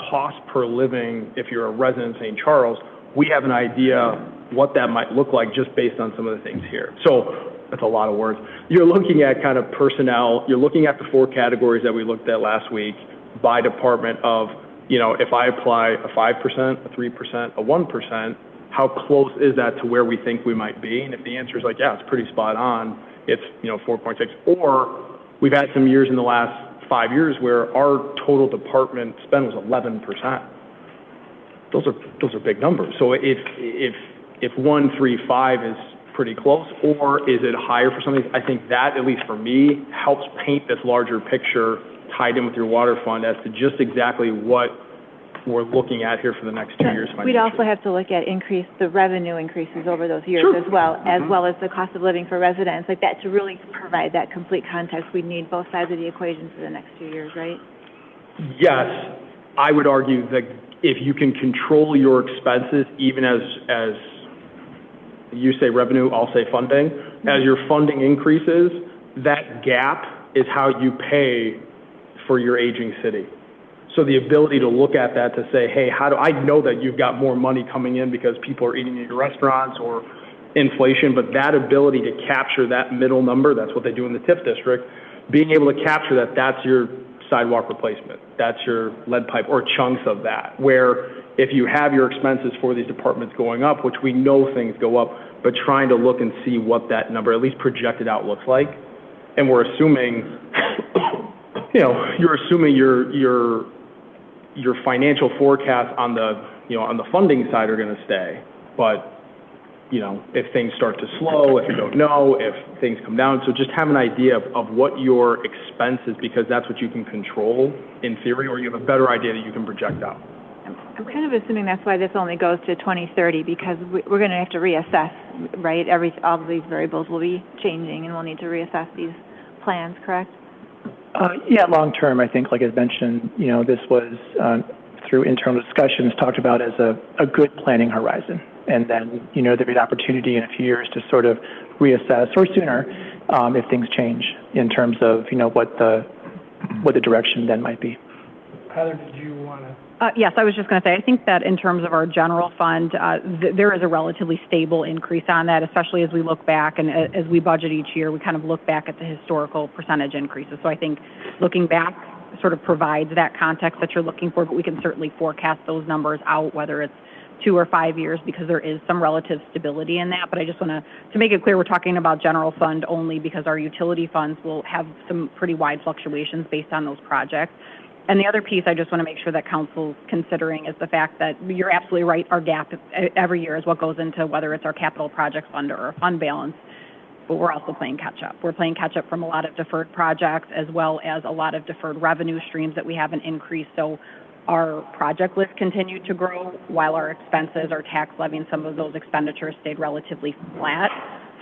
cost per living, if you're a resident in St. Charles, we have an idea what that might look like just based on some of the things here. So that's a lot of words. You're looking at kind of personnel. You're looking at the 4 categories that we looked at last week by department of, you know, if I apply a 5%, a 3%, a 1%, how close is that to where we think we might be? And if the answer is like, yeah, it's pretty spot on, it's, you know, 4.6. Or we've had some years in the last 5 years where our total department spend was 11%. Those are big numbers. So if 135 is pretty close, or is it higher for some of these? I think that, at least for me, helps paint this larger picture tied in with your water fund as to just exactly what we're looking at here for the next 2 years. We'd also have to look at the revenue increases over those years as well as the cost of living for residents. Like that, to really provide that complete context, we'd need both sides of the equation for the next 2 years, right? Yes, I would argue that if you can control your expenses, even as you say revenue, I'll say funding, as your funding increases, that gap is how you pay for your aging city. So the ability to look at that to say, hey, how do I know that you've got more money coming in because people are eating at your restaurants or inflation, but that ability to capture that middle number, that's what they do in the TIF district, being able to capture that, that's your sidewalk replacement, that's your lead pipe or chunks of that, where if you have your expenses for these departments going up, which we know things go up, but trying to look and see what that number, at least projected out, looks like. And we're assuming, you know, you're assuming your financial forecasts on the, you know, on the funding side are going to stay. But, you know, if things start to slow, if you don't know, if things come down. So just have an idea of what your expenses, because that's what you can control in theory, or you have a better idea that you can project out. I'm kind of assuming that's why this only goes to 2030, because we're going to have to reassess, right? All of these variables will be changing, and we'll need to reassess these plans, correct? Yeah, long term, I think, like I mentioned, you know, this was through internal discussions talked about as a good planning horizon. And then, you know, there'd be an opportunity in a few years to sort of reassess, or sooner, if things change in terms of, you know, what the direction then might be. Heather, did you want to? Yes, I was just going to say, I think that in terms of our general fund, there is a relatively stable increase on that, especially as we look back and as we budget each year, we kind of look back at the historical percentage increases. So I think looking back sort of provides that context that you're looking for, but we can certainly forecast those numbers out, whether it's 2 or 5 years, because there is some relative stability in that. But I just want to make it clear we're talking about general fund only, because our utility funds will have some pretty wide fluctuations based on those projects. And the other piece I just want to make sure that council's considering is the fact that you're absolutely right, our gap every year is what goes into whether it's our capital project fund or our fund balance, but we're also playing catch up. We're playing catch up from a lot of deferred projects as well as a lot of deferred revenue streams that we haven't increased. So our project list continued to grow while our expenses, our tax levy, and some of those expenditures stayed relatively flat.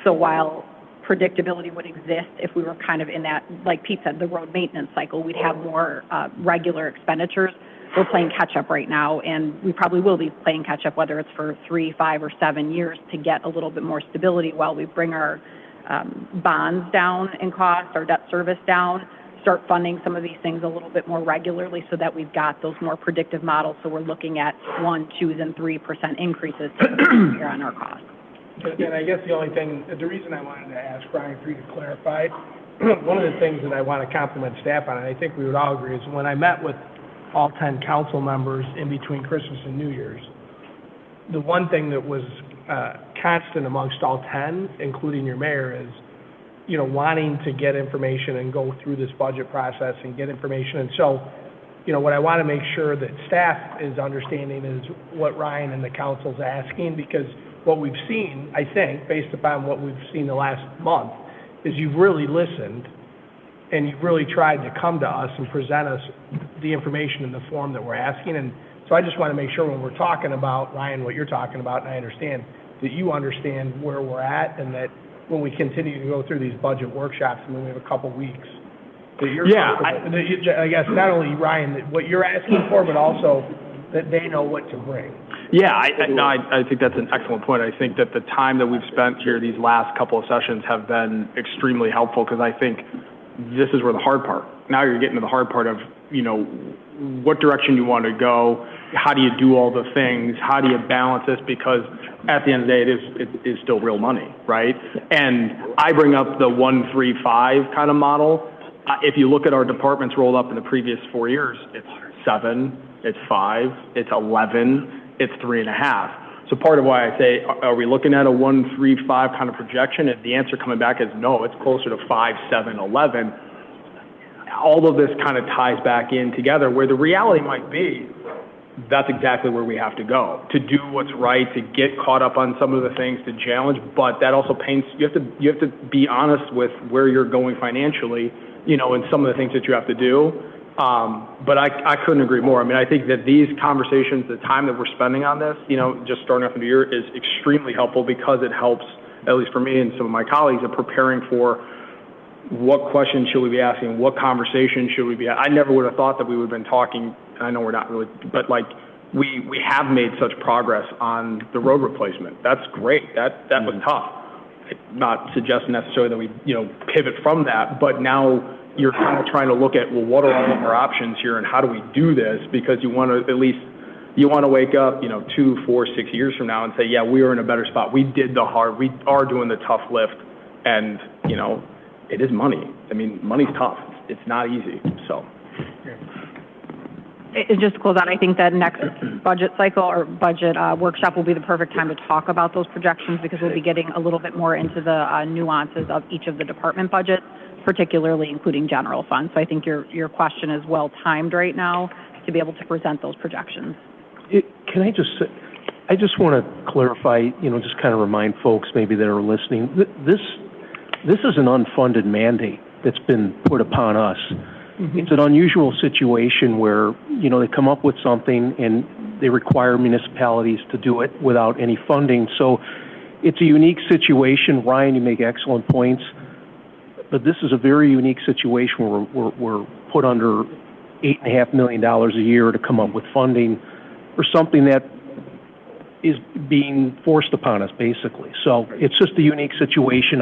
So while predictability would exist if we were kind of in that, like Pete said, the road maintenance cycle, we'd have more regular expenditures. We're playing catch up right now, and we probably will be playing catch up, whether it's for 3, 5, or 7 years, to get a little bit more stability while we bring our bonds down in cost, our debt service down, start funding some of these things a little bit more regularly so that we've got those more predictive models. So we're looking at 1%, 2%, and 3% increases here on our costs. And I guess the reason I wanted to ask Brian for you to clarify, one of the things that I want to compliment staff on, and I think we would all agree, is when I met with all 10 council members in between Christmas and New Year's, the one thing that was constant amongst all 10, including your mayor, is, you know, wanting to get information and go through this budget process and get information. And so, you know, what I want to make sure that staff is understanding is what Ryan and the council's asking, because what we've seen, I think, based upon what we've seen the last month, is you've really listened and you've really tried to come to us and present us the information in the form that we're asking. And so I just want to make sure when we're talking about, Ryan, what you're talking about, and I understand, that you understand where we're at, and that when we continue to go through these budget workshops, and then we have a couple weeks, that you're comfortable. I guess not only, Ryan, that what you're asking for, but also that they know what to bring. Yeah, I think that's an excellent point. I think that the time that we've spent here these last couple of sessions have been extremely helpful, because I think this is where the hard part. Now you're getting to the hard part of, what direction you want to go, how do you do all the things, how do you balance this, because at the end of the day, it is still real money, right? And I bring up the 1-3-5 kind of model. If you look at our departments rolled up in the previous 4 years, it's 7, it's 5, it's 11, it's 3.5. So part of why I say, are we looking at a 1-3-5 kind of projection? If the answer coming back is no, it's closer to 5, 7, 11. All of this kind of ties back in together, where the reality might be, that's exactly where we have to go to do what's right, to get caught up on some of the things, to challenge. But that also paints, you have to be honest with where you're going financially, and some of the things that you have to do. But I couldn't agree more. I mean, I think that these conversations, the time that we're spending on this, just starting off the year, is extremely helpful, because it helps, at least for me and some of my colleagues, in preparing for what questions should we be asking, what conversations should we be. I never would have thought that we would have been talking. I know we're not really, but we have made such progress on the road replacement. That's great. That was tough. Not suggesting necessarily that we pivot from that, but now you're kind of trying to look at, well, what are all of our options here, and how do we do this? Because you want to wake up 2, 4, 6 years from now and say, yeah, we are in a better spot. We did the hard. We are doing the tough lift, and it is money. I mean, money's tough. It's not easy. So. Just to close out, I think that next budget cycle or budget workshop will be the perfect time to talk about those projections, because we'll be getting a little bit more into the nuances of each of the department budgets, particularly including general funds. So I think your question is well timed right now to be able to present those projections. Can I just say, I just want to clarify, just kind of remind folks maybe that are listening, this is an unfunded mandate that's been put upon us. Mm-hmm. It's an unusual situation where, they come up with something and they require municipalities to do it without any funding. So it's a unique situation. Ryan, you make excellent points, but this is a very unique situation where we're put under $8.5 million a year to come up with funding for something that is being forced upon us, basically. So it's just a unique situation.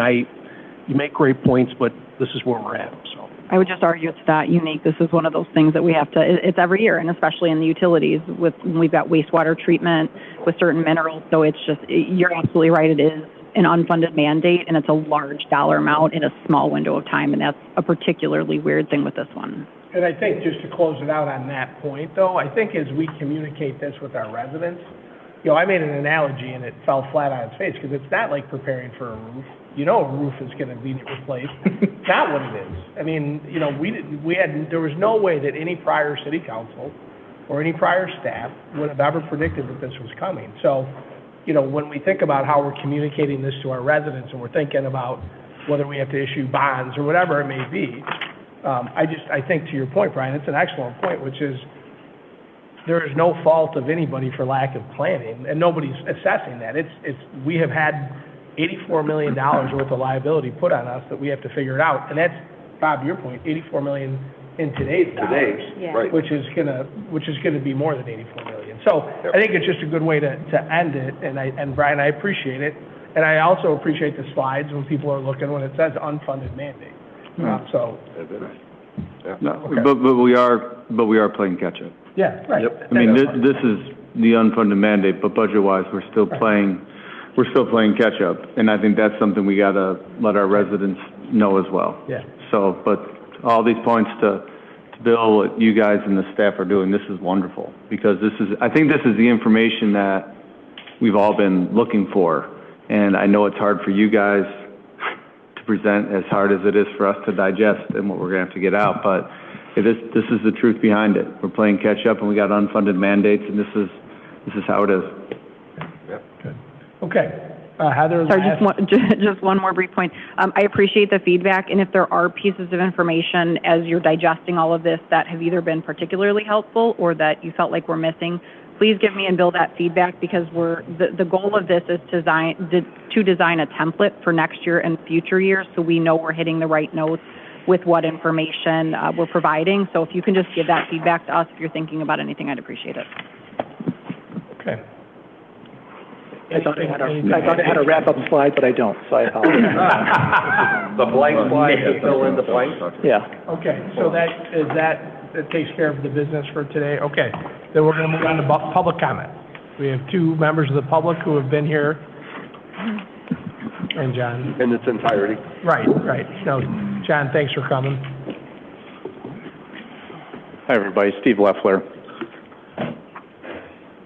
You make great points, but this is where we're at. So I would just argue it's that unique. This is one of those things that we have to, it's every year, and especially in the utilities, we've got wastewater treatment with certain minerals. So it's just, you're absolutely right. It is an unfunded mandate, and it's a large dollar amount in a small window of time, and that's a particularly weird thing with this one. And I think, just to close it out on that point, though, I think as we communicate this with our residents, I made an analogy and it fell flat on its face, because it's not like preparing for a roof. A roof is going to be replaced. It's not what it is. I mean, there was no way that any prior city council or any prior staff would have ever predicted that this was coming. So, when we think about how we're communicating this to our residents, and we're thinking about whether we have to issue bonds or whatever it may be, I think, to your point, Brian, it's an excellent point, which is there is no fault of anybody for lack of planning, and nobody's assessing that. We have had $84 million worth of liability put on us that we have to figure it out, and that's, Bob, your point, $84 million in today's dollars, right. which is gonna be more than $84 million. So I think it's just a good way to end it, and Brian, I appreciate it, and I also appreciate the slides when people are looking when it says unfunded mandate. So. No, okay. but we are playing catch up. Yeah, right. Yep. I mean, this is the unfunded mandate, but budget-wise, we're still playing catch up, and I think that's something we gotta let our residents know as well. Yeah. So, but all these points to Bill, what you guys and the staff are doing, this is wonderful, because I think this is the information that we've all been looking for, and I know it's hard for you guys to present, as hard as it is for us to digest and what we're gonna have to get out, but this is the truth behind it. We're playing catch up, and we got unfunded mandates, and this is how it is. Yep. Good. Okay. Heather. Sorry, just one more brief point. I appreciate the feedback, and if there are pieces of information as you're digesting all of this that have either been particularly helpful or that you felt like we're missing, please give me and Bill that feedback, because the goal of this is to design a template for next year and future years, so we know we're hitting the right notes with what information we're providing. So if you can just give that feedback to us if you're thinking about anything, I'd appreciate it. Okay. I thought I had a wrap-up slide, but I don't, so I apologize. The blank slide to fill in the blank? Yeah. Okay, so that takes care of the business for today. Okay, then we're going to move on to public comment. We have two members of the public who have been here. And John. In its entirety. Right. No, John, thanks for coming. Hi, everybody. Steve Leffler.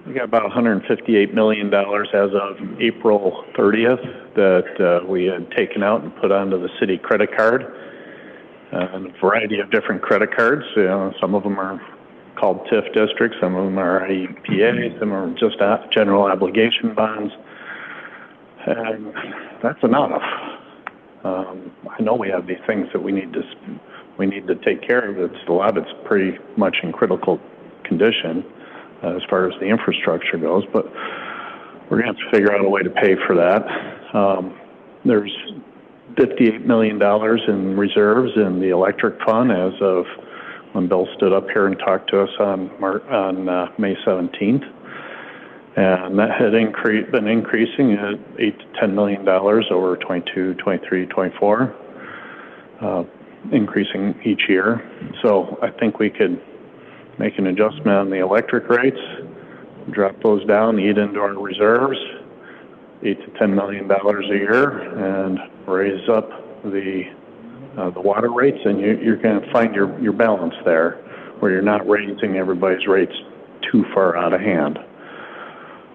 We got about $158 million as of April 30th that we had taken out and put onto the city credit card. And a variety of different credit cards. Some of them are called TIF districts, some of them are IEPA, some are just general obligation bonds. And that's enough. I know we have these things that we need to take care of. A lot of it's pretty much in critical condition as far as the infrastructure goes, but we're going to have to figure out a way to pay for that. There's $58 million in reserves in the electric fund as of when Bill stood up here and talked to us on May 17th. And that had been increasing at $8 to $10 million over 22, 23, 24, increasing each year. So I think we could make an adjustment on the electric rates, drop those down, eat into our reserves, $8 to $10 million a year, and raise up the water rates, and you're going to find your balance there, where you're not raising everybody's rates too far out of hand.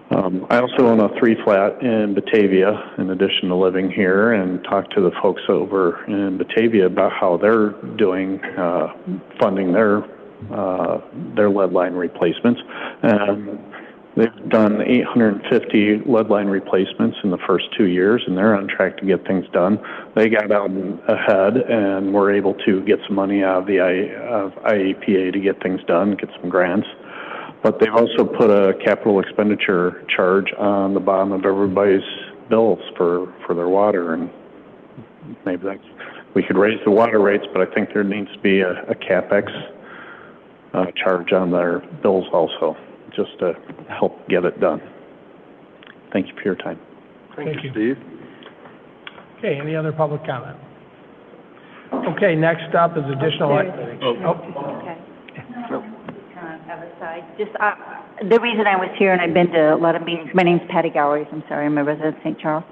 I also own a 3-flat in Batavia, in addition to living here, and talked to the folks over in Batavia about how they're doing funding their lead line replacements. They've done 850 lead line replacements in the first 2 years, and they're on track to get things done. They got out ahead and were able to get some money out of the IEPA to get things done, get some grants. But they've also put a capital expenditure charge on the bottom of everybody's bills for their water, and maybe we could raise the water rates, but I think there needs to be a CapEx charge on their bills also, just to help get it done. Thank you for your time. Thank you, Steve. Okay, any other public comment? Okay, next up is additional. Okay. Other side. Just the reason I was here, and I've been to a lot of meetings. My name's Patty Gowries. I'm sorry, I'm a resident of St. Charles.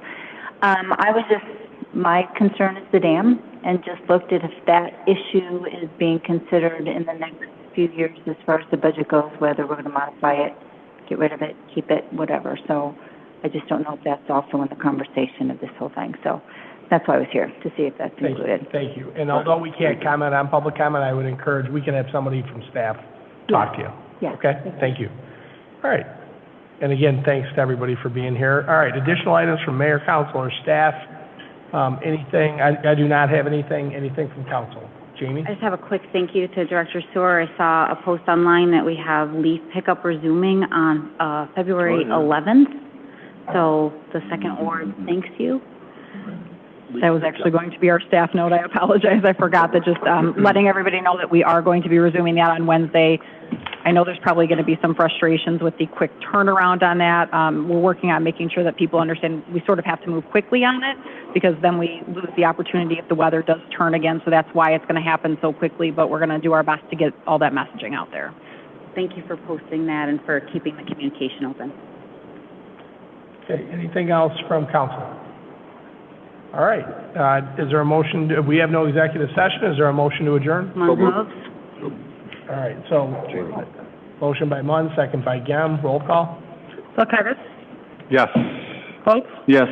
My concern is the dam, and just looked at if that issue is being considered in the next few years as far as the budget goes, whether we're going to modify it, get rid of it, keep it, whatever. So I just don't know if that's also in the conversation of this whole thing. So that's why I was here, to see if that's included. Thank you. And although we can't comment on public comment, I would encourage, we can have somebody from staff talk to you. Yeah. Okay? Thank you. All right. And again, thanks to everybody for being here. All right, additional items from mayor, council, or staff. Anything? I do not have anything from council. Jamie? I just have a quick thank you to Director Sewer. I saw a post online that we have leaf pickup resuming on February 11th. So the second ward thanks you. That was actually going to be our staff note. I apologize. I forgot that. Just letting everybody know that we are going to be resuming that on Wednesday. I know there's probably going to be some frustrations with the quick turnaround on that. We're working on making sure that people understand we sort of have to move quickly on it, because then we lose the opportunity if the weather does turn again. So that's why it's going to happen so quickly, but we're going to do our best to get all that messaging out there. Thank you for posting that and for keeping the communication open. Okay, anything else from council? All right, is there a motion? We have no executive session. Is there a motion to adjourn? Moves. All right, so motion by Munn, second by Gem. Roll call. Lefevre? Yes. Foltz? Yes.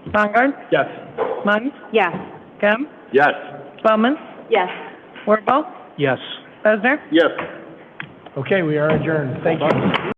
Bongard? Yes. Munn? Yes. Gem? Yes. Spellman? Yes. Wardball? Yes. Besner? Yes. Okay, we are adjourned. Thank you.